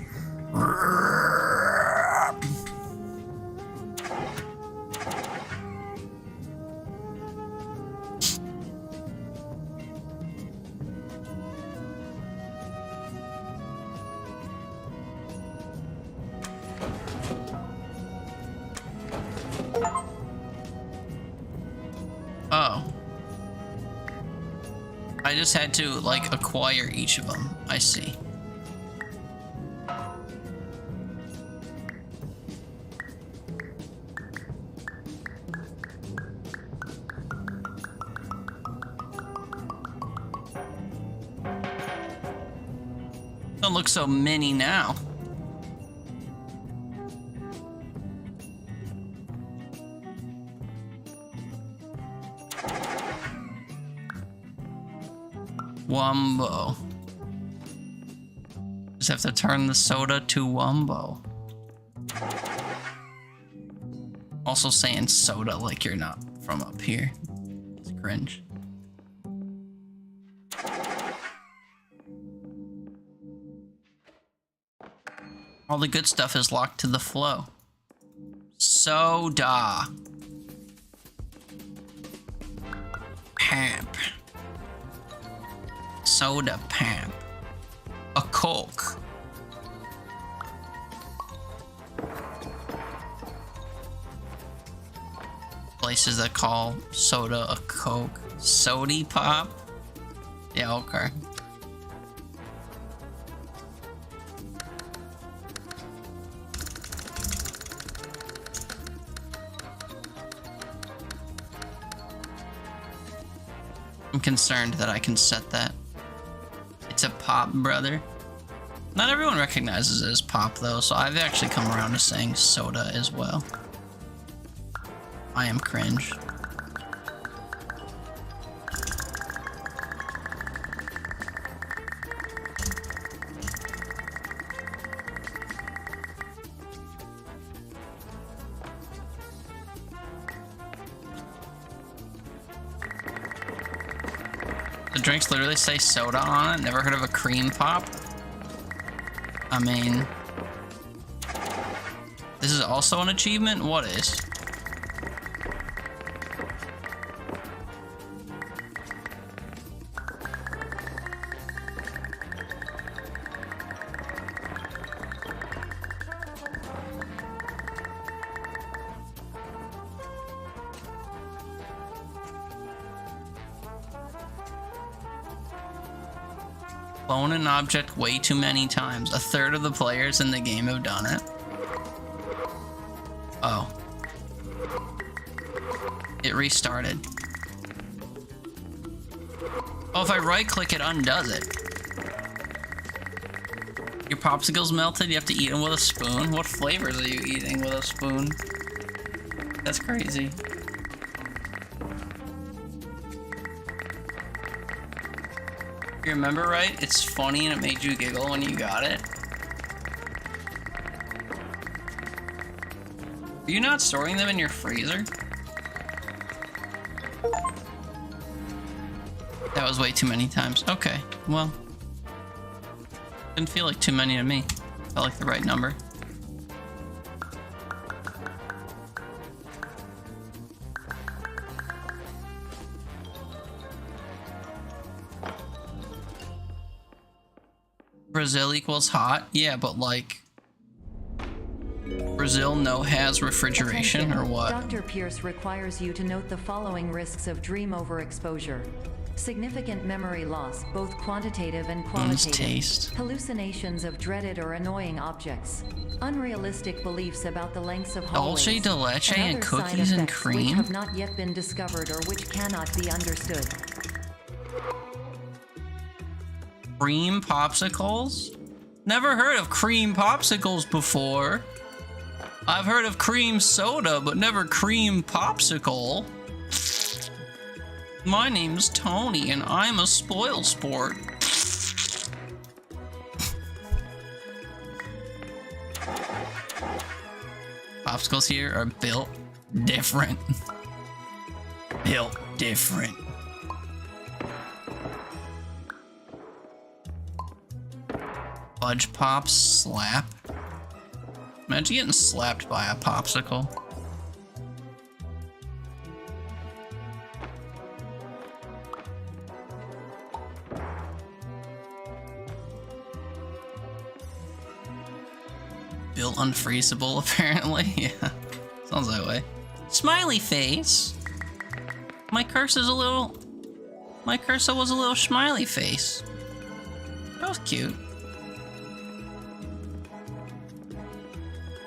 Oh. I just had to, like, acquire each of them. I see. Don't look so mini now. Wumbo. Just have to turn the soda to Wumbo. Also saying soda like you're not from up here. It's cringe. All the good stuff is locked to the flow. Soda. Pamp. Soda pamp. A Coke. places that call soda a Coke. Sody pop? Yeah, okay. I'm concerned that I can set that. It's a pop, brother. Not everyone recognizes it as pop, though, so I've actually come around to saying soda as well. I am cringe. The drinks literally say soda on it. Never heard of a cream pop? I mean, this is also an achievement? What is? Clone an object way too many times. A third of the players in the game have done it. Oh. It restarted. Oh, if I right click it undoes it. Your popsicle's melted, you have to eat them with a spoon? What flavors are you eating with a spoon? That's crazy. You remember right? It's funny and it made you giggle when you got it. Are you not storing them in your freezer? That was way too many times. Okay, well. Didn't feel like too many to me. Felt like the right number. Brazil equals hot? Yeah, but like... Brazil has refrigeration or what? Dr. Pierce requires you to note the following risks of dream overexposure. Significant memory loss, both quantitative and qualitative. Taste. Hallucinations of dreaded or annoying objects. Unrealistic beliefs about the lengths of hallways. Dulce de leche and other cookies side and effects cream? which have not yet been discovered or which cannot be understood. Cream popsicles? Never heard of cream popsicles before. I've heard of cream soda, but never cream popsicle. My name's Tony, and I'm a spoil sport. Popsicles here are built different. Built different. Fudge pops slap. Imagine getting slapped by a popsicle. Built unfreezable, apparently. Yeah, sounds that way. Smiley face. My cursor was a little smiley face. That was cute.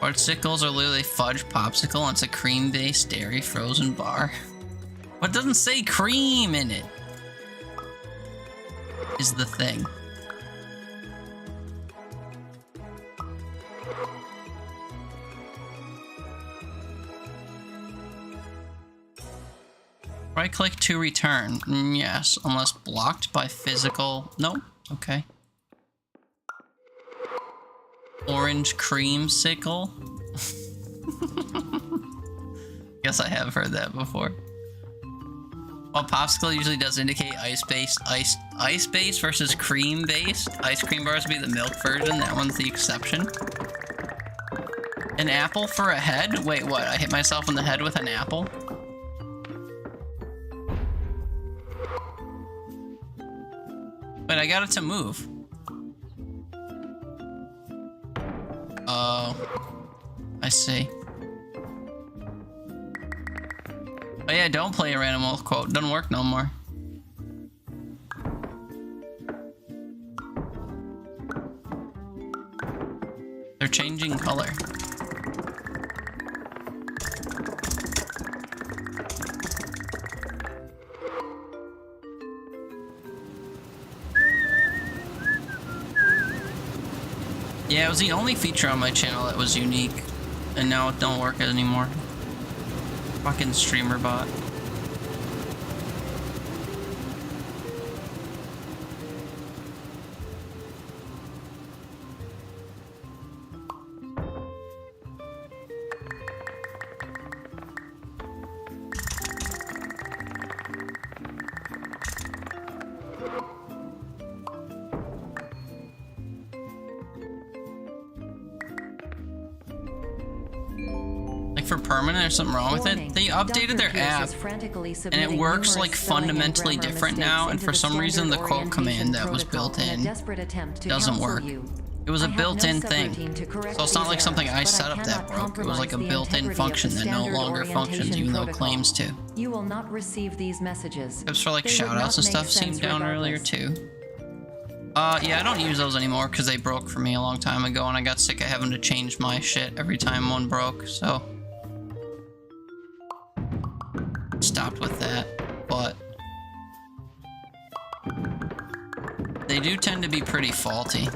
Fartsicles are literally fudge popsicle, and it's a cream-based dairy frozen bar. But it doesn't say cream in it. Is the thing. Right-click to return. Yes, unless blocked by physical... Nope. Okay. Orange creamsicle. Guess I have heard that before. While popsicle usually does indicate ice-based versus cream-based. Ice cream bars would be the milk version. That one's the exception. An apple for a head? Wait, what? I hit myself in the head with an apple? Wait, I got it to move. Oh, I see. Oh yeah, don't play a random old quote. Doesn't work no more. They're changing color. Yeah, it was the only feature on my channel that was unique, and now it don't work anymore. Fucking streamer bot. For permanent, there's something wrong with it. They updated their app and it works like fundamentally different now, and for some reason the quote command that was built in doesn't work. It was a built-in thing, so it's not like something I set up that broke. It was like a built-in function that no longer functions even though it claims to. You will not receive these messages. Tips for like shoutouts and stuff seemed down earlier too. Yeah, I don't use those anymore because they broke for me a long time ago and I got sick of having to change my shit every time one broke, so stopped with that. But they do tend to be pretty faulty.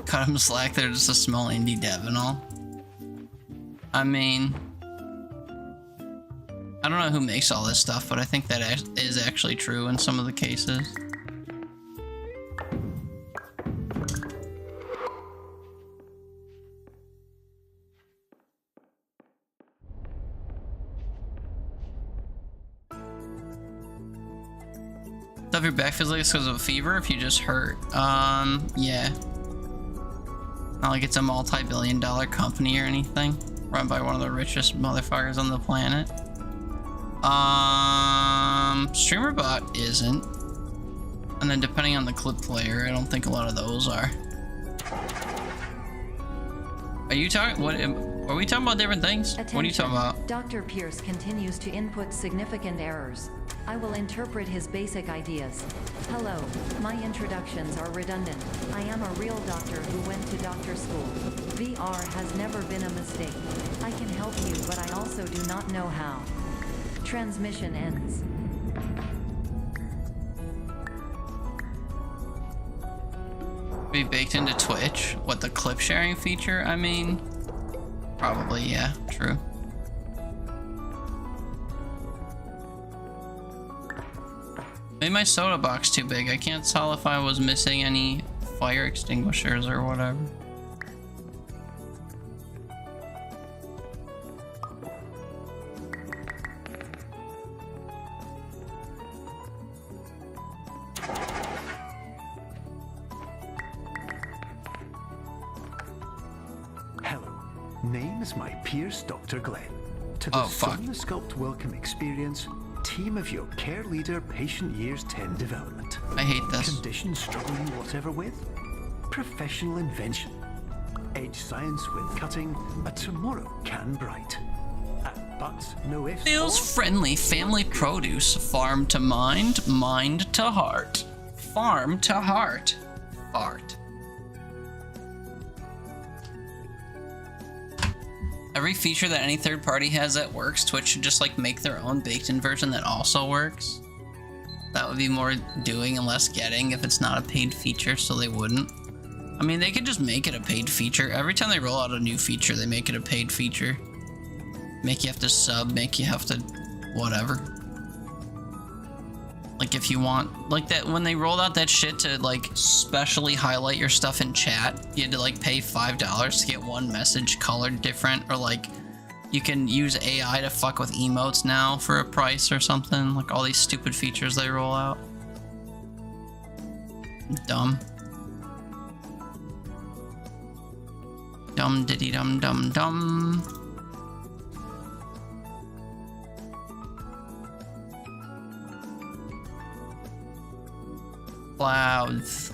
Cut them slack, they're just a small indie dev and all. I mean, I don't know who makes all this stuff, but I think that is actually true in some of the cases. Stuff your back feels like it's because of a fever if you just hurt. Yeah. Not like it's a multi-billion-dollar company or anything. Run by one of the richest motherfuckers on the planet. StreamerBot isn't. And then depending on the clip player, I don't think a lot of those are. Are you talking, what, are we talking about different things? Attention. What are you talking about? Dr. Pierce continues to input significant errors. I will interpret his basic ideas. Hello, my introductions are redundant. I am a real doctor who went to doctor school. VR has never been a mistake. I can help you, but I also do not know how. Transmission ends. Be baked into Twitch? What, the clip sharing feature? I mean, probably, yeah, true. Made my soda box too big. I can't tell if I was missing any fire extinguishers or whatever. Hello, name is my Pierce Dr. Glenn. To the Sculpt Welcome Experience, team of your care leader, patient years 10 development. I hate this. Condition struggle you whatever with? Professional invention. Edge science with cutting, a tomorrow can bright. But no ifs. Feels friendly family produce. Farm to mind, mind to heart. Farm to heart. Fart. Every feature that any third party has that works, Twitch should just like make their own baked-in version that also works. That would be more doing and less getting if it's not a paid feature, so they wouldn't. I mean, they could just make it a paid feature. Every time they roll out a new feature, they make it a paid feature. Make you have to sub, make you have to whatever. Like if you want, like that when they rolled out that shit to like specially highlight your stuff in chat, you had to like pay $5 to get one message colored different, or like you can use AI to fuck with emotes now for a price or something. Like all these stupid features they roll out. Dumb. Dum diddy dum dum dum. Clouds.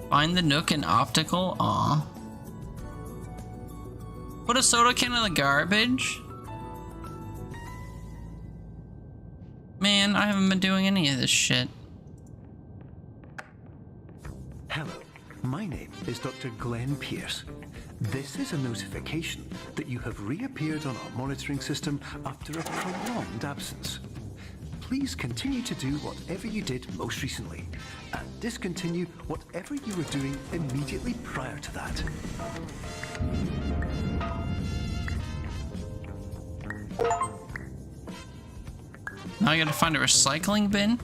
Find the Nook in optical? Aw. Put a soda can in the garbage? Man, I haven't been doing any of this shit. Hello, my name is Dr. Glenn Pierce. This is a notification that you have reappeared on our monitoring system after a prolonged absence. Please continue to do whatever you did most recently, and discontinue whatever you were doing immediately prior to that. Now I gotta find a recycling bin?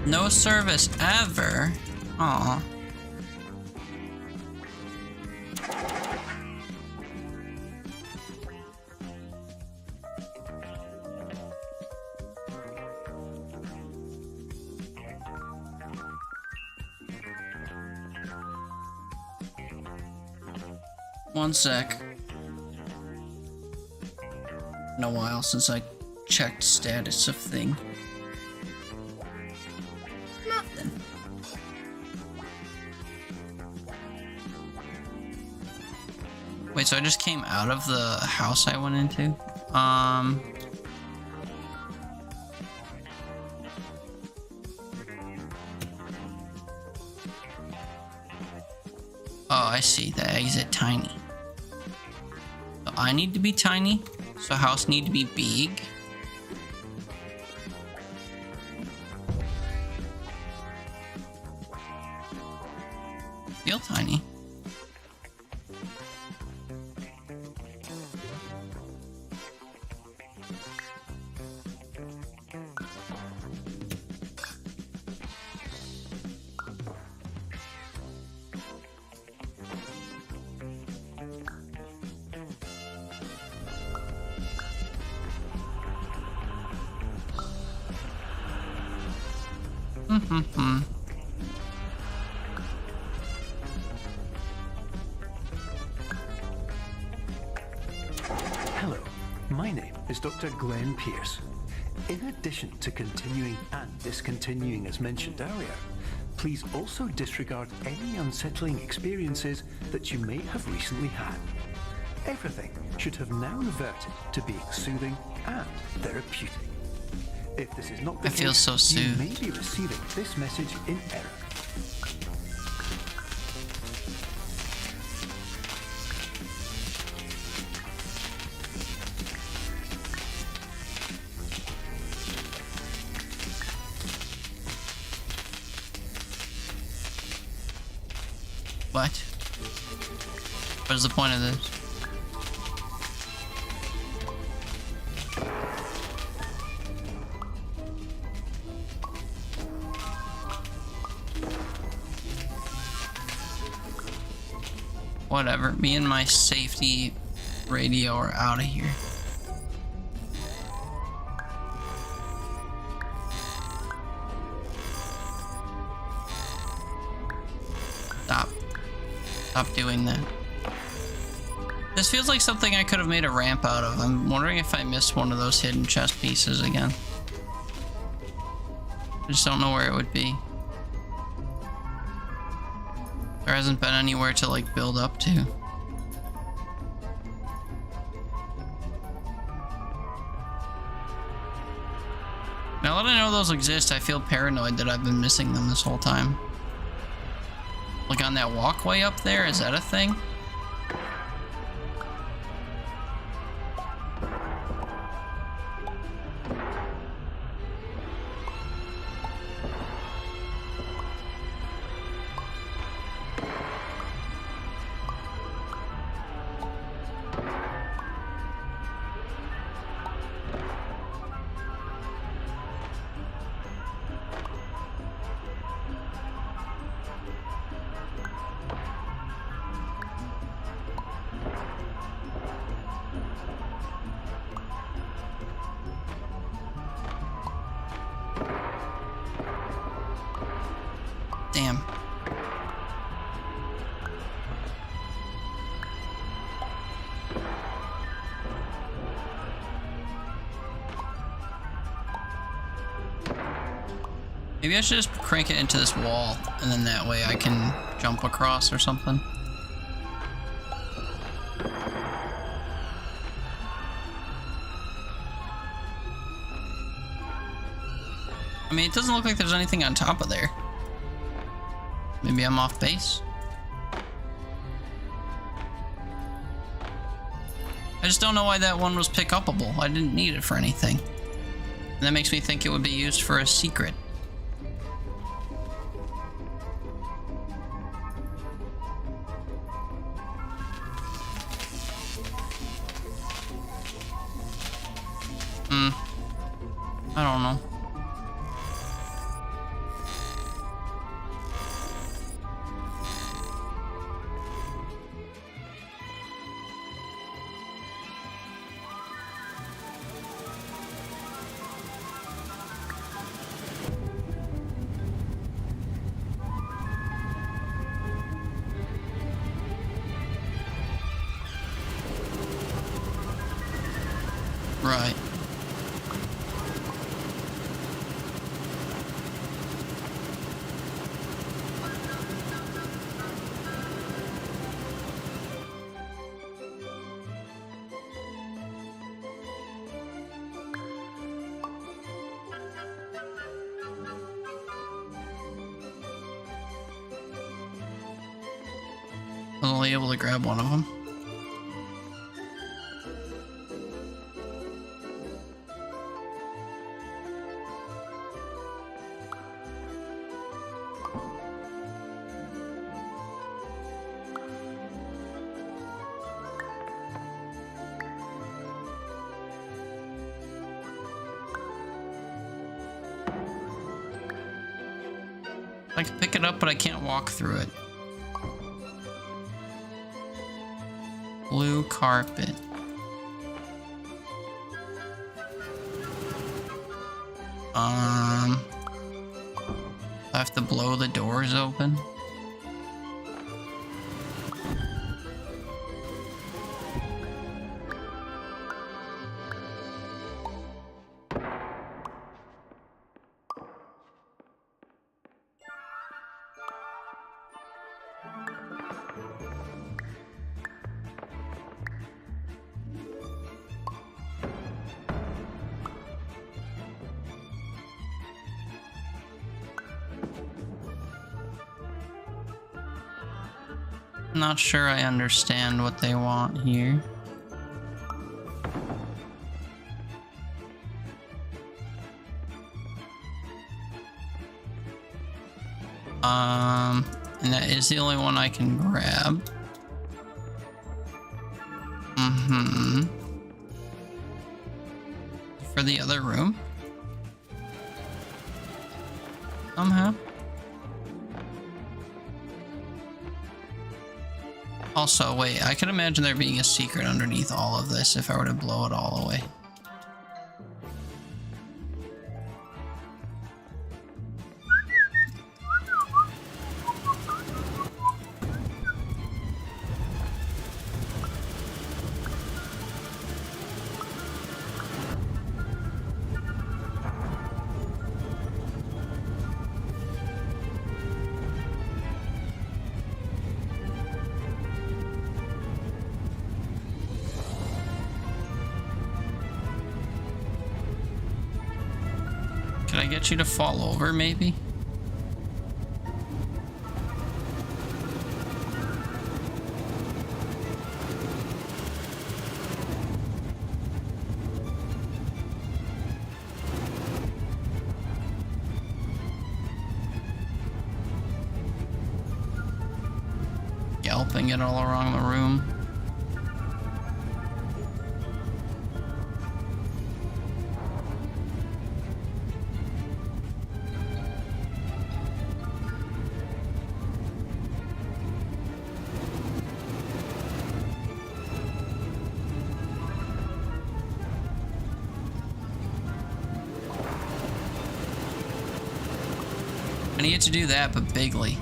No service ever. Aw. One sec. Been a while since I checked status of thing. Nothing. Wait, so I just came out of the house I went into? Oh, I see. The exit tiny. So I need to be tiny. So house need to be big. Feel tiny. Hello, my name is Dr. Glenn Pierce. In addition to continuing and discontinuing as mentioned earlier, please also disregard any unsettling experiences that you may have recently had. Everything should have now reverted to being soothing and therapeutic. If this is not the I feel case, so you soothed. may be receiving this message in error. What? What is the point of this? Whatever, me and my safety radio are out of here. Stop doing that. This feels like something I could have made a ramp out of. I'm wondering if I missed one of those hidden chest pieces again. I just don't know where it would be. There hasn't been anywhere to like build up to. Now that I know those exist, I feel paranoid that I've been missing them this whole time. Like on that walkway up there, is that a thing? Damn. Maybe I should just crank it into this wall, and then that way I can jump across or something. I mean, it doesn't look like there's anything on top of there. Maybe I'm off base. I just don't know why that one was pick-upable. I didn't need it for anything. And that makes me think it would be used for a secret. I don't know. Right. I was only able to grab one of them. I can pick it up, but I can't walk through it. Blue carpet. I have to blow the doors open. Not sure I understand what they want here. And that is the only one I can grab. For the other room. Somehow. Also, wait, I could imagine there being a secret underneath all of this if I were to blow it all away. Can I get you to fall over, maybe? Galloping it all around the room. I need to do that, but bigly.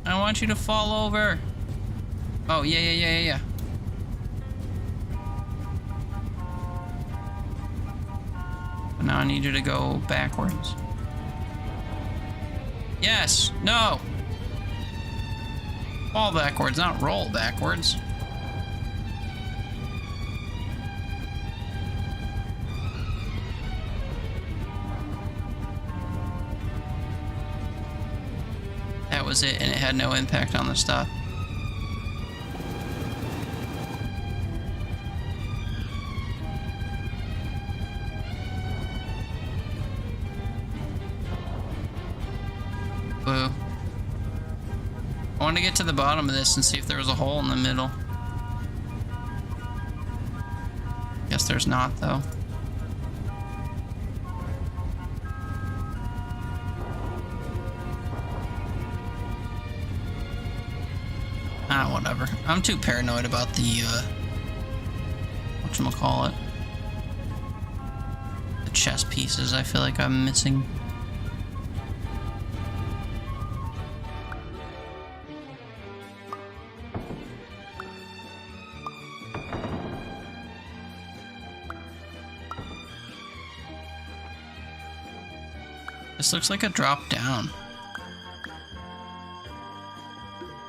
I want you to fall over. Oh, yeah. But now I need you to go backwards. Yes. No. Fall backwards, not roll backwards. That was it, and it had no impact on the stuff. Boo. I want to get to the bottom of this and see if there was a hole in the middle. Guess there's not, though. Ah, whatever. I'm too paranoid about the, whatchamacallit. The chess pieces I feel like I'm missing. This looks like a drop down.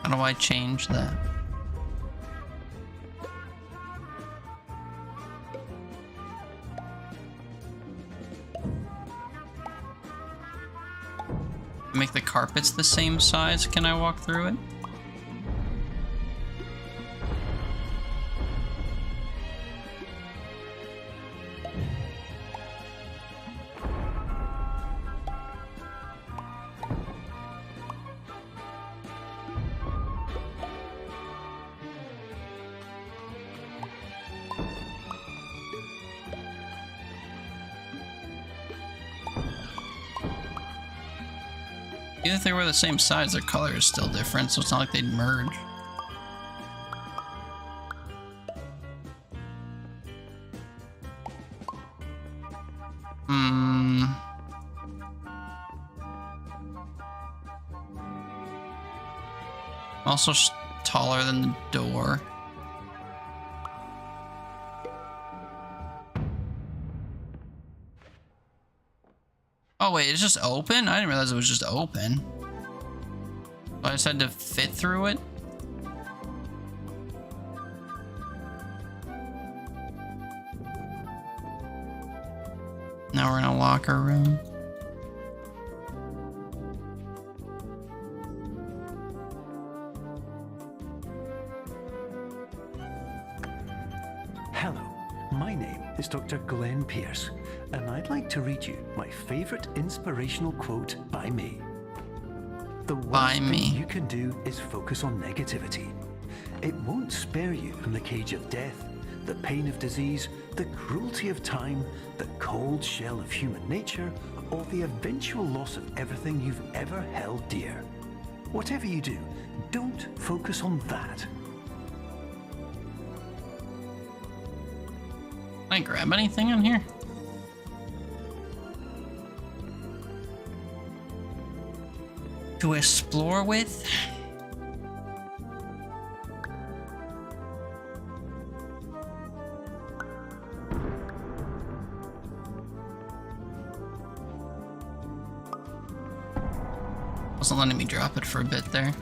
How do I change that? Make the carpets the same size. Can I walk through it? Even if they were the same size, their color is still different, so it's not like they'd merge. Also taller than the door. Oh wait, it's just open? I didn't realize it was just open. I just had to fit through it? Now we're in a locker room. Hello, my name is Dr. Glenn Pierce, and I'd like to read you my favorite inspirational quote by me. The worst thing you can do is focus on negativity. It won't spare you from the cage of death, the pain of disease, the cruelty of time, the cold shell of human nature, or the eventual loss of everything you've ever held dear. Whatever you do, don't focus on that. Can I grab anything in here? To explore with? Wasn't letting me drop it for a bit there.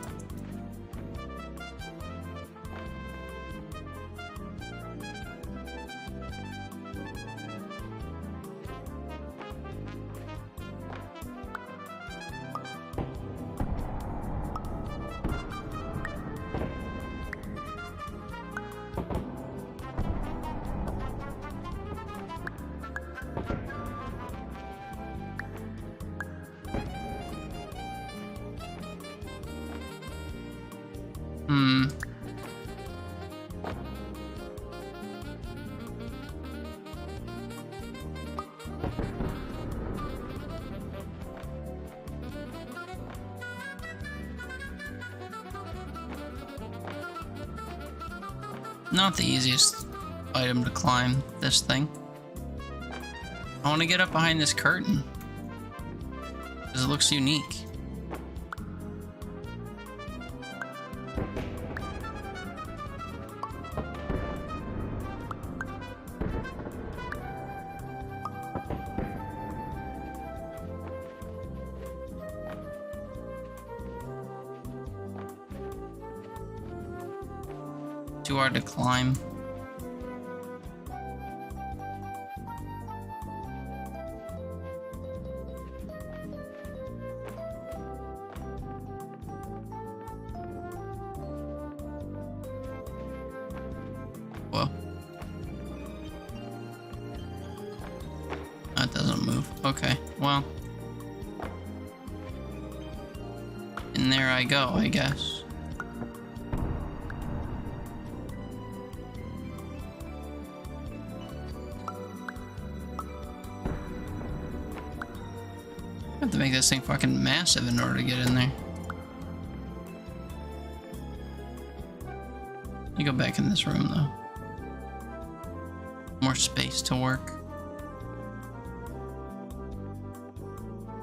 Not the easiest item to climb, this thing. I want to get up behind this curtain. Because it looks unique. Too hard to climb. Whoa. That doesn't move. Okay, well. And there I go, I guess. I have to make this thing fucking massive in order to get in there. You go back in this room though. More space to work.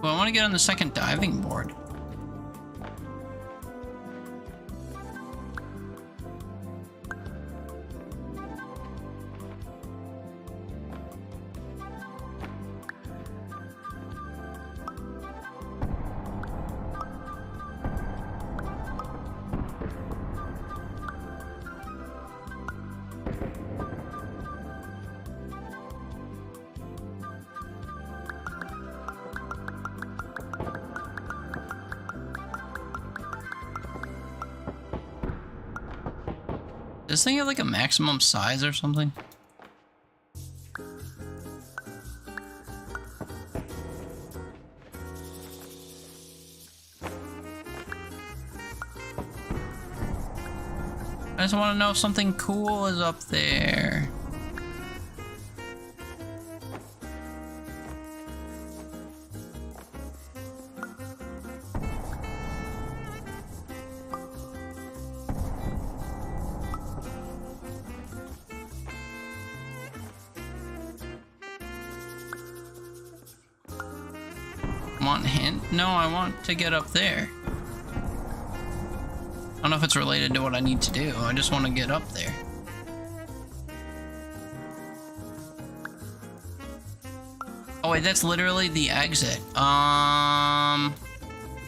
Well, I want to get on the second diving board. Does this thing have like a maximum size or something? I just want to know if something cool is up there. Want a hint? No, I want to get up there. I don't know if it's related to what I need to do. I just want to get up there. Oh wait, that's literally the exit.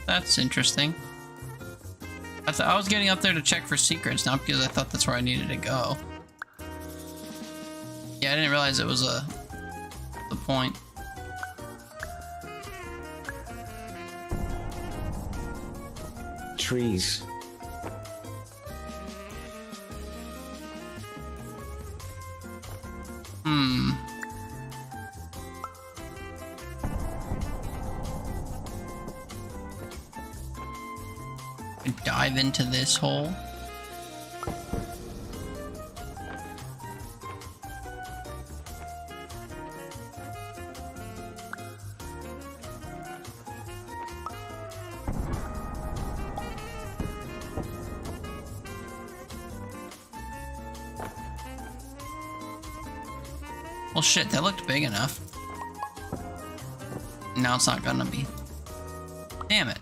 That's interesting. I was getting up there to check for secrets, not because I thought that's where I needed to go. Yeah, I didn't realize it was the point. Trees. Dive into this hole. Well, shit, that looked big enough. Now it's not gonna be. Damn it.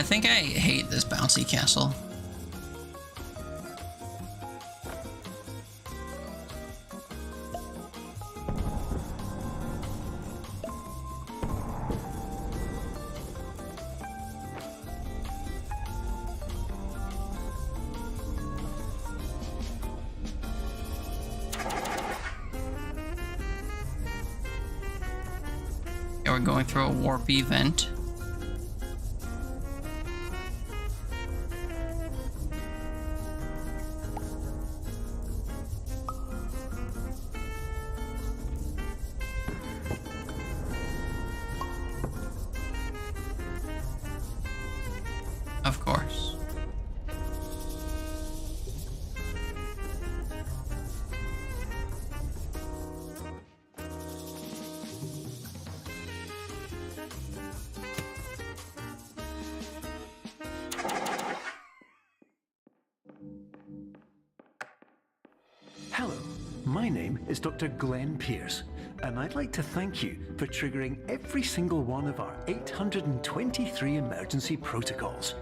I think I hate this bouncy castle. Yeah, we're going through a warp event. Of course. Hello, my name is Dr. Glenn Pierce, and I'd like to thank you for triggering every single one of our 823 emergency protocols.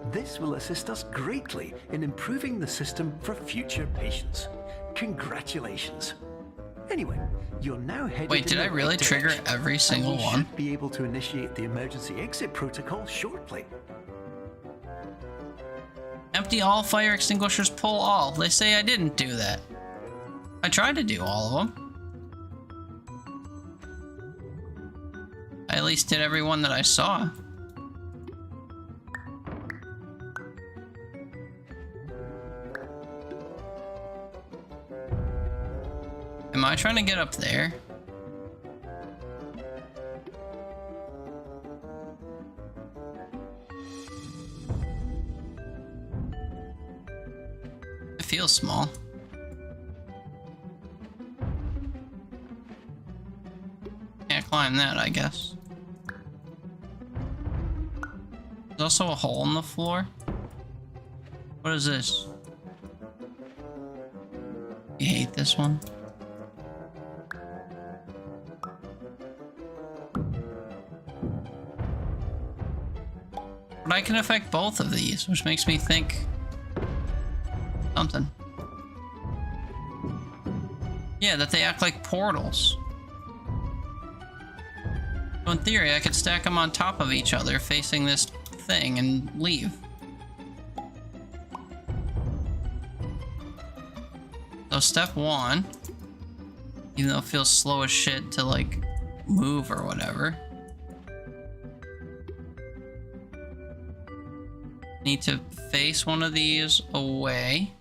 This will assist us greatly in improving the system for future patients. Congratulations. Anyway, you're now headed. Wait, did I really trigger every single one? You should be able to initiate the emergency exit protocol shortly. Empty all fire extinguishers, pull all. They say I didn't do that. I tried to do all of them. I at least did every one that I saw. Am I trying to get up there? It feels small. Can't climb that, I guess. There's also a hole in the floor. What is this? You hate this one? But I can affect both of these, which makes me think something. Yeah, that they act like portals. So in theory, I could stack them on top of each other facing this thing and leave. So step one, even though it feels slow as shit to like move or whatever, need to face one of these away.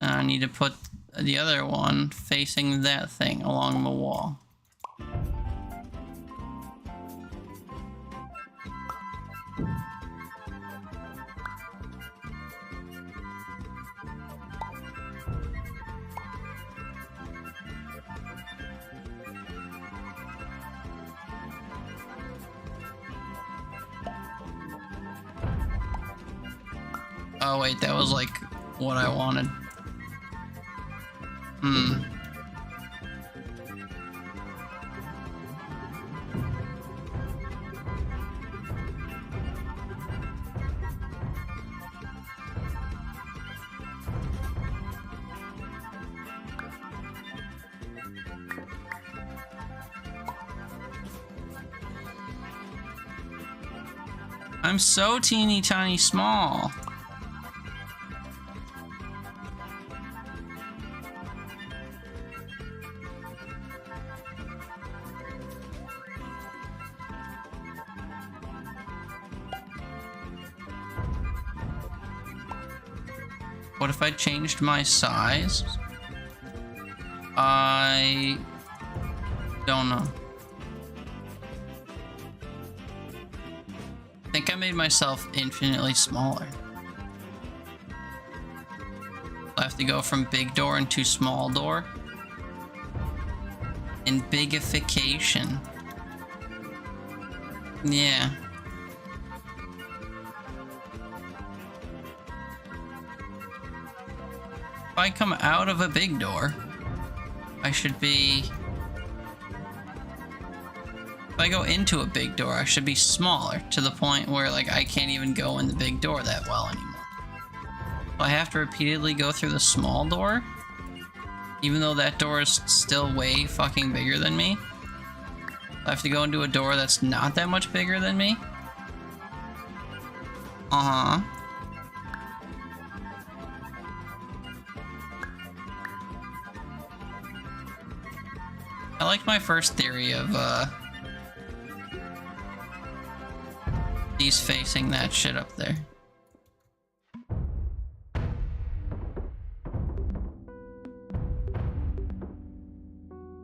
And I need to put the other one facing that thing along the wall. Oh wait, that was like what I wanted. I'm so teeny tiny small. What if I changed my size? I don't know. I think I made myself infinitely smaller. I have to go from big door into small door. And bigification. Yeah. If I come out of a big door, I should be... If I go into a big door, I should be smaller to the point where like I can't even go in the big door that well anymore. So I have to repeatedly go through the small door, even though that door is still way fucking bigger than me. I have to go into a door that's not that much bigger than me. Uh-huh. I like my first theory of, these facing that shit up there.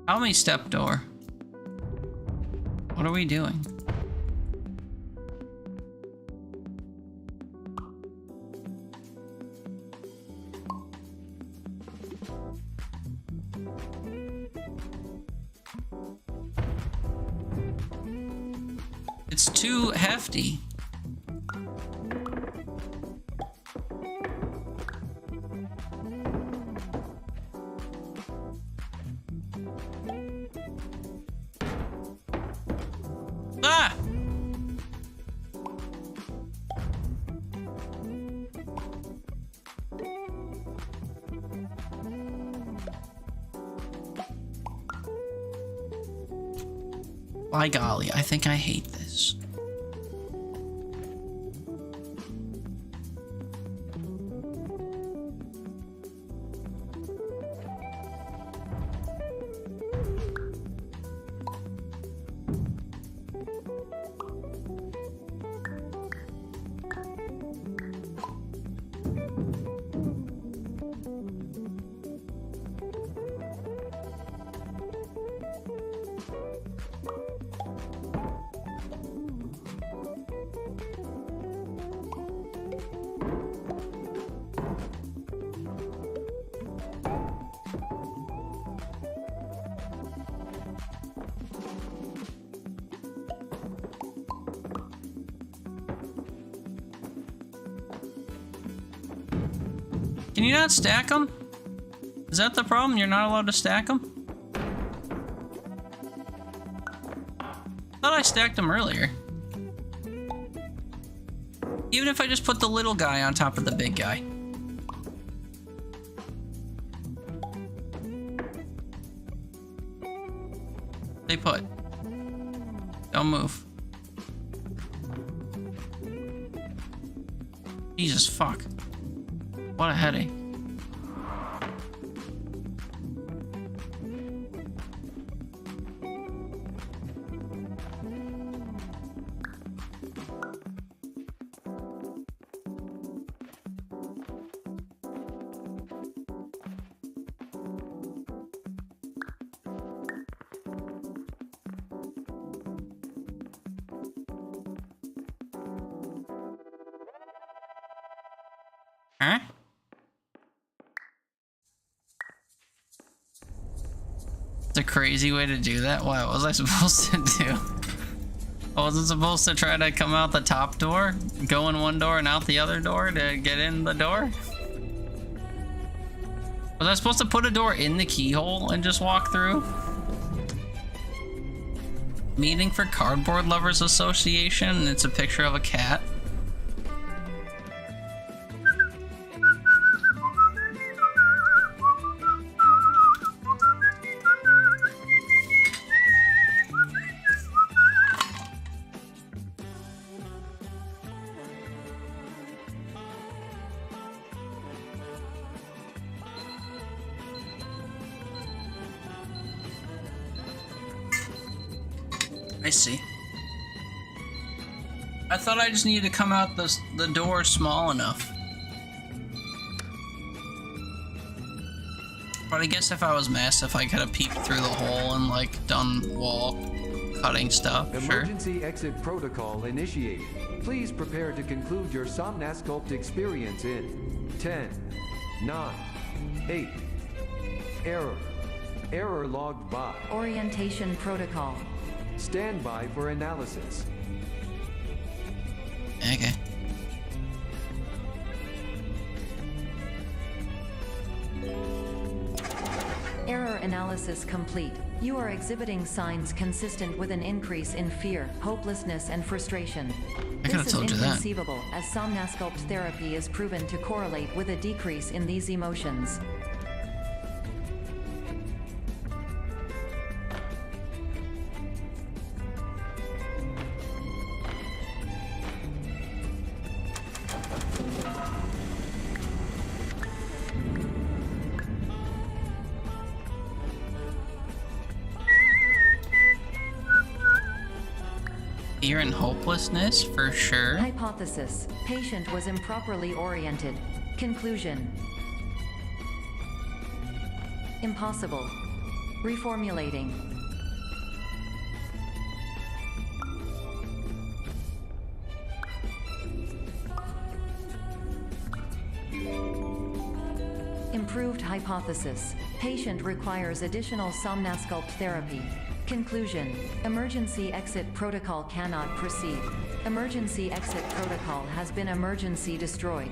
How many step door? What are we doing? It's too hefty. By golly, I think I hate this. Can you not stack them? Is that the problem? You're not allowed to stack them? I thought I stacked them earlier. Even if I just put the little guy on top of the big guy. Stay put. Don't move. Jesus fuck. What a headache. Huh? It's a crazy way to do that. What was I supposed to do? I wasn't supposed to try to come out the top door, go in one door and out the other door to get in the door? Was I supposed to put a door in the keyhole and just walk through? Meeting for Cardboard Lovers Association, and it's a picture of a cat. I see. I thought I just needed to come out the door small enough. But I guess if I was massive, I could have peeked through the hole and like done wall cutting stuff. Emergency exit protocol initiated. Please prepare to conclude your Somnasculpt experience in 10, 9, 8. Error. Error logged by. Orientation protocol. Stand by for analysis. Okay. Error analysis complete. You are exhibiting signs consistent with an increase in fear, hopelessness, and frustration. I could have told you that. This is inconceivable, as Somnasculpt therapy is proven to correlate with a decrease in these emotions. Fear and hopelessness, for sure. Hypothesis. Patient was improperly oriented. Conclusion. Impossible. Reformulating. Improved hypothesis. Patient requires additional Somnasculpt therapy. Conclusion. Emergency exit protocol cannot proceed. Emergency exit protocol has been emergency destroyed.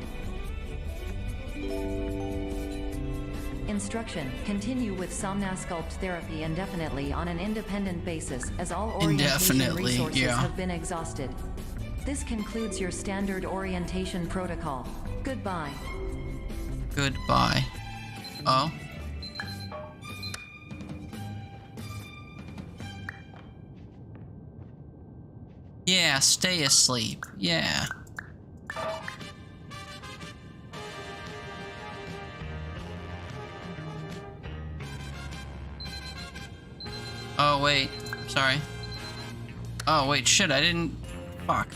Instruction. Continue with Somnasculpt therapy indefinitely on an independent basis, as all orientation resources have been exhausted. This concludes your standard orientation protocol. Goodbye. Goodbye. Oh. Yeah, stay asleep. Yeah. Oh, wait. Sorry. Oh, wait, shit, I didn't... Fuck.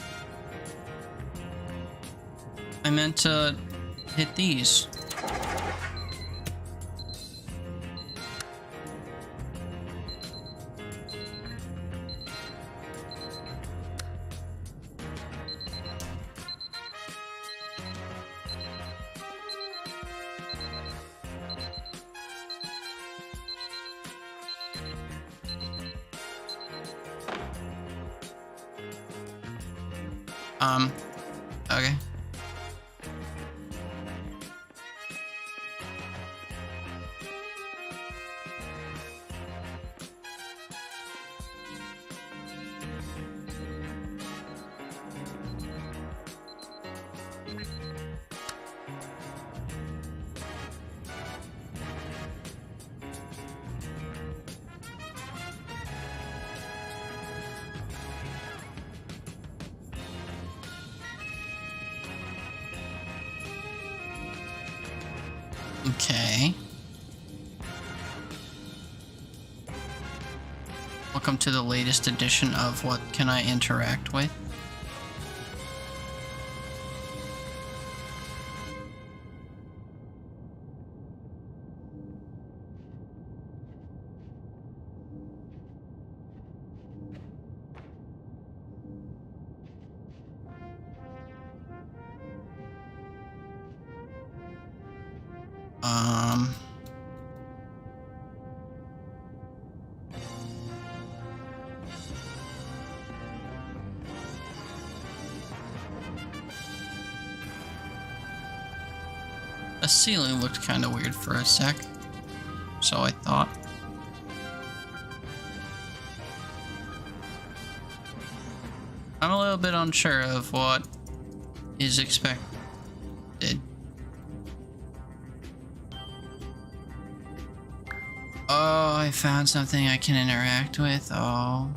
I meant to hit these. Okay. Okay. Welcome to the latest edition of What Can I Interact With? The ceiling looked kind of weird for a sec, so I thought. I'm a little bit unsure of what is expected. Oh, I found something I can interact with. Oh.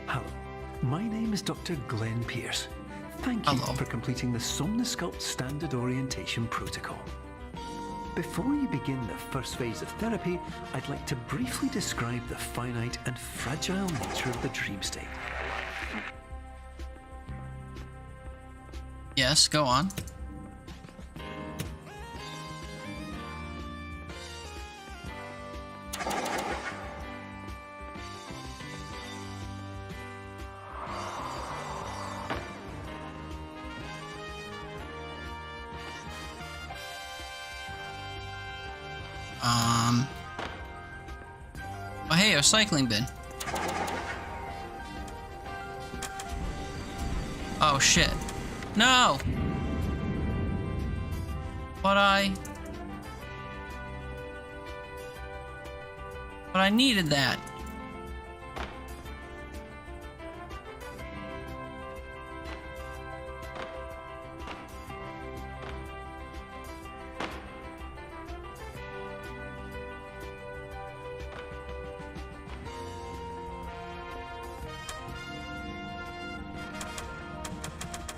Hello, my name is Dr. Glenn Pierce. Thank you for completing the Somnosculpt Standard Orientation Protocol. Before you begin the first phase of therapy, I'd like to briefly describe the finite and fragile nature of the dream state. Yes, go on. Oh, hey, a cycling bin. Oh, shit. No! But I needed that.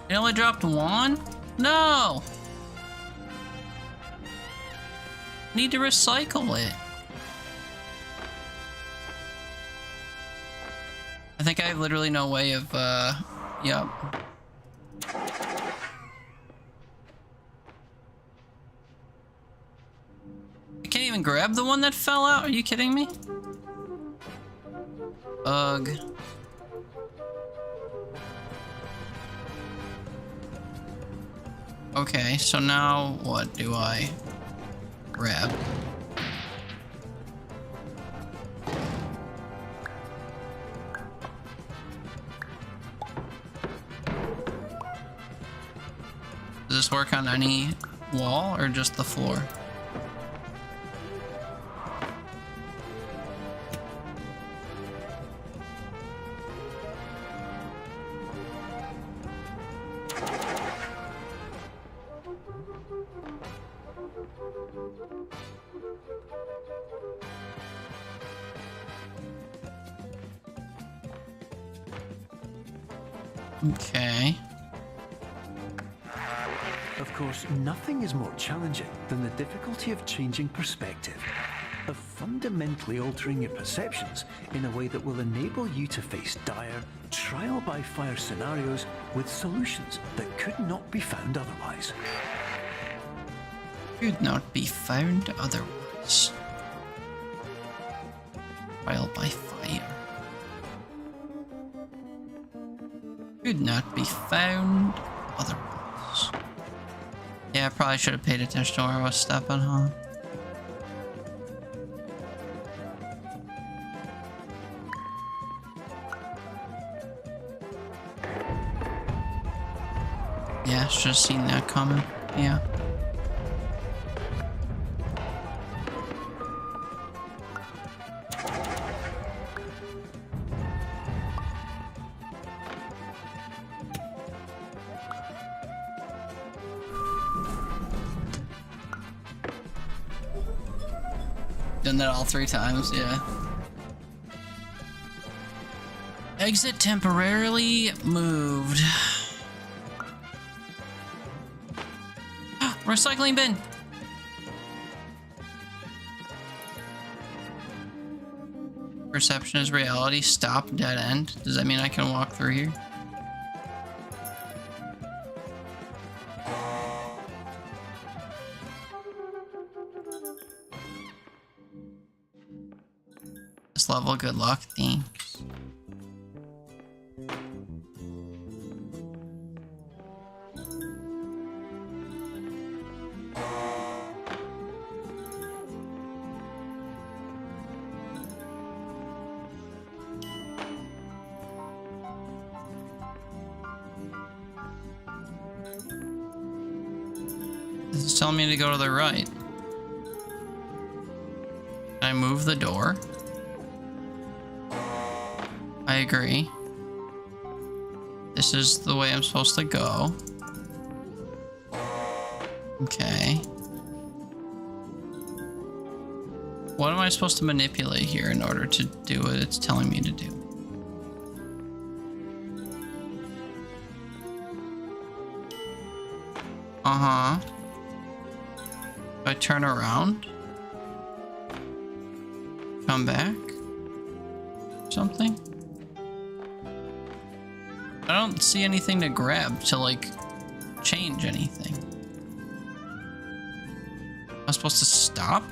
It only dropped one? No! Need to recycle it. I think I have literally no way of, yep. I can't even grab the one that fell out? Are you kidding me? Ugh. Okay, so now what do I grab? Does this work on any wall or just the floor? Okay. Of course, nothing is more challenging than the difficulty of changing perspective, of fundamentally altering your perceptions in a way that will enable you to face dire, trial-by-fire scenarios with solutions that could not be found otherwise. Could not be found otherwise. Trial by fire. Could not be found otherwise. Yeah, I probably should have paid attention to where I was stepping, huh? Yeah, should have seen that coming. Yeah. Done that all 3 times, yeah. Exit temporarily moved. Recycling bin! Perception is reality. Stop, dead end. Does that mean I can walk through here? This level, good luck. Thanks. This is telling me to go to the right. Can I move the door? I agree. This is the way I'm supposed to go. Okay. What am I supposed to manipulate here in order to do what it's telling me to do? Uh-huh. Do I turn around? Come back? Something? I don't see anything to grab to, like, change anything. Am I supposed to stop?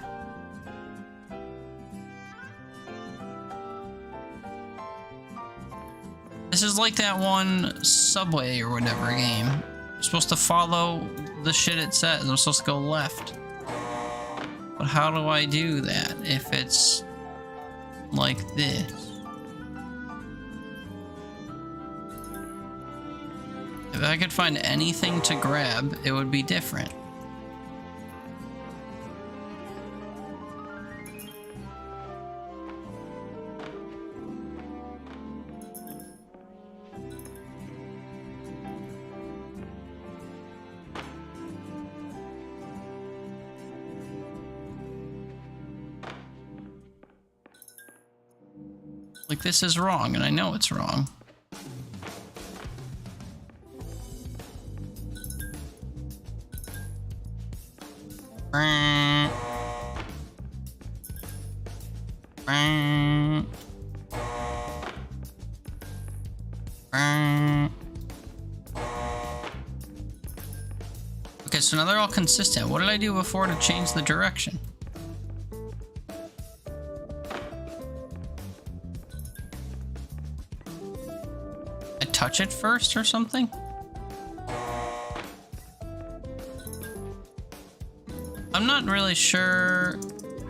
This is like that one Subway or whatever game. I'm supposed to follow the shit it says. I'm supposed to go left. But how do I do that if it's like this? If I could find anything to grab, it would be different. Like, this is wrong, and I know it's wrong. Okay, so now they're all consistent. What did I do before to change the direction? I touch it first or something? I'm not really sure.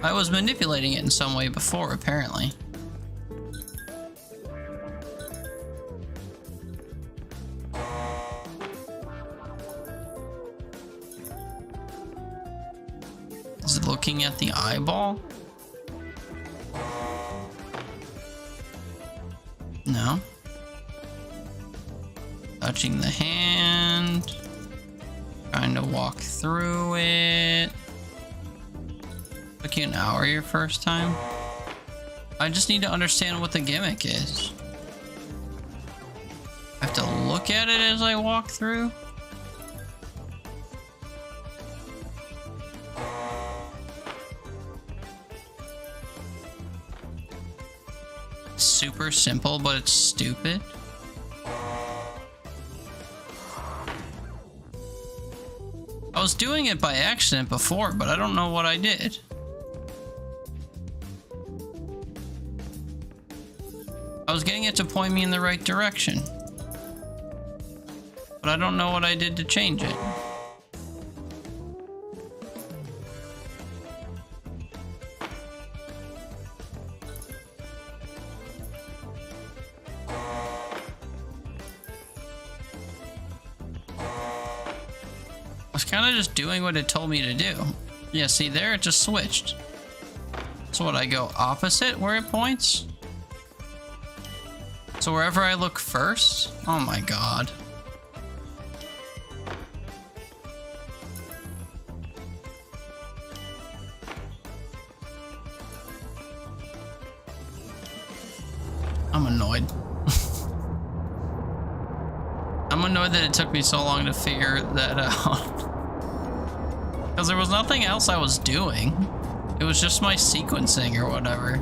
I was manipulating it in some way before, apparently. Is it looking at the eyeball? No. Touching the hand. Trying to walk through it. Took you an hour your first time? I just need to understand what the gimmick is. I have to look at it as I walk through? Super simple, but it's stupid. I was doing it by accident before, but I don't know what I did. I was getting it to point me in the right direction. But I don't know what I did to change it. I was kind of just doing what it told me to do. Yeah, see there, it just switched. So what, I go opposite where it points? So wherever I look first? Oh my god. I'm annoyed. I'm annoyed that it took me so long to figure that out. Because there was nothing else I was doing. It was just my sequencing or whatever.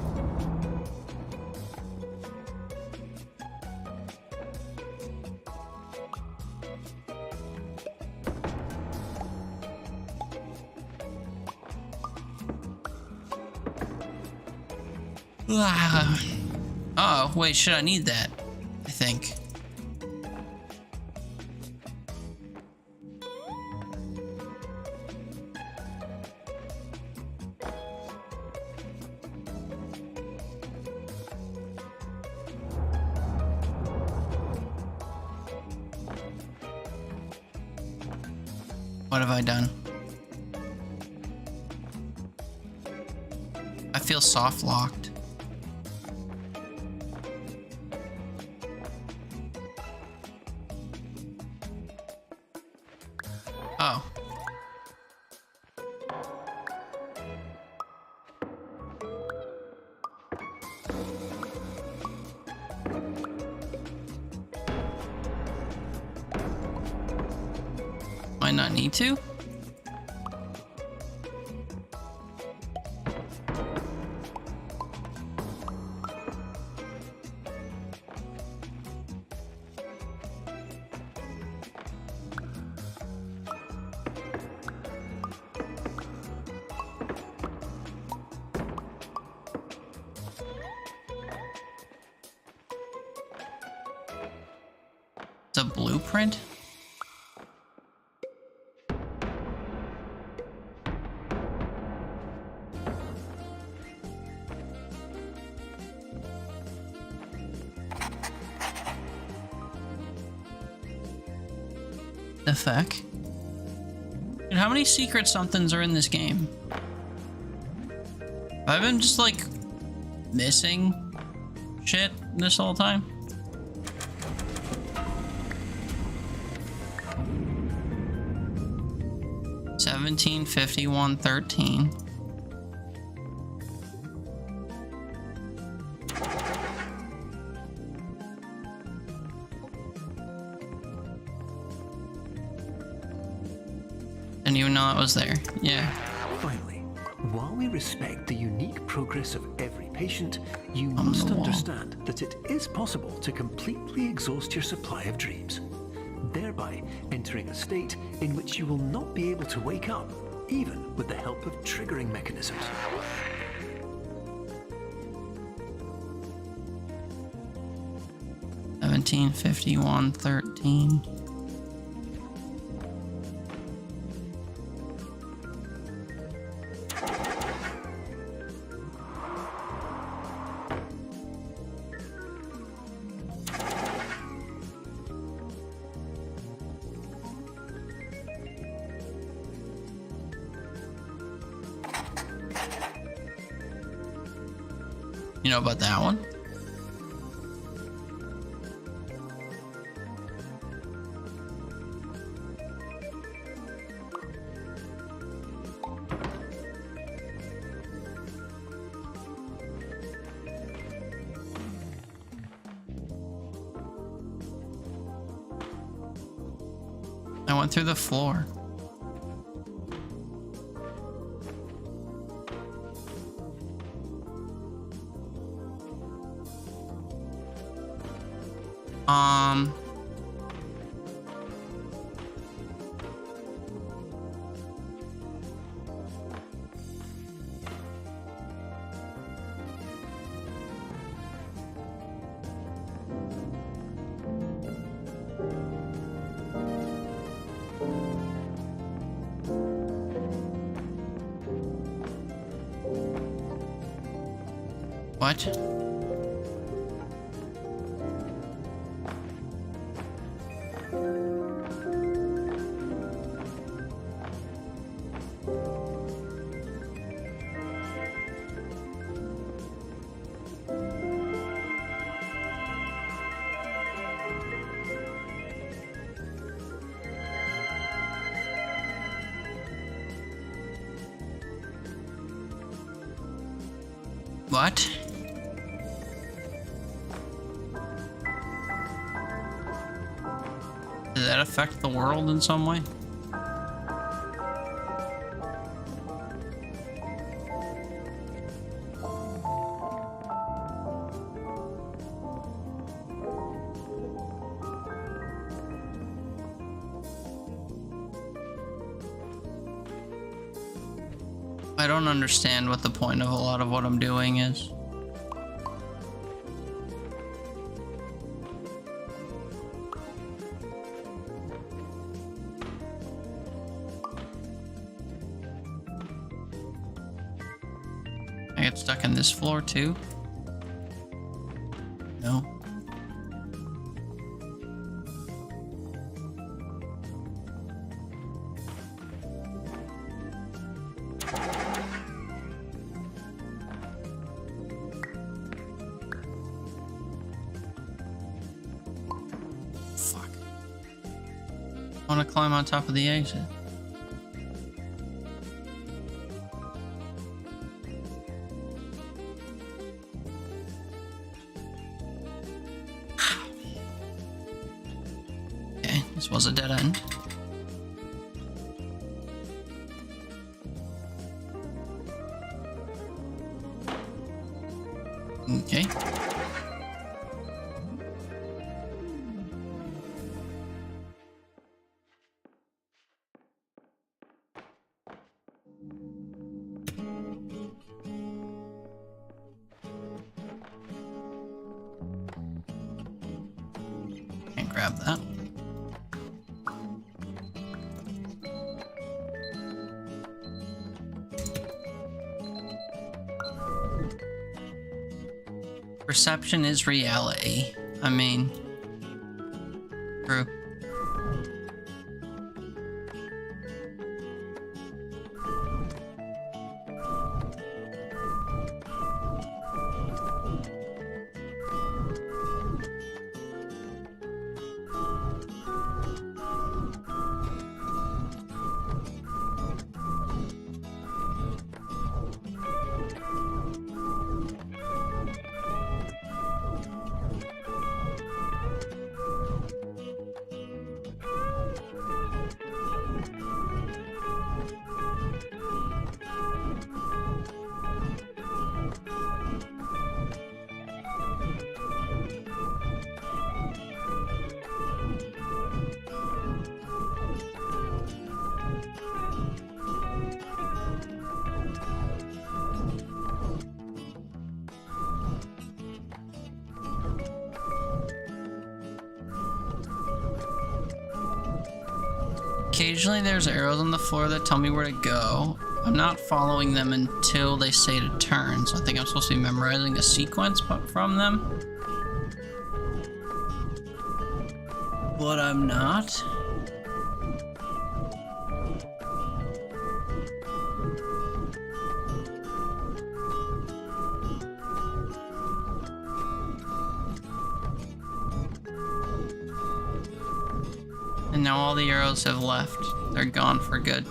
Oh, wait, should I need that? I think. What have I done? I feel soft locked. Oh. Might not need to. It's a blueprint? The fuck? Dude, how many secret somethings are in this game? I've been just like missing shit this whole time. $17.51.13. Didn't even know that was there. Yeah. Finally, while we respect the unique progress of every patient, you must understand that it is possible to completely exhaust your supply of dreams, thereby entering a state in which you will not be able to wake up, even with the help of triggering mechanisms. $17.51.13. You know about that one? I went through the floor. What? What? Did that affect the world in some way? I don't understand what the point of a lot of what I'm doing is. I get stuck in this floor too? No. Fuck. I want to climb on top of the exit. This was a dead end. Okay. Can't grab that. Perception is reality. I mean, true. Occasionally there's arrows on the floor that tell me where to go. I'm not following them until they say to turn, so I think I'm supposed to be memorizing a sequence from them. But I'm not. And now all the arrows have left. They're gone for good.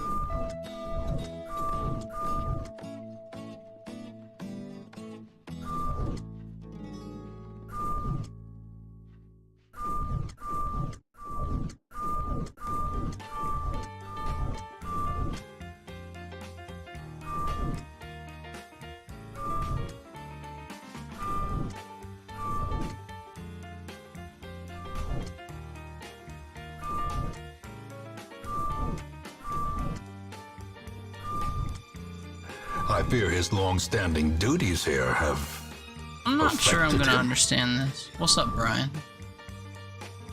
I fear his long-standing duties here have... I'm not sure I'm affected gonna him. understand this. What's up, Brian?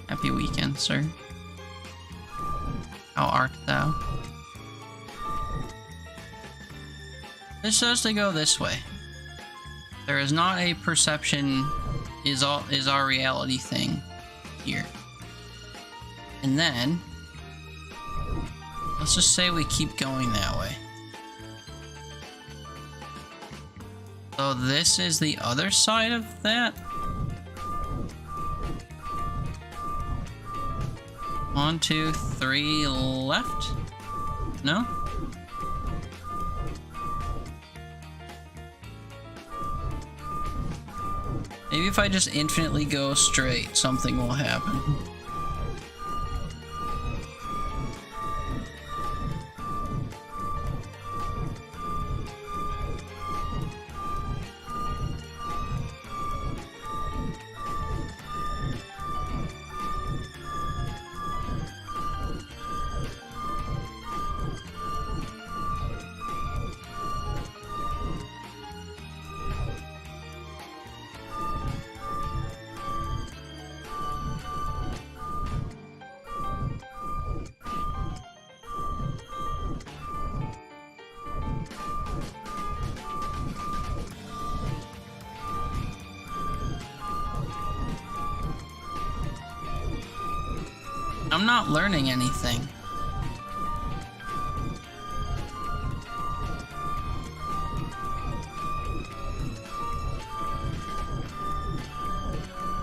Happy weekend, sir. How art thou? This says to go this way. There is not a perception is our reality thing here. And then let's just say we keep going that way. So this is the other side of that? 1, 2, 3 left? No? Maybe if I just infinitely go straight, something will happen. I'm not learning anything.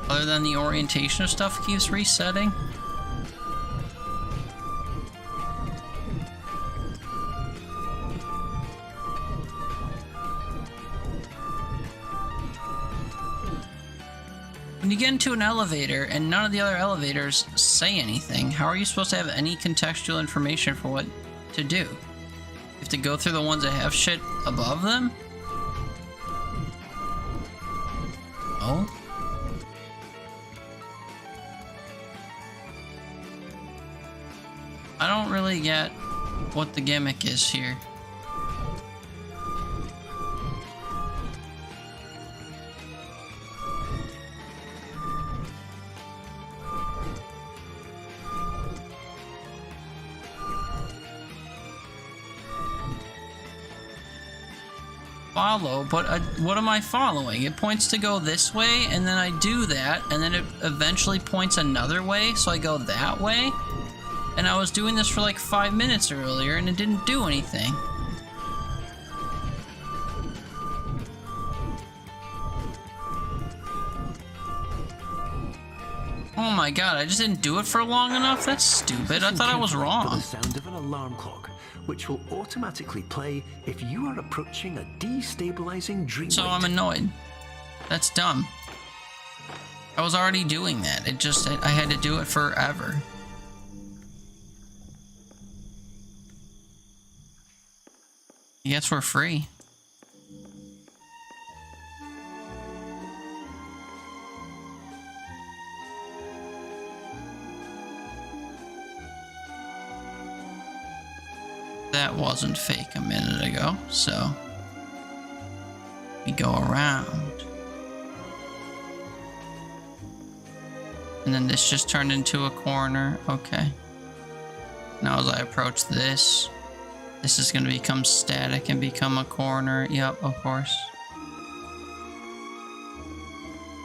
Other than the orientation of stuff keeps resetting. When you get into an elevator and none of the other elevators say anything, how are you supposed to have any contextual information for what to do? You have to go through the ones that have shit above them? Oh? I don't really get what the gimmick is here. Follow, but what am I following? It points to go this way, and then I do that, and then it eventually points another way, so I go that way. And I was doing this for like 5 minutes earlier, and it didn't do anything. Oh my god, I just didn't do it for long enough? That's stupid. I thought I was For wrong. the sound of an alarm clock, which will automatically play if you are approaching a destabilizing dream. So I'm annoyed. That's dumb. I was already doing that. It just, I had to do it forever. I guess we're free. That wasn't fake a minute ago, so we go around. And then this just turned into a corner. Okay. Now as I approach this, this is going to become static and become a corner. Yep, of course.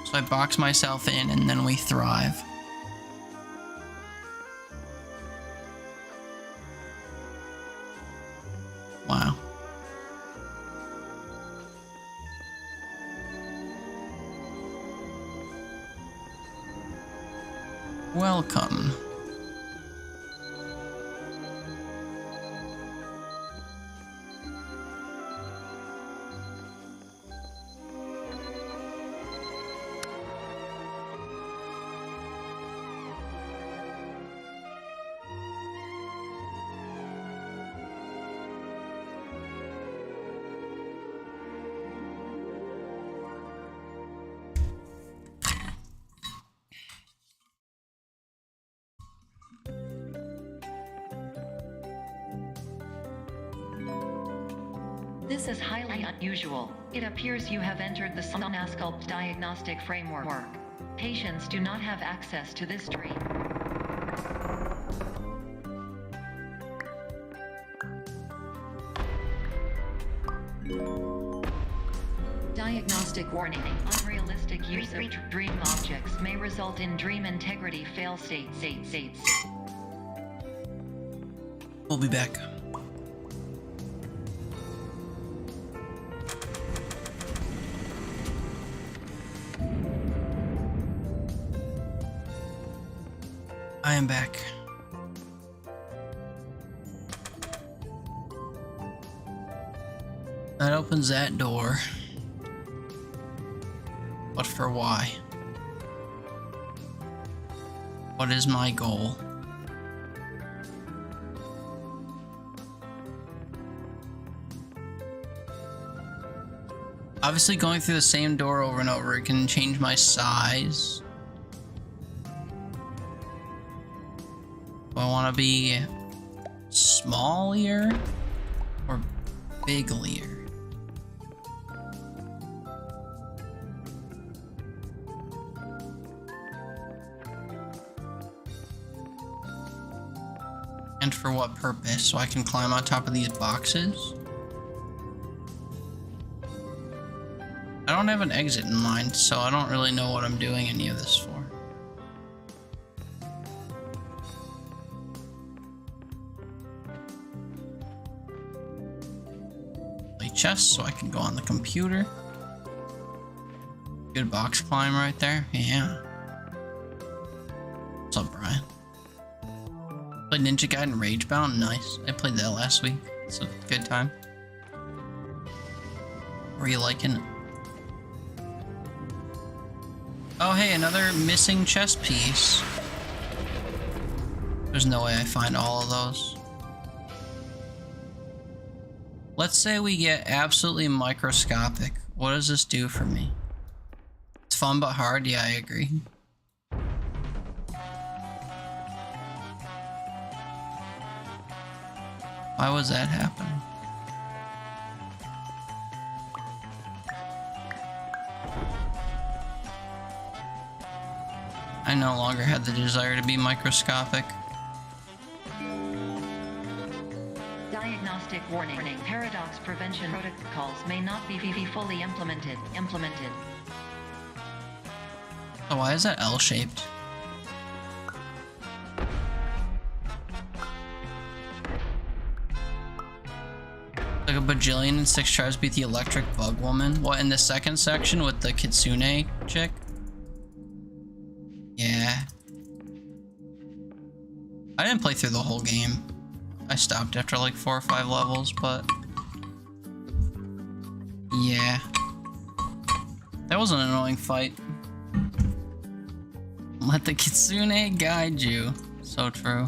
So I box myself in and then we thrive. Wow. Welcome. This is highly unusual. It appears you have entered the Somnasculpt diagnostic framework. Patients do not have access to this dream. Diagnostic warning. Unrealistic use of dream objects may result in dream integrity fail states. We'll be back. I am back. That opens that door. But for why? What is my goal? Obviously going through the same door over and over, it can change my size. Do I want to be smallier or biglier? And for what purpose? So I can climb on top of these boxes? I don't have an exit in mind, so I don't really know what I'm doing any of this for. Play chess so I can go on the computer. Good box climb right there. Yeah. What's up, Brian? Played Ninja Gaiden Ragebound. Nice. I played that last week. It's a good time. Were you liking it? Oh, hey, another missing chess piece. There's no way I find all of those. Let's say we get absolutely microscopic. What does this do for me? It's fun but hard. Yeah, I agree. Why was that happening? I no longer had the desire to be microscopic. Diagnostic warning. Paradox prevention protocols may not be fully implemented. Oh, why is that L-shaped? Like a bajillion and 6 tries to beat the electric bug woman. What, in the second section with the kitsune chick? Yeah. I didn't play through the whole game. I stopped after like 4 or 5 levels, but... yeah. That was an annoying fight. Let the kitsune guide you. So true.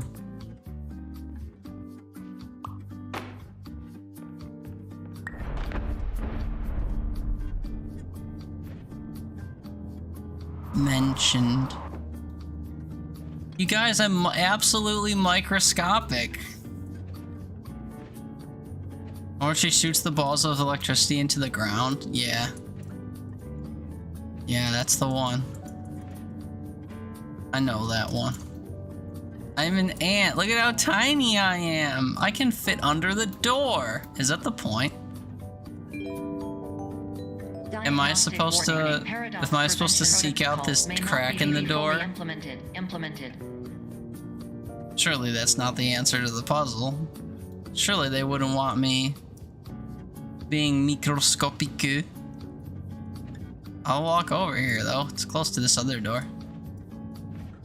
Mentioned. You guys, I'm absolutely microscopic. Or she shoots the balls of electricity into the ground. Yeah. Yeah, that's the one. I know that one. I'm an ant. Look at how tiny I am. I can fit under the door. Is that the point? Am I supposed to seek out this crack in the door? Implemented. Surely that's not the answer to the puzzle. Surely they wouldn't want me being microscopic. I'll walk over here though. It's close to this other door.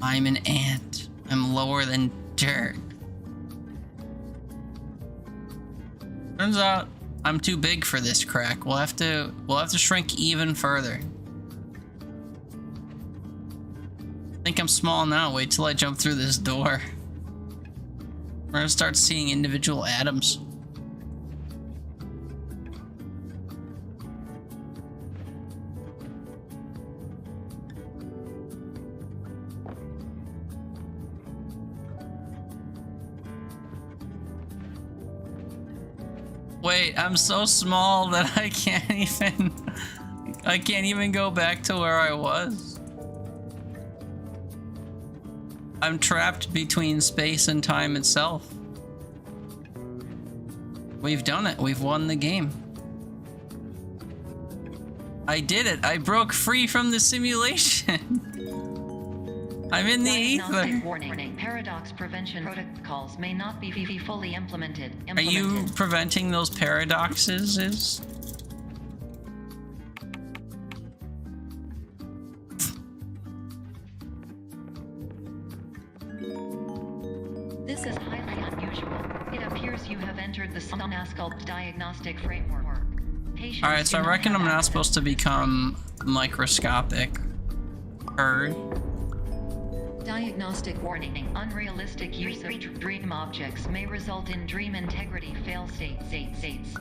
I'm an ant. I'm lower than dirt. Turns out I'm too big for this crack. We'll have to shrink even further. I think I'm small now. Wait till I jump through this door. We're gonna start seeing individual atoms. Wait, I'm so small that I can't even go back to where I was. I'm trapped between space and time itself. We've done it. We've won the game. I did it. I broke free from the simulation. I'm in the ether. Warning. Paradox prevention protocols may not be fully implemented. Are you preventing those paradoxes? This is highly unusual. It appears you have entered the Somnasculpt diagnostic framework. Alright, so I reckon I'm not supposed to become microscopic. Heard. Diagnostic warning. Unrealistic use of dream objects may result in dream integrity fail states.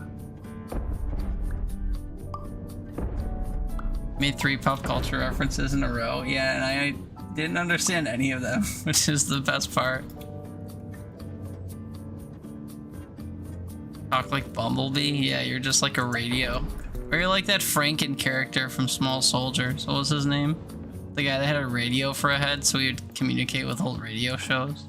Made 3 pop culture references in a row. Yeah, and I didn't understand any of them, which is the best part. Talk like Bumblebee? Yeah, you're just like a radio. Or you're like that Franken character from Small Soldiers. What was his name? The guy that had a radio for a head so he would communicate with old radio shows.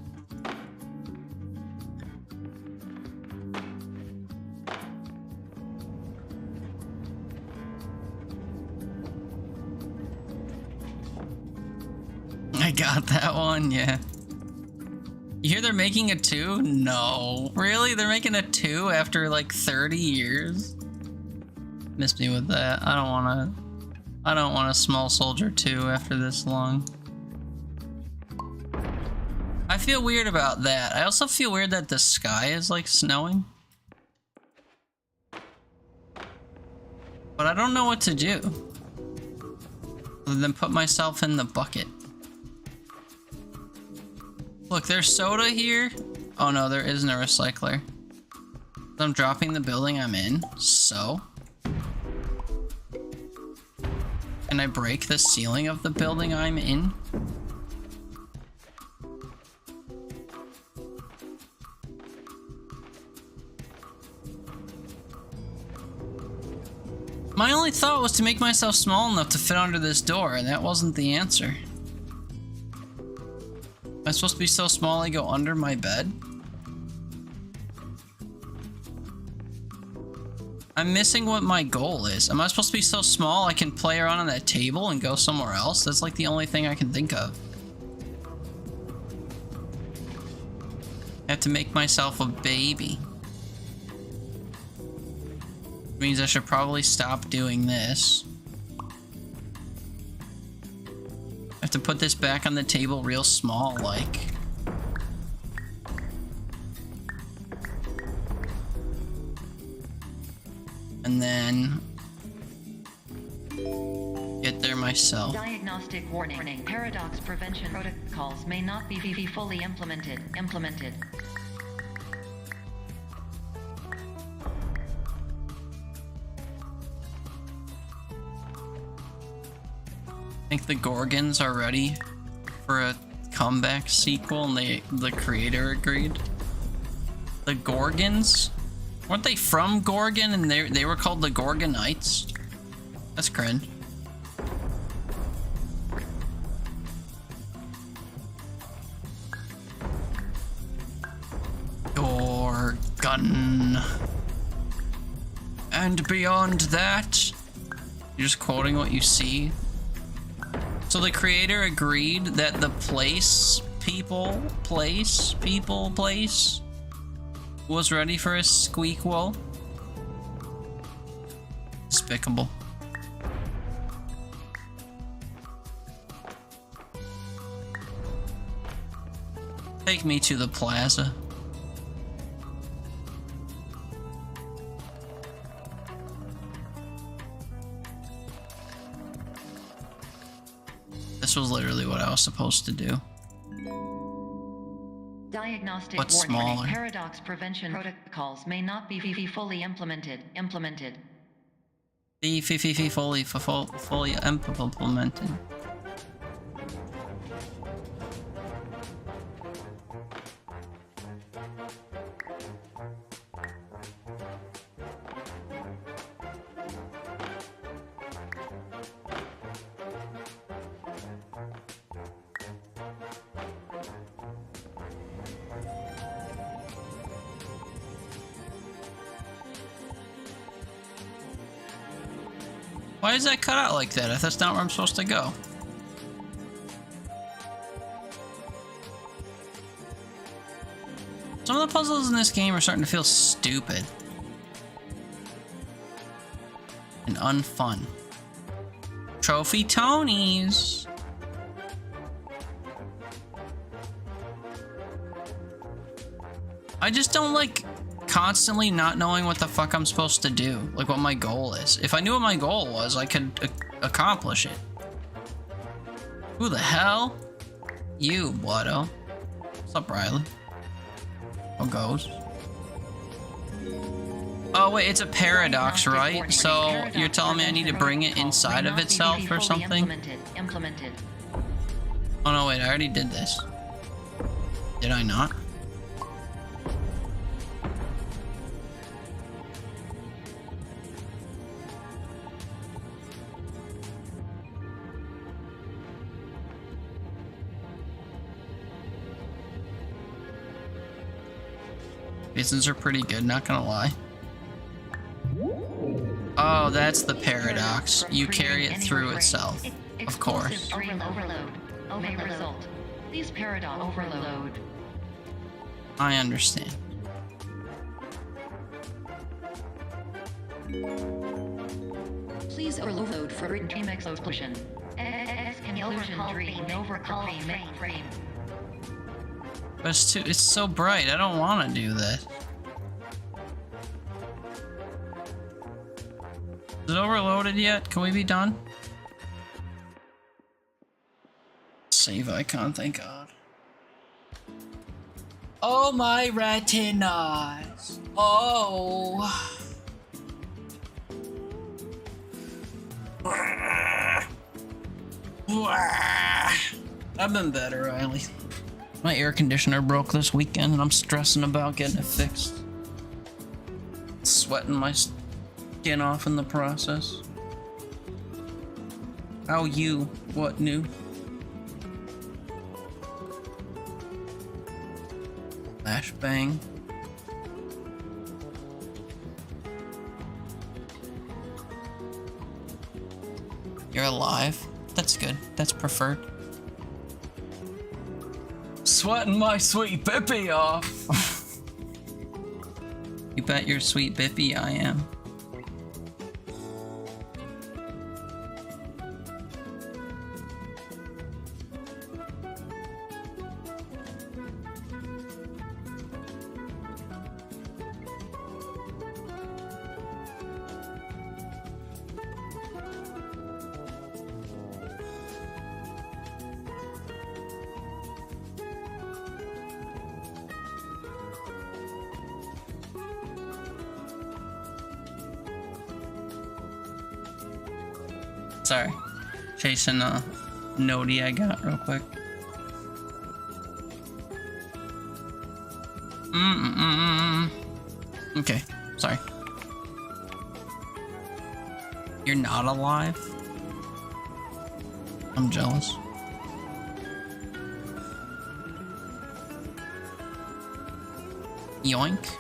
I got that one, yeah. You hear they're making a 2? No. Really? They're making a 2 after like 30 years? Missed me with that. I don't want a Small Soldier 2 after this long. I feel weird about that. I also feel weird that the sky is like snowing. But I don't know what to do. Other than put myself in the bucket. Look, there's soda here. Oh no, there isn't a recycler. I'm dropping the building I'm in, so. Can I break the ceiling of the building I'm in? My only thought was to make myself small enough to fit under this door, and that wasn't the answer. Am I supposed to be so small I go under my bed? I'm missing what my goal is. Am I supposed to be so small I can play around on that table and go somewhere else? That's like the only thing I can think of. I have to make myself a baby. Means I should probably stop doing this. I have to put this back on the table real small, like. And then get there myself. Diagnostic warning. Paradox prevention protocols may not be fully implemented. I think the Gorgons are ready for a comeback sequel, and the creator agreed. The Gorgons? Weren't they from Gorgon and they were called the Gorgonites? That's cringe. Gorgon. And beyond that, you're just quoting what you see. So the creator agreed that the place was ready for a squeakquel. Despicable. Take me to the plaza. This was literally what I was supposed to do. Diagnostic What's warning. smaller? Paradox prevention protocols may not be fully implemented. The fully implemented. Why is that cut out like that if that's not where I'm supposed to go? Some of the puzzles in this game are starting to feel stupid. And unfun. Trophy Tonys. I just don't like constantly not knowing what the fuck I'm supposed to do. Like what my goal is. If I knew what my goal was, I could accomplish it. Who the hell? You, Bloodo. What's up, Riley? How goes? Oh wait, it's a paradox, right? So you're telling me I need to bring it inside of itself or something? Oh no, wait, I already did this. Did I not? Basins are pretty good, not gonna lie. Oh, that's the paradox. You carry it through itself. Of course. Please paradox overload. I understand. Please overload for dream explosion. Overcall frame. But it's so bright, I don't want to do that. Is it overloaded yet? Can we be done? Save icon, thank God. Oh my retinas. Oh. I've been better, Riley. My air conditioner broke this weekend and I'm stressing about getting it fixed. Sweating my skin off in the process. How you? What new? Flashbang. You're alive? That's good. That's preferred. Sweating my sweet bippy off. You bet your sweet bippy I am. Sorry. Chasing a nodie I got real quick. Okay, sorry. You're not alive? I'm jealous. Yoink.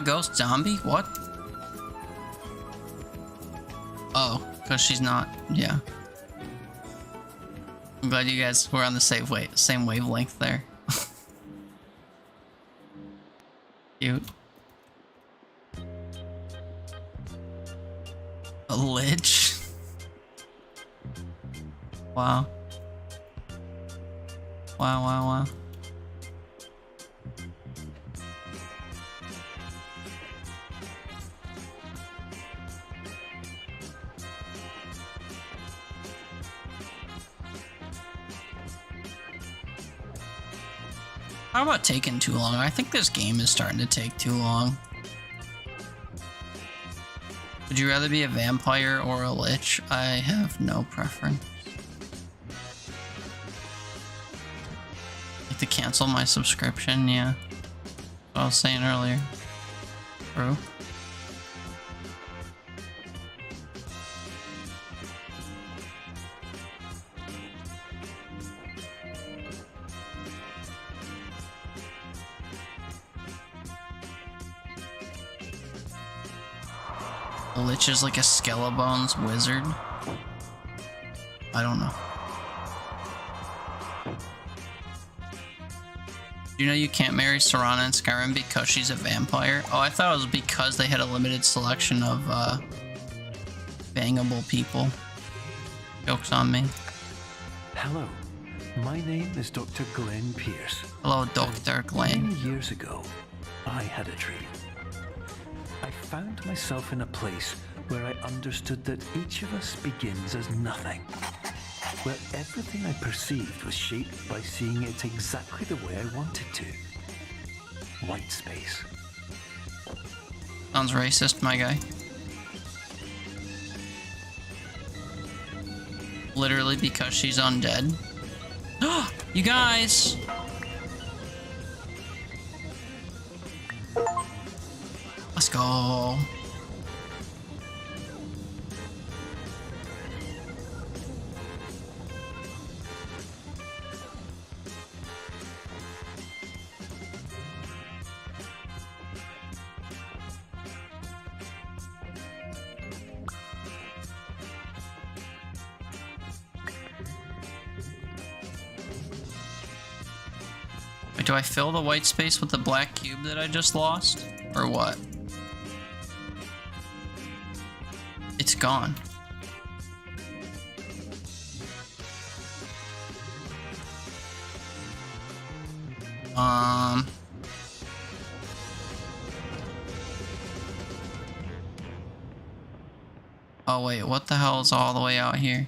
Ghost zombie? What? Oh, because she's not. Yeah. I'm glad you guys were on the same wavelength there. Cute. A lich? Wow. Wow, wow, wow. How about taking too long? I think this game is starting to take too long. Would you rather be a vampire or a lich? I have no preference. Like to cancel my subscription, yeah. What I was saying earlier. True. Lich is like a Skellebones wizard. I don't know. Do you know you can't marry Serana in Skyrim because she's a vampire? Oh, I thought it was because they had a limited selection of bangable people. Joke's on me. Hello, my name is Dr. Glenn Pierce. Hello, Dr. Glenn. Many years ago, I had a dream. I found myself in a place where I understood that each of us begins as nothing. Where everything I perceived was shaped by seeing it exactly the way I wanted to. White space. Sounds racist, my guy. Literally because she's undead. You guys! Let's go. Wait, do I fill the white space with the black cube that I just lost? Or what? It's gone. Oh wait, what the hell is all the way out here?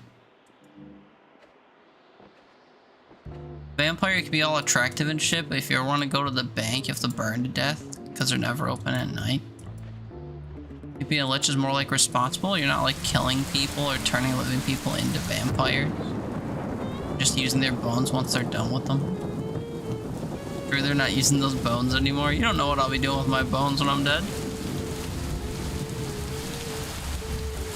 Vampire can be all attractive and shit, but if you ever want to go to the bank, you have to burn to death because they're never open at night. Being a lich is more like responsible. You're not like killing people or turning living people into vampires. Just using their bones once they're done with them. True, they're not using those bones anymore. You don't know what I'll be doing with my bones when I'm dead.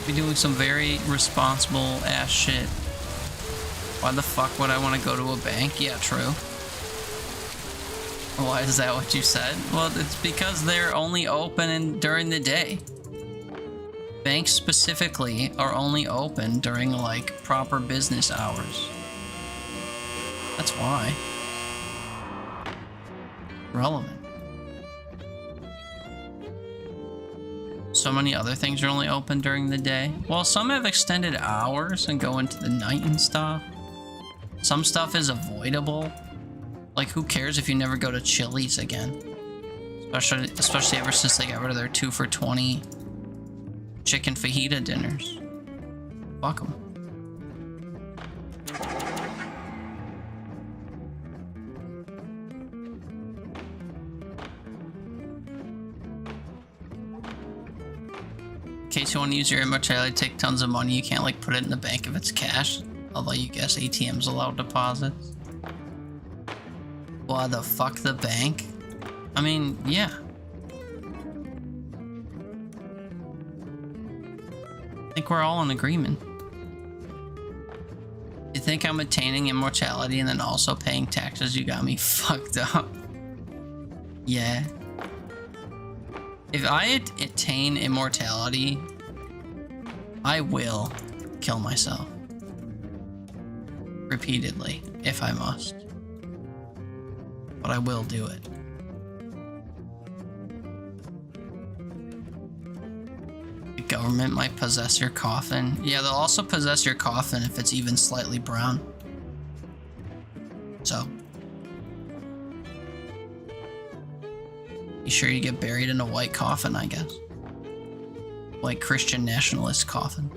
Be doing some very responsible ass shit. Why the fuck would I want to go to a bank? Yeah, true. Why is that what you said? Well, it's because they're only open during the day. Banks specifically are only open during like proper business hours. That's why. Relevant. So many other things are only open during the day. Well, some have extended hours and go into the night and stuff. Some stuff is avoidable. Like, who cares if you never go to Chili's again? Especially ever since they got rid of their 2 for $20 chicken fajita dinners. Fuck them. In case you want to use your immortality, take tons of money. You can't like put it in the bank if it's cash. Although you guess ATMs allow deposits. Why the fuck the bank? I mean, yeah. I think we're all in agreement. You think I'm attaining immortality and then also paying taxes? You got me fucked up. Yeah. If I attain immortality, I will kill myself. Repeatedly, if I must. But I will do it. The government might possess your coffin. Yeah, they'll also possess your coffin if it's even slightly brown. So. You sure you get buried in a white coffin, I guess. White Christian nationalist coffin.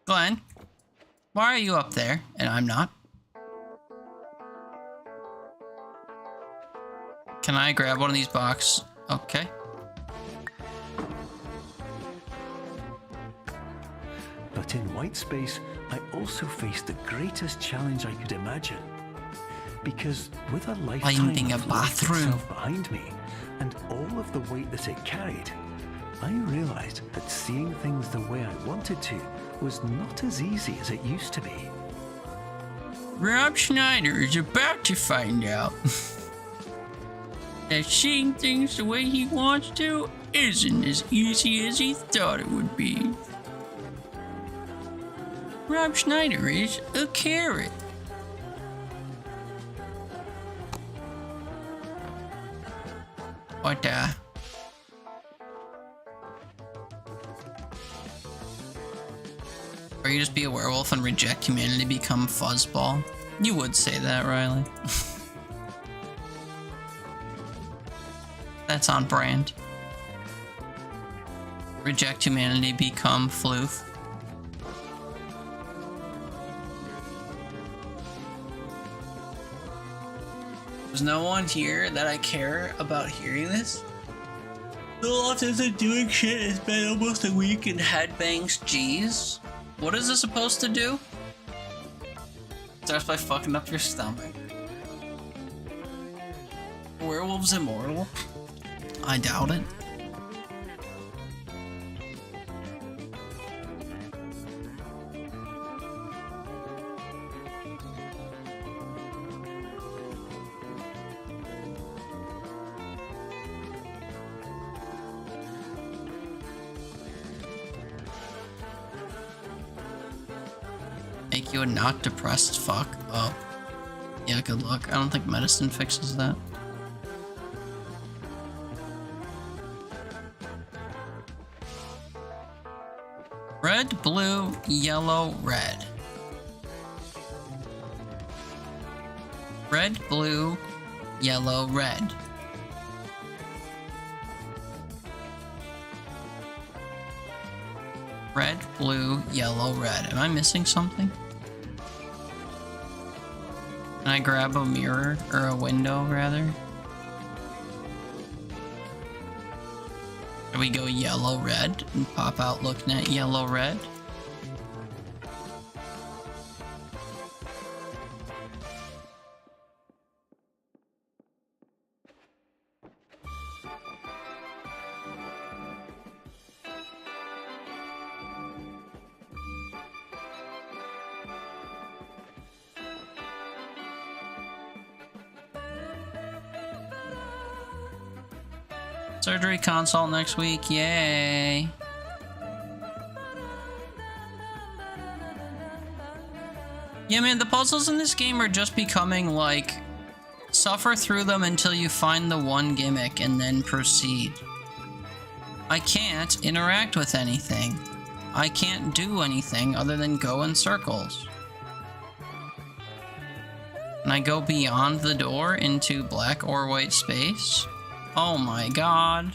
Glenn, why are you up there and I'm not? Can I grab one of these boxes? Okay. But in white space, I also faced the greatest challenge I could imagine. Because with a lifetime Finding a of life bathroom itself behind me, and all of the weight that it carried, I realized that seeing things the way I wanted to was not as easy as it used to be. Rob Schneider is about to find out that seeing things the way he wants to isn't as easy as he thought it would be. Rob Schneider is a carrot. What Or you just be a werewolf and reject humanity, become fuzzball? You would say that, Riley. That's on brand. Reject humanity, become floof. There's no one here that I care about hearing this. The lot isn't doing shit. It's been almost a week and headbangs. Jeez. What is this supposed to do? Starts by fucking up your stomach. Werewolves immortal? I doubt it. Make you a not depressed fuck up. Yeah, good luck. I don't think medicine fixes that. Red, blue, yellow, red. Red, blue, yellow, red. Red, blue, yellow, red. Am I missing something? Can I grab a mirror or a window rather? Can we go yellow, red and pop out looking at yellow, red? Surgery consult next week, yay! Yeah, man, the puzzles in this game are just becoming like, suffer through them until you find the one gimmick and then proceed. I can't interact with anything. I can't do anything other than go in circles. Can I go beyond the door into black or white space? Oh my god.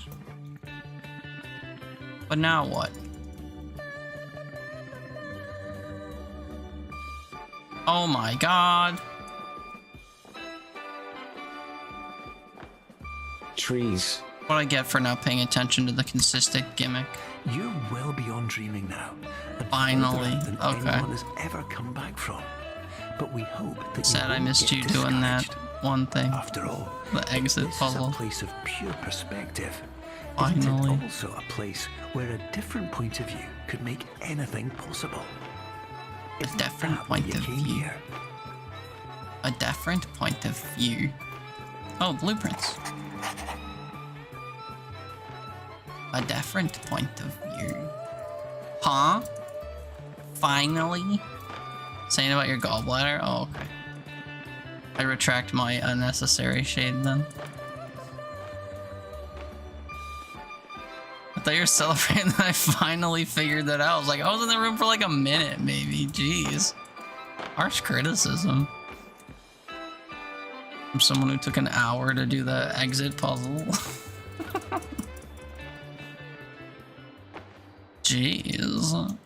But now what? Oh my god. Trees. What I get for not paying attention to the consistent gimmick. You're well beyond dreaming now. And Finally. further than Okay. anyone has ever come back from. But we hope that Sad you I won't missed get you doing that discouraged. one thing. After all, The exit this puzzle. is a place of pure perspective. Finally. Isn't it also a place where a different point of view could make anything possible? Isn't different that why point you of came view. here? A different point of view. Oh, blueprints. A different point of view. Huh? Finally? Saying about your gallbladder? Oh, okay. I retract my unnecessary shade then. I thought you were celebrating that I finally figured that out. I was like, I was in the room for like a minute, maybe. Jeez. Harsh criticism. From someone who took an hour to do the exit puzzle. Jeez.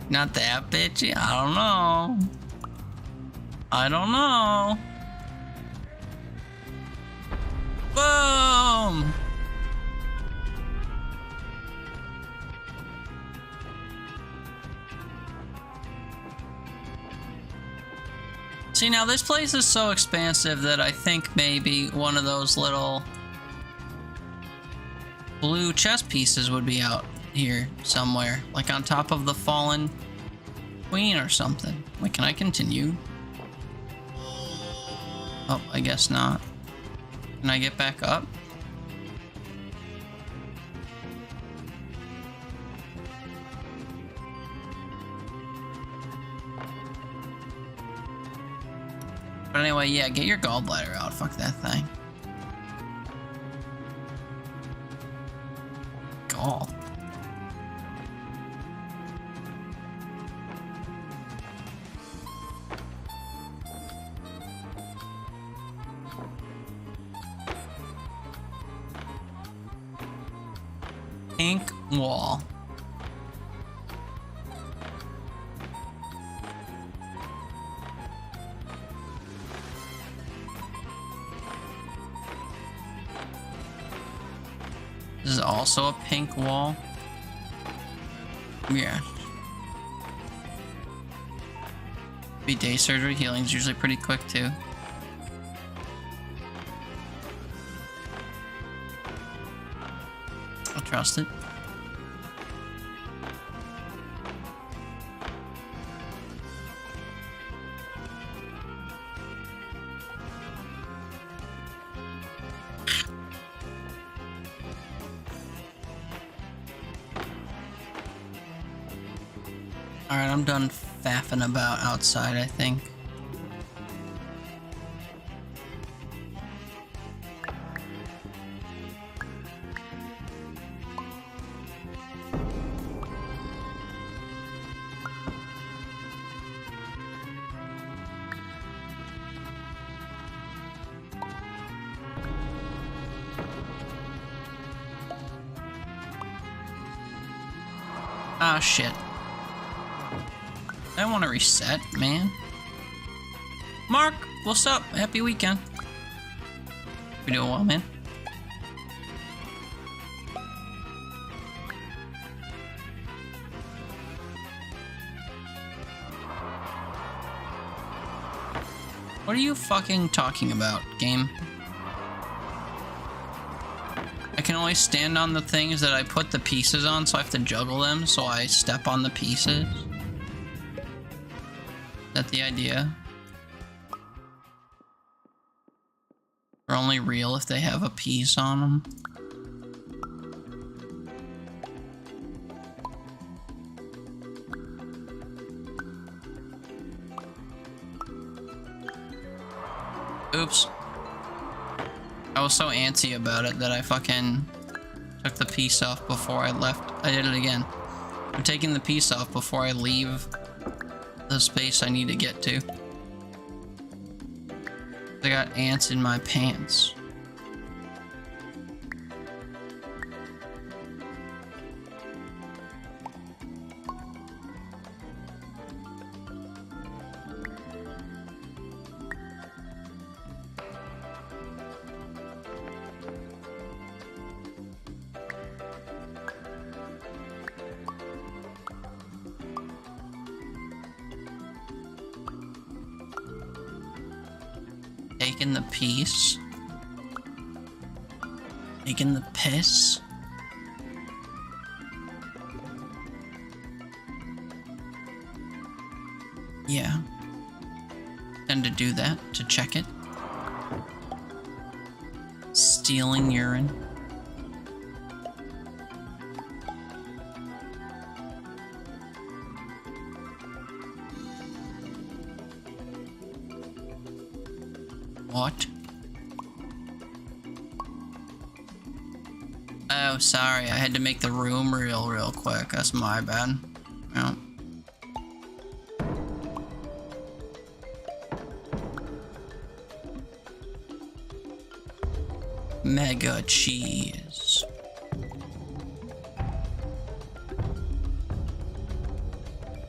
Not that bitchy? I don't know. I don't know. Boom! See, now this place is so expansive that I think maybe one of those little blue chess pieces would be out here somewhere, like on top of the fallen queen or something. Wait, can I continue? Oh, I guess not. Can I get back up? But anyway, yeah, get your gallbladder out. Fuck that thing. Gall. Pink wall. This is also a pink wall. Yeah. Be day surgery. Healing's usually pretty quick too. I'll trust it. Alright, I'm done faffing about outside, I think. Ah, shit. I want to reset, man. Mark, what's up? Happy weekend. We doing well, man? What are you fucking talking about, game? I can only stand on the things that I put the pieces on, so I have to juggle them, so I step on the pieces. Is that the idea? They're only real if they have a piece on them. Oops. I was so antsy about it that I fucking took the piece off before I left. I did it again. I'm taking the piece off before I leave the space I need to get to. I got ants in my pants. Taking the piece. Taking the piss. Yeah. And to do that, to check it. Stealing urine. What? Oh, sorry. I had to make the room real quick. That's my bad. Yeah. Mega cheese.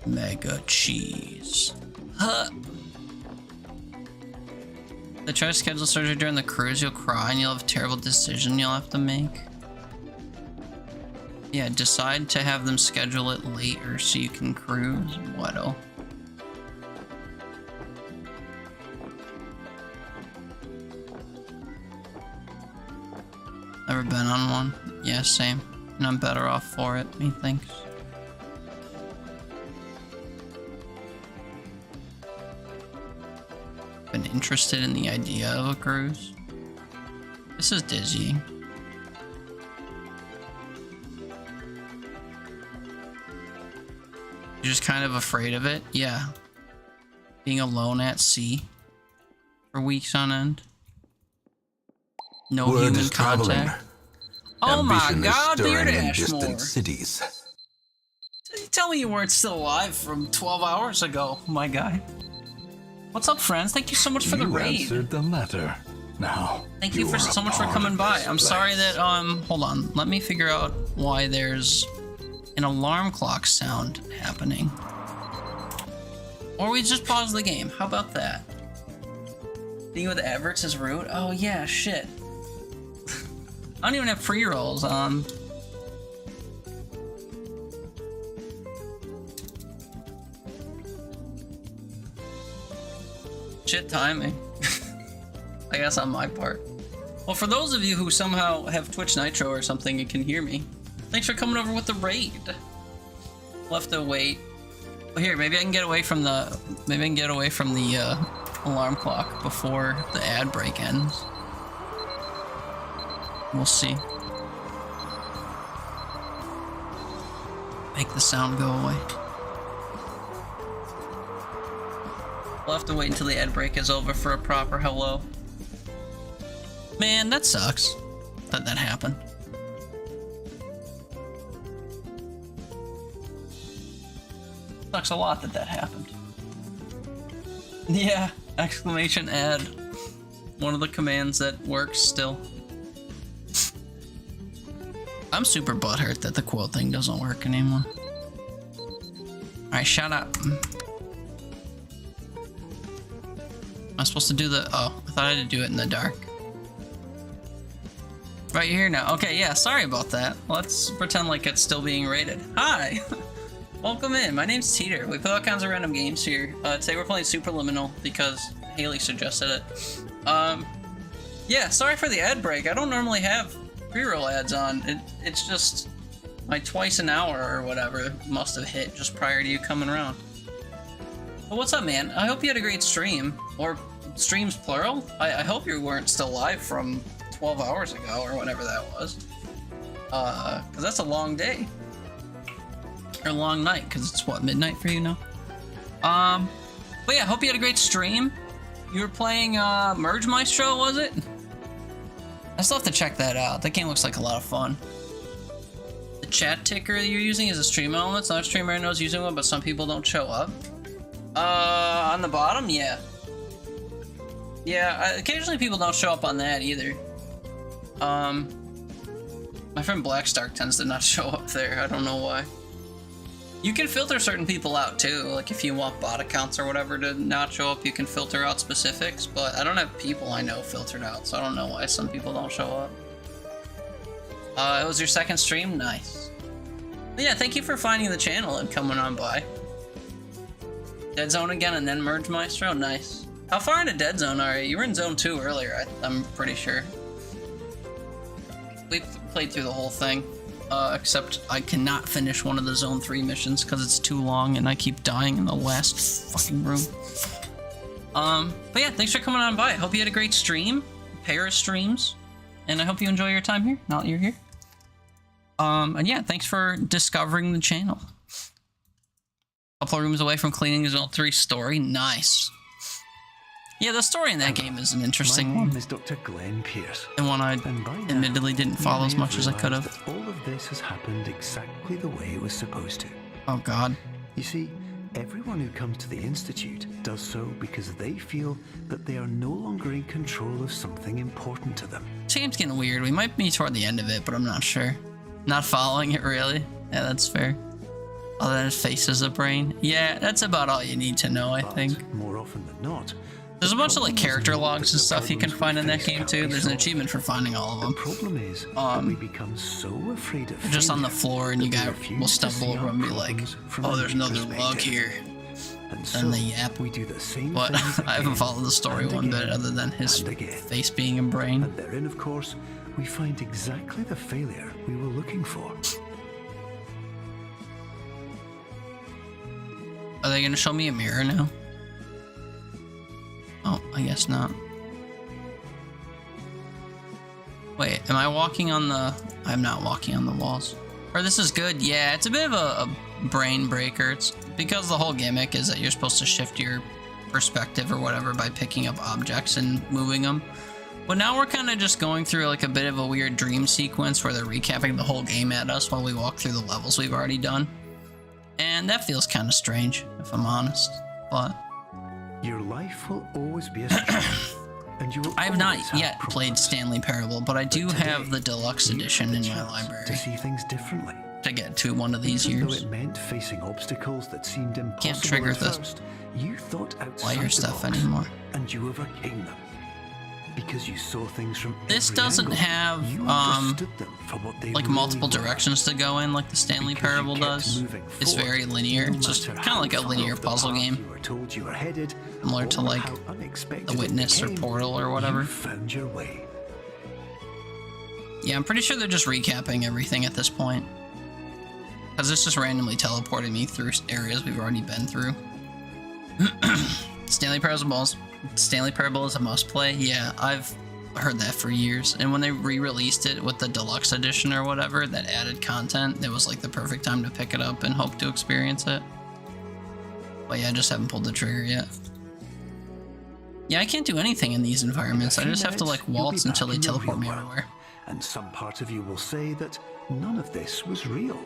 Mega cheese. Huh. They try to schedule surgery during the cruise, you'll cry and you'll have a terrible decision you'll have to make. Yeah, decide to have them schedule it later so you can cruise. What'll? never been on one. Yeah, same. And I'm better off for it, methinks. Been interested in the idea of a cruise. This is dizzying. You're just kind of afraid of it? Yeah. Being alone at sea for weeks on end. No Word human is traveling. contact. Oh my Ambition is god, stirring Beard in Ashmore. distant cities. Tell me you weren't still alive from 12 hours ago, my guy. What's up, friends? Thank you so much for the You raid. answered the letter. Now, Thank you for are so much for part coming of by. this I'm sorry place. that, hold on. Let me figure out why there's an alarm clock sound happening. Or we just pause the game. How about that? Being with adverts is rude? Oh, yeah, shit. I don't even have pre-rolls on. Shit timing. I guess on my part. Well, for those of you who somehow have Twitch Nitro or something and can hear me, thanks for coming over with the raid. We'll have to wait. Well, here, maybe I can get away from the alarm clock before the ad break ends. We'll see. Make the sound go away. We'll have to wait until the ad break is over for a proper hello. Man, that sucks that that happened. Sucks a lot that that happened. Yeah, exclamation ad. One of the commands that works still. I'm super butthurt that the quote thing doesn't work anymore. Alright, shut up. Am I supposed to do the... Oh, I thought I had to do it in the dark. Right here now. Okay, yeah, sorry about that. Let's pretend like it's still being rated. Hi! Welcome in. My name's Teeter. We play all kinds of random games here. Today we're playing Superliminal because Haley suggested it. Yeah, sorry for the ad break. I don't normally have pre-roll ads on. It's just my twice an hour or whatever must have hit just prior to you coming around. But what's up, man? I hope you had a great stream. Or streams plural? I hope you weren't still live from 12 hours ago or whatever that was. Because that's a long day. Or a long night, because it's what, midnight for you now? But yeah, hope you had a great stream. You were playing Merge Maestro, was it? I still have to check that out. That game looks like a lot of fun. The chat ticker that you're using is a stream element. It's not a streamer I know is using one, but some people don't show up. On the bottom, yeah. Yeah, occasionally people don't show up on that either. My friend Blackstark tends to not show up there. I don't know why. You can filter certain people out too. Like if you want bot accounts or whatever to not show up, you can filter out specifics. But I don't have people I know filtered out, so I don't know why some people don't show up. It was your second stream? Nice. But yeah, thank you for finding the channel and coming on by. Dead Zone again and then Merge Maestro? Nice. How far into Dead Zone are you? You were in Zone 2 earlier, I'm pretty sure. We played through the whole thing. Except I cannot finish one of the Zone 3 missions because it's too long and I keep dying in the last fucking room. But yeah, thanks for coming on by. I hope you had a great stream. Pair of streams. And I hope you enjoy your time here, now that you're here. And yeah, thanks for discovering the channel. A couple of rooms away from cleaning Zone 3 story. Nice. Yeah, the story in that game is an interesting one. My name is Dr. Glenn Pierce. And one I And by now, admittedly didn't you follow may as much as I could have. realised that all of this has happened exactly the way it was supposed to. Oh god. You see, everyone who comes to the Institute does so because they feel that they are no longer in control of something important to them. This game's getting weird. We might be toward the end of it, but I'm not sure. Not following it really. Yeah, that's fair. Other than his face is a brain. Yeah, that's about all you need to know, I But think. more often than not, There's a bunch of like problem character isn't logs that and the stuff you can problems find we in that face game can't too. be There's an solved. achievement for finding all of The them. problem is that we become so afraid of Just on the failure floor and you that we guys refuse will to stumble see over our and be like, problems from oh, a there's new another log perspective. here. And so And they yap. we do the same But things I haven't again followed the story and one bit again other than his and again. face being a brain. And therein, of course, we find exactly the failure we were looking for. Are they gonna show me a mirror now? Oh, I guess not. Wait, am I walking on the... I'm not walking on the walls. Or this is good. Yeah, it's a bit of a brain breaker. It's because the whole gimmick is that you're supposed to shift your perspective or whatever by picking up objects and moving them. But now we're kind of just going through like a bit of a weird dream sequence where they're recapping the whole game at us while we walk through the levels we've already done. And that feels kind of strange, if I'm honest. But your life will always be a struggle. And you will I have not always have yet problems. played Stanley Parable, but I do have the deluxe You edition had in the my chance library to see things differently. to get to one of these Even though years. it meant facing obstacles that seemed impossible Can't trigger at the first, you thought outside Player the stuff box, anymore. and you overcame them. Because you saw things from This every doesn't angle, have, you understood them for what they like really multiple were. directions to go in like the Stanley Because you Parable kept does. moving It's forward, very linear. no It's just matter kind of like a how far linear off the puzzle path game. You were told you were headed, Similar to, or like, how unexpected The it Witness or became, Portal or whatever. You found your way. Yeah, I'm pretty sure they're just recapping everything at this point. Because it's just randomly teleporting me through areas we've already been through. Stanley Parable is a must play. Yeah, I've heard that for years. And when they re-released it with the deluxe edition or whatever, that added content, it was like the perfect time to pick it up and hope to experience it. But yeah, I just haven't pulled the trigger yet. Yeah, I can't do anything in these environments. I just have to like waltz until they teleport me everywhere. And some part of you will say that none of this was real.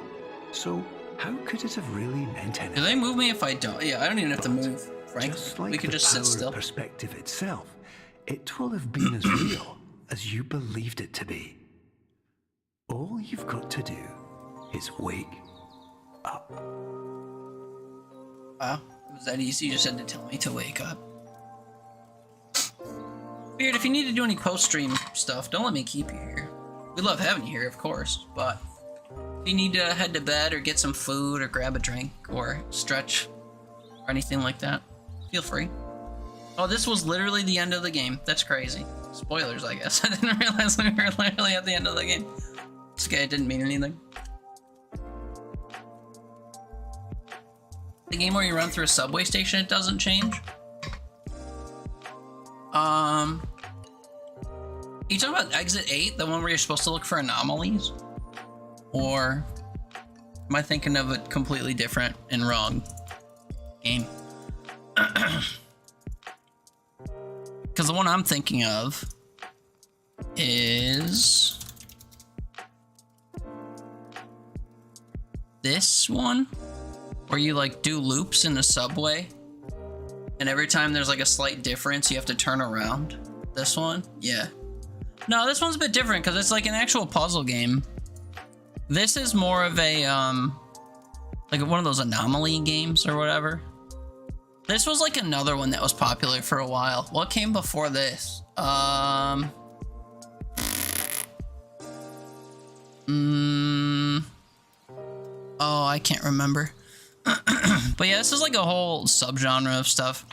So how could it have really meant anything? Do they move me if I don't? Yeah, I don't even have to move, frankly. Just like We could the just sit power still. of perspective itself, it will have been as real as you believed it to be. All you've got to do is wake up. Wow, it was that easy? You just had to tell me to wake up. Beard, if you need to do any post-stream stuff, don't let me keep you here. We love having you here, of course, but if you need to head to bed or get some food or grab a drink or stretch or anything like that, feel free. Oh, this was literally the end of the game. That's crazy. Spoilers, I guess. I didn't realize we were literally at the end of the game. This guy didn't mean anything. The game where you run through a subway station, it doesn't change. You talking about Exit 8, the one where you're supposed to look for anomalies? Or am I thinking of a completely different and wrong game? Because the one I'm thinking of is this one, where you like do loops in the subway, and every time there's like a slight difference, you have to turn around. This one? Yeah. No, this one's a bit different because it's like an actual puzzle game. This is more of a, like one of those anomaly games or whatever. This was like another one that was popular for a while. What came before this? Oh, I can't remember. But yeah, this is like a whole subgenre of stuff.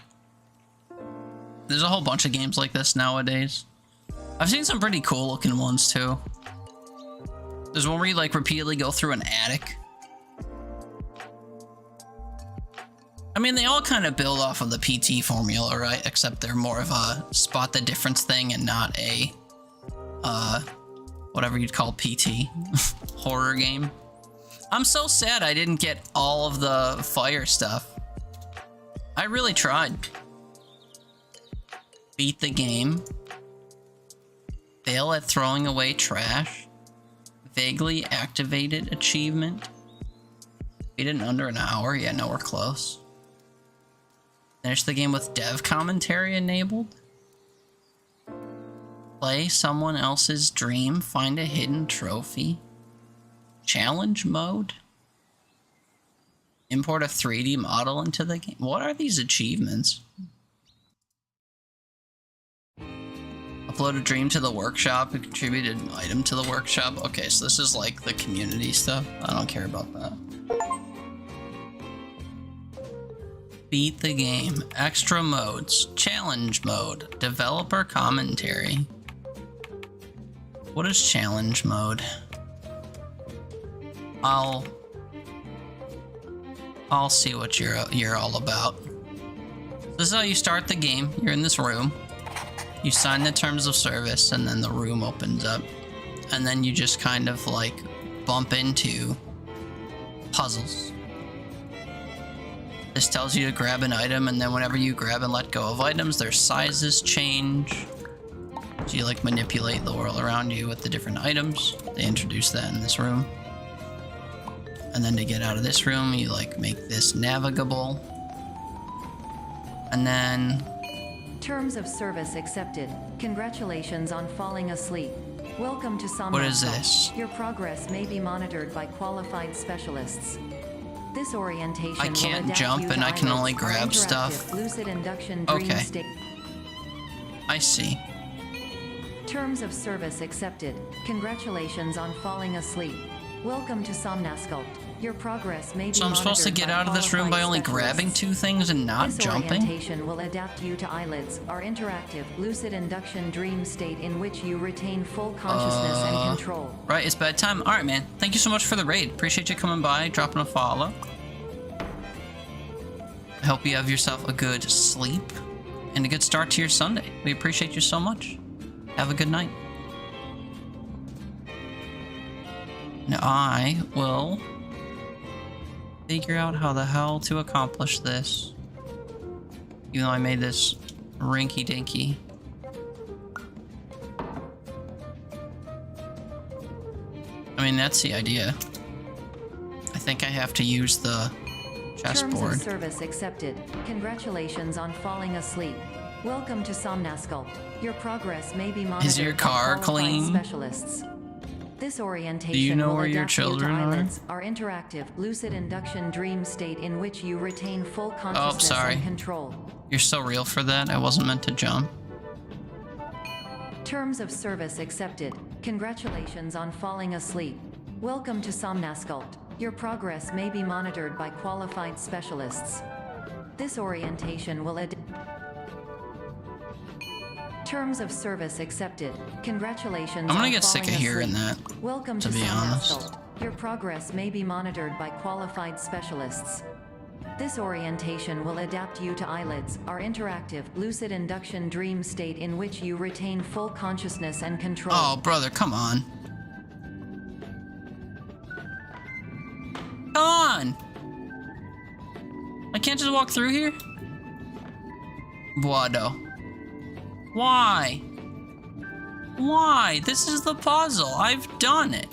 There's a whole bunch of games like this nowadays. I've seen some pretty cool looking ones too. There's one where you like repeatedly go through an attic. I mean, they all kind of build off of the PT formula, right? Except they're more of a spot the difference thing and not a, whatever you'd call PT horror game. I'm so sad I didn't get all of the fire stuff. I really tried. Beat the game. Fail at throwing away trash. Vaguely activated achievement. Beat it in under an hour. Yeah, no, we're close. Finish the game with dev commentary enabled. Play someone else's dream. Find a hidden trophy. Challenge mode. Import a 3D model into the game. What are these achievements? Upload a dream to the workshop. A contributed item to the workshop. Okay, so this is like the community stuff. I don't care about that. Beat the game. Extra modes. Challenge mode. Developer commentary. What is challenge mode? I'll see what you're all about. This is how you start the game. You're in this room. You sign the terms of service, and then the room opens up. And then you just kind of like bump into puzzles. This tells you to grab an item, and then whenever you grab and let go of items, their sizes change. So you like manipulate the world around you with the different items. They introduce that in this room. And then to get out of this room, you like make this navigable. And then... Terms of service accepted. Congratulations on falling asleep. Welcome to Somnus. What is this? Your progress may be monitored by qualified specialists. This orientation I can't jump and I can only grab stuff. Lucid induction dream Okay. state. I see. Terms of service accepted. Congratulations on falling asleep. Welcome to Somnasculpt. Your progress may be So I'm supposed to monitored get by out of this room by only qualified grabbing specialists. 2 things and not This jumping? orientation will adapt you to eyelids, our interactive, lucid induction dream state in which you retain full consciousness and control. Right, it's bedtime. Alright, man. Thank you so much for the raid. Appreciate you coming by, dropping a follow. I hope you have yourself a good sleep and a good start to your Sunday. We appreciate you so much. Have a good night. Now I will figure out how the hell to accomplish this. Even though I made this rinky-dinky. I mean, that's the idea. I think I have to use the Terms of chessboard. service accepted. Congratulations on falling asleep. Welcome to Somnasculpt. Your progress may be monitored Is your by car qualified clean? specialists. This orientation Do you know will where your adapt you to children are? eyelids, our interactive, lucid induction dream state in which you retain full consciousness sorry. and control. You're so real for that. I wasn't meant to jump. Terms of service accepted. Congratulations on falling asleep. Welcome to Somnasculpt. Your progress may be monitored by qualified specialists. This orientation will Terms of service accepted. Congratulations. I'm gonna on get sick of falling hearing asleep. that, Welcome to to be honest. Somnasculpt. Your progress may be monitored by qualified specialists. This orientation will adapt you to eyelids, our interactive, lucid induction dream state in which you retain full consciousness and control. Oh, brother, come on. Come on! I can't just walk through here? Wado. Why? Why? This is the puzzle. I've done it.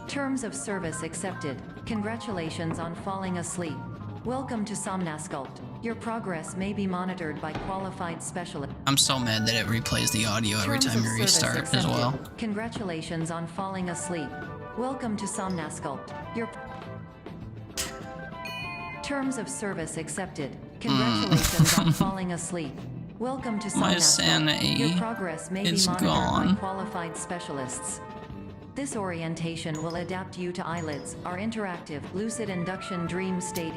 Terms of service accepted. Congratulations on falling asleep. Welcome to Somnasculpt. Your progress may be monitored by qualified specialists. I'm so mad that it replays the audio every Terms time of you service restart as accepted. well. Congratulations on falling asleep. Welcome to Somnasculpt. Your Terms of service accepted. Congratulations on falling asleep. Welcome to My Somnasculpt. sanity Your progress may be is monitored gone. by qualified specialists. This orientation will adapt you to eyelids, our interactive, lucid induction dream state.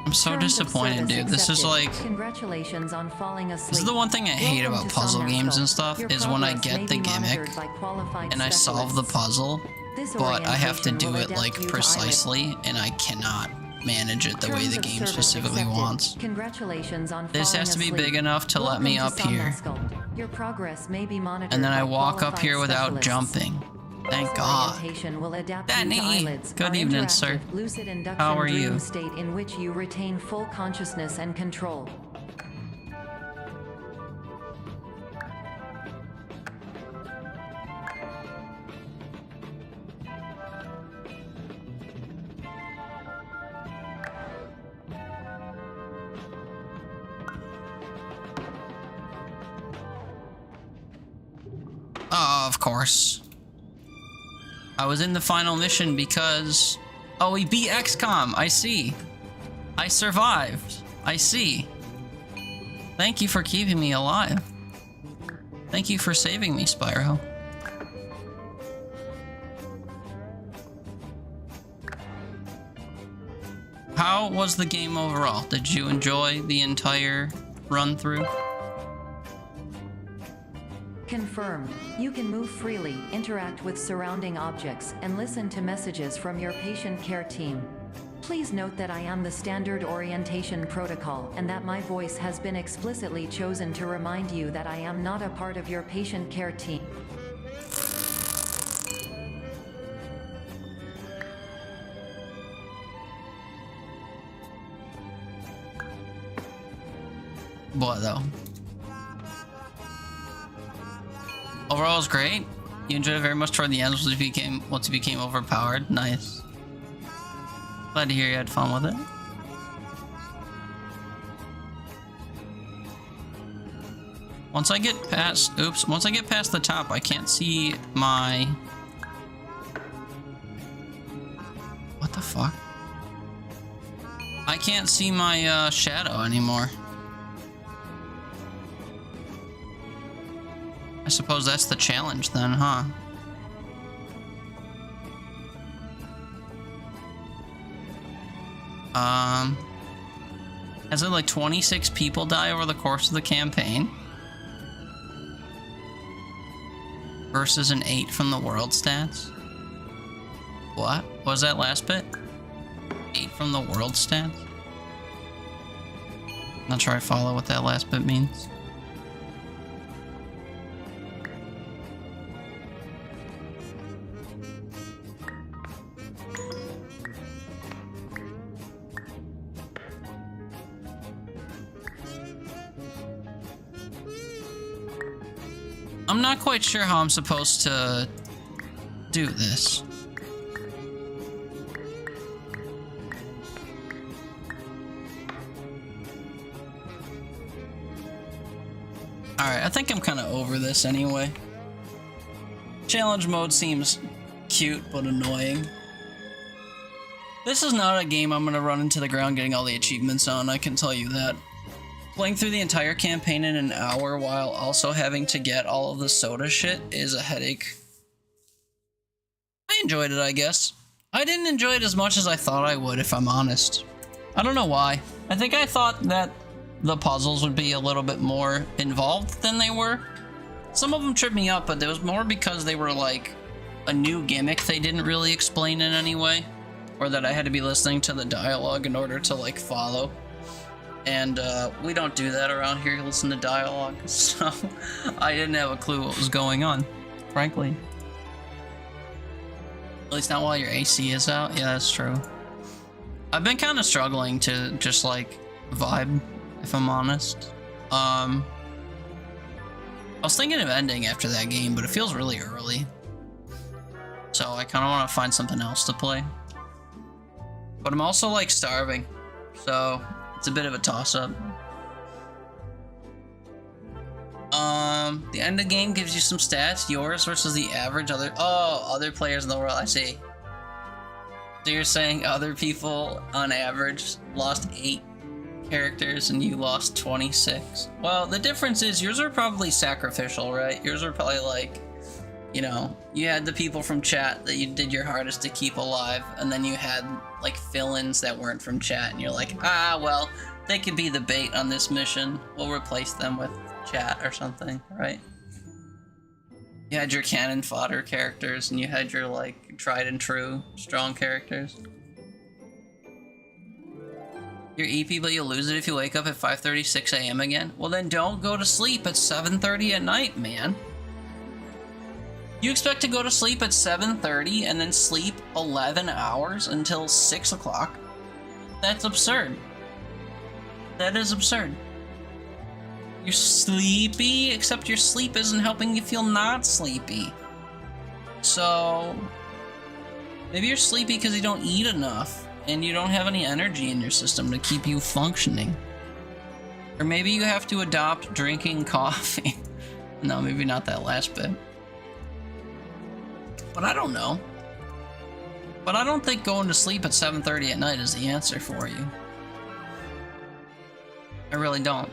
I'm so Terms of disappointed, service dude. This is accepted. like... Congratulations on falling asleep. This is the one thing I hate Welcome about to puzzle games and Somnasculpt. stuff, Your is when I progress may get the be gimmick monitored by qualified and I solve the specialists. puzzle, This but I have to orientation do will it adapt like you to precisely, and I cannot manage it the way Terms the of game service specifically accepted. wants. Congratulations on This falling has to be asleep. big enough to let me Welcome up here. Somnasculpt. Your progress may be monitored And then I by walk up qualified here without specialists. jumping. Thank This God. orientation will adapt Danny! you to eyelids, Good our evening, interactive, sir. lucid induction How are dream you? state in which you retain full consciousness and control. Oh, of course. I was in the final mission because... Oh, we beat XCOM. I see. I survived. I see. Thank you for keeping me alive. Thank you for saving me, Spyro. How was the game overall? Did you enjoy the entire run through. Confirmed. You can move freely, interact with surrounding objects, and listen to messages from your patient care team. Please note that I am the standard orientation protocol and that my voice has been explicitly chosen to remind you that I am not a part of your patient care team. What though? Overall, it was great. You enjoyed it very much toward the end once you became overpowered. Nice. Glad to hear you had fun with it. Once I get past the top, I can't see my... What the fuck? I can't see my shadow anymore. I suppose that's the challenge then, huh? Has it like 26 people die over the course of the campaign? Versus an 8 from the world stats? What? What was that last bit? 8 from the world stats? Not sure I follow what that last bit means. I'm not quite sure how I'm supposed to do this. Alright, I think I'm kind of over this anyway. Challenge mode seems cute but annoying. This is not a game I'm going to run into the ground getting all the achievements on, I can tell you that. Playing through the entire campaign in an hour while also having to get all of the soda shit is a headache. I enjoyed it, I guess. I didn't enjoy it as much as I thought I would, if I'm honest. I don't know why. I think I thought that the puzzles would be a little bit more involved than they were. Some of them tripped me up, but it was more because they were like a new gimmick they didn't really explain in any way. Or that I had to be listening to the dialogue in order to like follow. And we don't do that around here, listen to dialogue, so I didn't have a clue what was going on, frankly. At least not while your AC is out. Yeah, that's true. I've been kind of struggling to just like vibe, if I'm honest. I was thinking of ending after that game, but it feels really early. So I kind of want to find something else to play. But I'm also like starving, so it's a bit of a toss-up. The end of the game gives you some stats, yours versus the average other players in the world, I see. So you're saying other people on average lost 8 characters and you lost 26. Well, the difference is yours are probably sacrificial, right? Yours are probably like, you know, you had the people from chat that you did your hardest to keep alive, and then you had like fill-ins that weren't from chat, and you're like, ah, well, they could be the bait on this mission. We'll replace them with chat or something, right? You had your cannon fodder characters, and you had your like tried and true strong characters. You're EP, but you'll lose it if you wake up at 5:36 a.m. again. Well, then don't go to sleep at 7:30 at night, man. You expect to go to sleep at 7:30 and then sleep 11 hours until 6 o'clock? That's absurd. That is absurd. You're sleepy, except your sleep isn't helping you feel not sleepy. So, maybe you're sleepy because you don't eat enough and you don't have any energy in your system to keep you functioning. Or maybe you have to adopt drinking coffee. No, maybe not that last bit. But I don't know. But I don't think going to sleep at 7:30 at night is the answer for you. I really don't.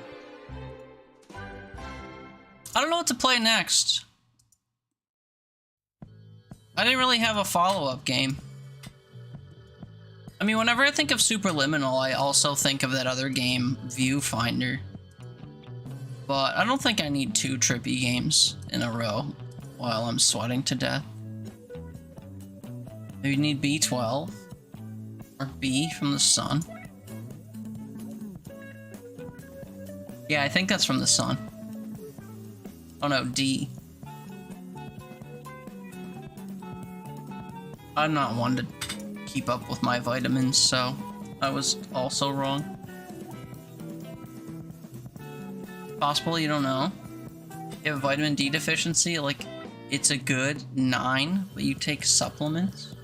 I don't know what to play next. I didn't really have a follow-up game. I mean, whenever I think of Superliminal, I also think of that other game, Viewfinder. But I don't think I need 2 trippy games in a row while I'm sweating to death. Maybe need B12 or B from the sun. Yeah, I think that's from the sun. Oh no, D. I'm not one to keep up with my vitamins, so I was also wrong. Possible, you don't know. You have a vitamin D deficiency, like it's a good 9, but you take supplements.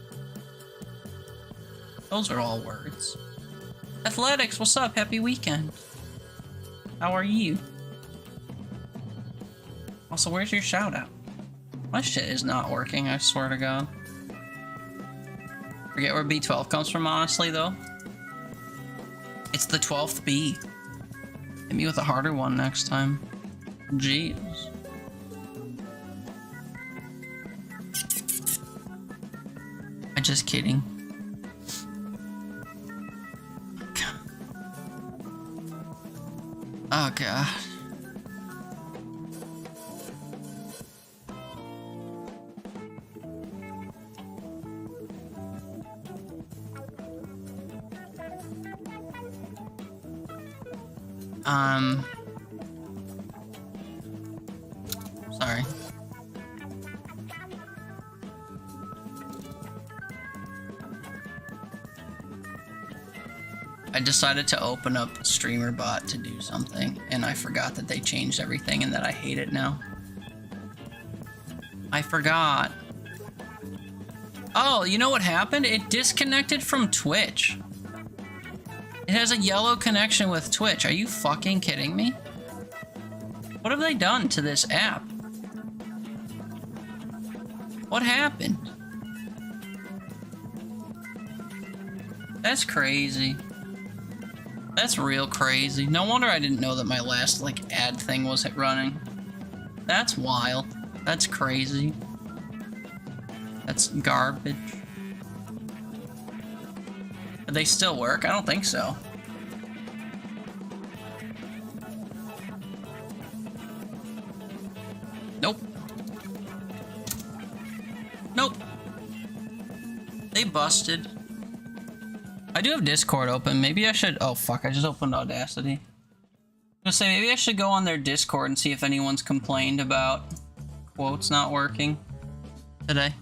Those are all words. Athletics, what's up? Happy weekend. How are you? Also, where's your shout out? My shit is not working, I swear to God. Forget where B12 comes from, honestly, though. It's the 12th B. Hit me with a harder one next time. Jeez. I'm just kidding. Oh god. Sorry. I decided to open up StreamerBot to do something, and I forgot that they changed everything and that I hate it now. I forgot. Oh, you know what happened? It disconnected from Twitch. It has a yellow connection with Twitch. Are you fucking kidding me? What have they done to this app? What happened? That's crazy. That's real crazy. No wonder I didn't know that my last, like, ad thing was running. That's wild. That's crazy. That's garbage. Do they still work? I don't think so. Nope. Nope. They busted. I do have Discord open. Maybe I should... Oh, fuck. I just opened Audacity. I was gonna say, maybe I should go on their Discord and see if anyone's complained about quotes not working today.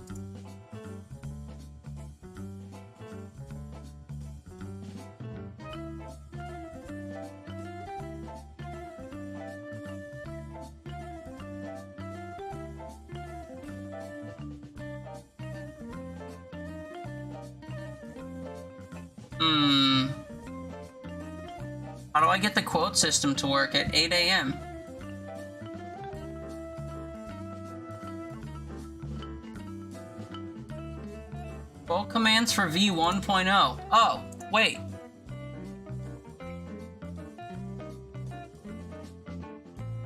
How do I get the quote system to work at 8 a.m.? Quote commands for V1.0. Oh, wait.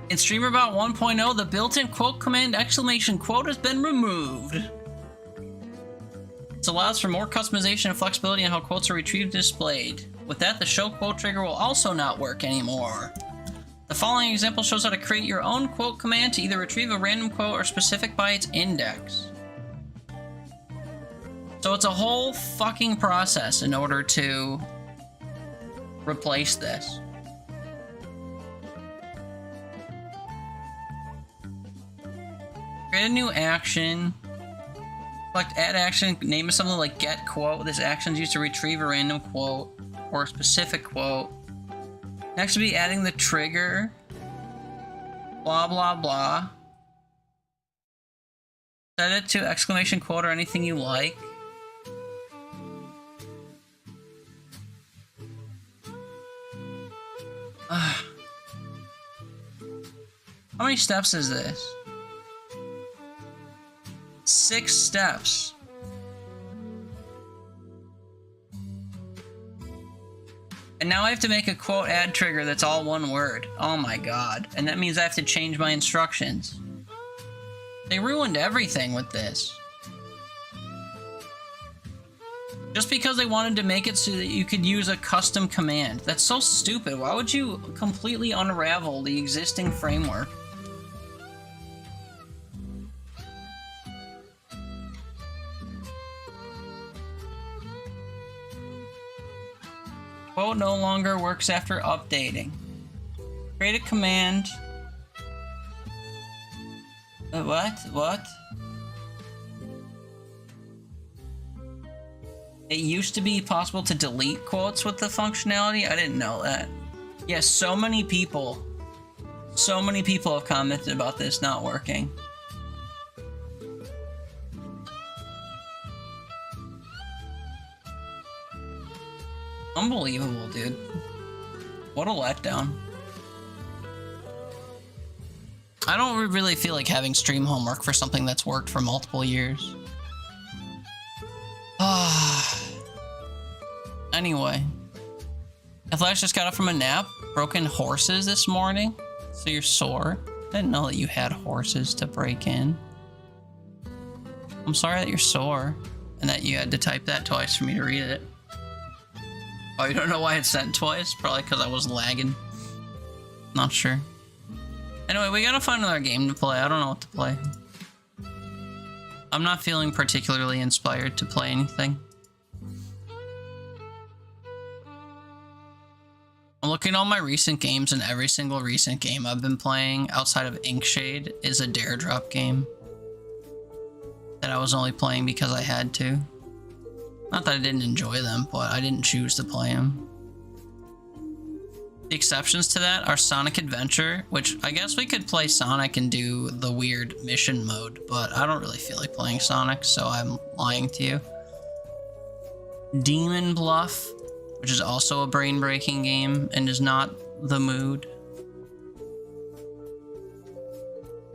In StreamerBot 1.0, the built-in quote command exclamation quote has been removed. This allows for more customization and flexibility in how quotes are retrieved and displayed. With that, the show quote trigger will also not work anymore. The following example shows how to create your own quote command to either retrieve a random quote or specific by its index. So it's a whole fucking process in order to replace this. Create a new action. Select add action, name it something like get quote. This action is used to retrieve a random quote or a specific quote. Next would be adding the trigger. Blah, blah, blah. Set it to exclamation quote or anything you like. How many steps is this? 6 steps. And now I have to make a quote add trigger that's all one word. Oh my god. And that means I have to change my instructions. They ruined everything with this. Just because they wanted to make it so that you could use a custom command. That's so stupid. Why would you completely unravel the existing framework? Quote no longer works after updating. Create a command. What? It used to be possible to delete quotes with the functionality. I didn't know that. Yes, so many people have commented about this not working. Unbelievable, dude. What a letdown. I don't really feel like having stream homework for something that's worked for multiple years. Anyway. Flash just got up from a nap. Broken horses this morning. So you're sore. I didn't know that you had horses to break in. I'm sorry that you're sore. And that you had to type that twice for me to read it. Oh, you don't know why it's sent twice? Probably because I was lagging. Not sure. Anyway, we gotta find another game to play. I don't know what to play. I'm not feeling particularly inspired to play anything. I'm looking at all my recent games, and every single recent game I've been playing outside of Inkshade is a Dare Drop game that I was only playing because I had to. Not that I didn't enjoy them, but I didn't choose to play them. The exceptions to that are Sonic Adventure, which I guess we could play Sonic and do the weird mission mode, but I don't really feel like playing Sonic, so I'm lying to you. Demon Bluff, which is also a brain-breaking game and is not the mood.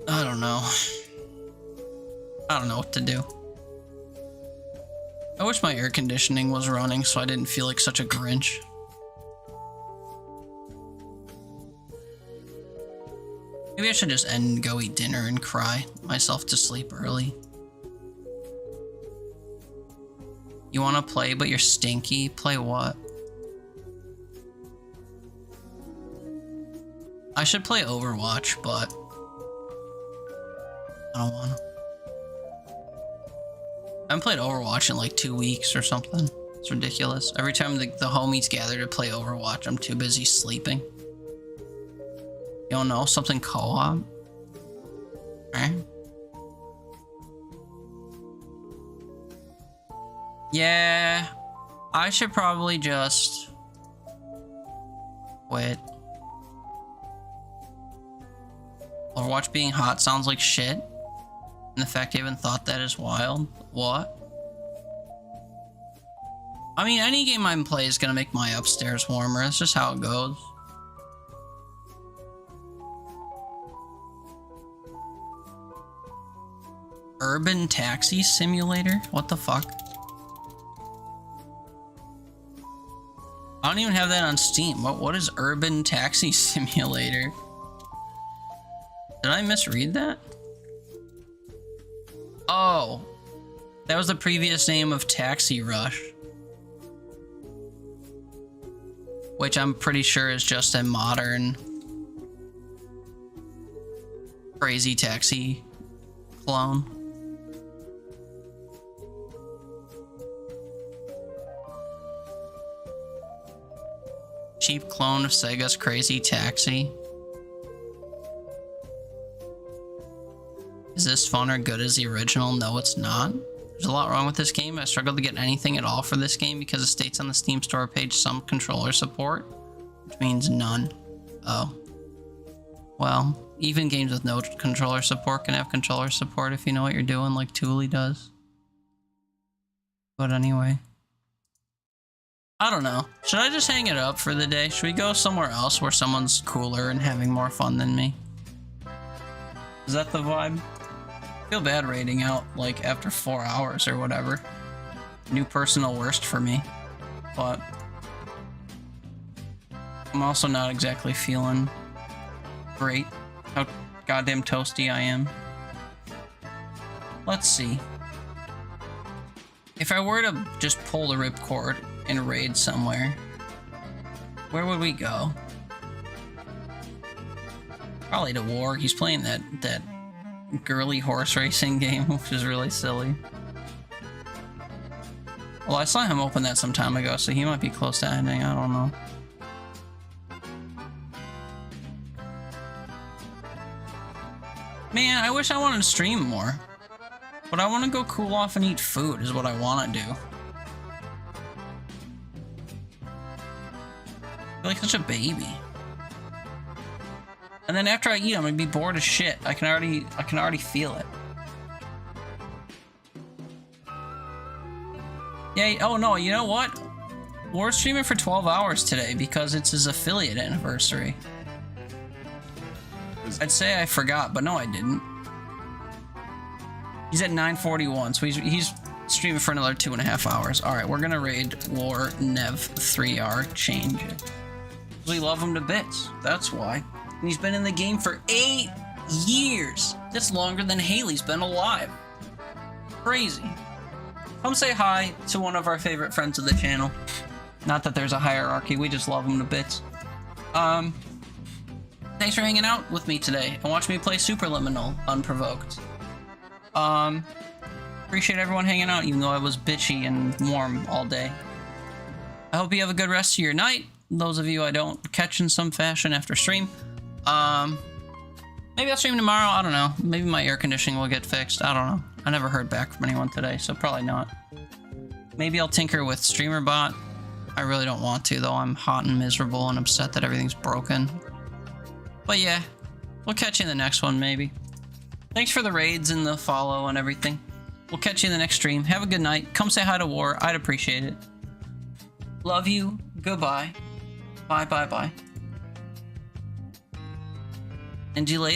I don't know. I don't know what to do. I wish my air conditioning was running so I didn't feel like such a Grinch. Maybe I should just end and go eat dinner and cry myself to sleep early. You want to play but you're stinky? Play what? I should play Overwatch, but I don't want to. I haven't played Overwatch in like 2 weeks or something. It's ridiculous. Every time the homies gather to play Overwatch, I'm too busy sleeping. You don't know? Something co-op? Right? Yeah, I should probably just quit. Overwatch being hot sounds like shit. And the fact you haven't thought that is wild. What? I mean, any game I play is gonna make my upstairs warmer. That's just how it goes. Urban Taxi Simulator? What the fuck? I don't even have that on Steam. What is Urban Taxi Simulator? Did I misread that? Oh, that was the previous name of Taxi Rush, which I'm pretty sure is just a modern Crazy Taxi clone. Cheap clone of Sega's Crazy Taxi. Is this fun or good as the original? No, it's not. There's a lot wrong with this game. I struggled to get anything at all for this game because it states on the Steam store page some controller support, which means none. Oh. Well, even games with no controller support can have controller support if you know what you're doing, like Thule does. But anyway. I don't know. Should I just hang it up for the day? Should we go somewhere else where someone's cooler and having more fun than me? Is that the vibe? I feel bad rating out like after 4 hours or whatever. New personal worst for me. But I'm also not exactly feeling great. How goddamn toasty I am. Let's see. If I were to just pull the ripcord and raid somewhere, where would we go? Probably to War. He's playing that girly horse racing game, which is really silly. Well, I saw him open that some time ago, so he might be close to ending. I don't know. Man, I wish I wanted to stream more. But I want to go cool off and eat food is what I want to do. I feel like such a baby. And then after I eat, I'm gonna be bored as shit. I can already feel it. Yeah, oh no, you know what? We're streaming for 12 hours today because it's his affiliate anniversary. I'd say I forgot, but no, I didn't. He's at 9:41, so he's streaming for another 2.5 hours. All right, we're gonna raid War Nev 3R change it. We love him to bits. That's why. And he's been in the game for 8 years. That's longer than Haley's been alive. Crazy. Come say hi to one of our favorite friends of the channel. Not that there's a hierarchy, we just love him to bits. Thanks for hanging out with me today and watching me play Superliminal unprovoked. Appreciate everyone hanging out even though I was bitchy and warm all day. I hope you have a good rest of your night. Those of you I don't catch in some fashion after stream. Maybe I'll stream tomorrow, I don't know. Maybe my air conditioning will get fixed, I don't know. I never heard back from anyone today, so probably not. Maybe I'll tinker with StreamerBot. I really don't want to though, I'm hot and miserable and upset that everything's broken. But yeah, we'll catch you in the next one maybe. Thanks for the raids and the follow and everything. We'll catch you in the next stream. Have a good night. Come say hi to War, I'd appreciate it. Love you, goodbye. Bye bye bye. And delay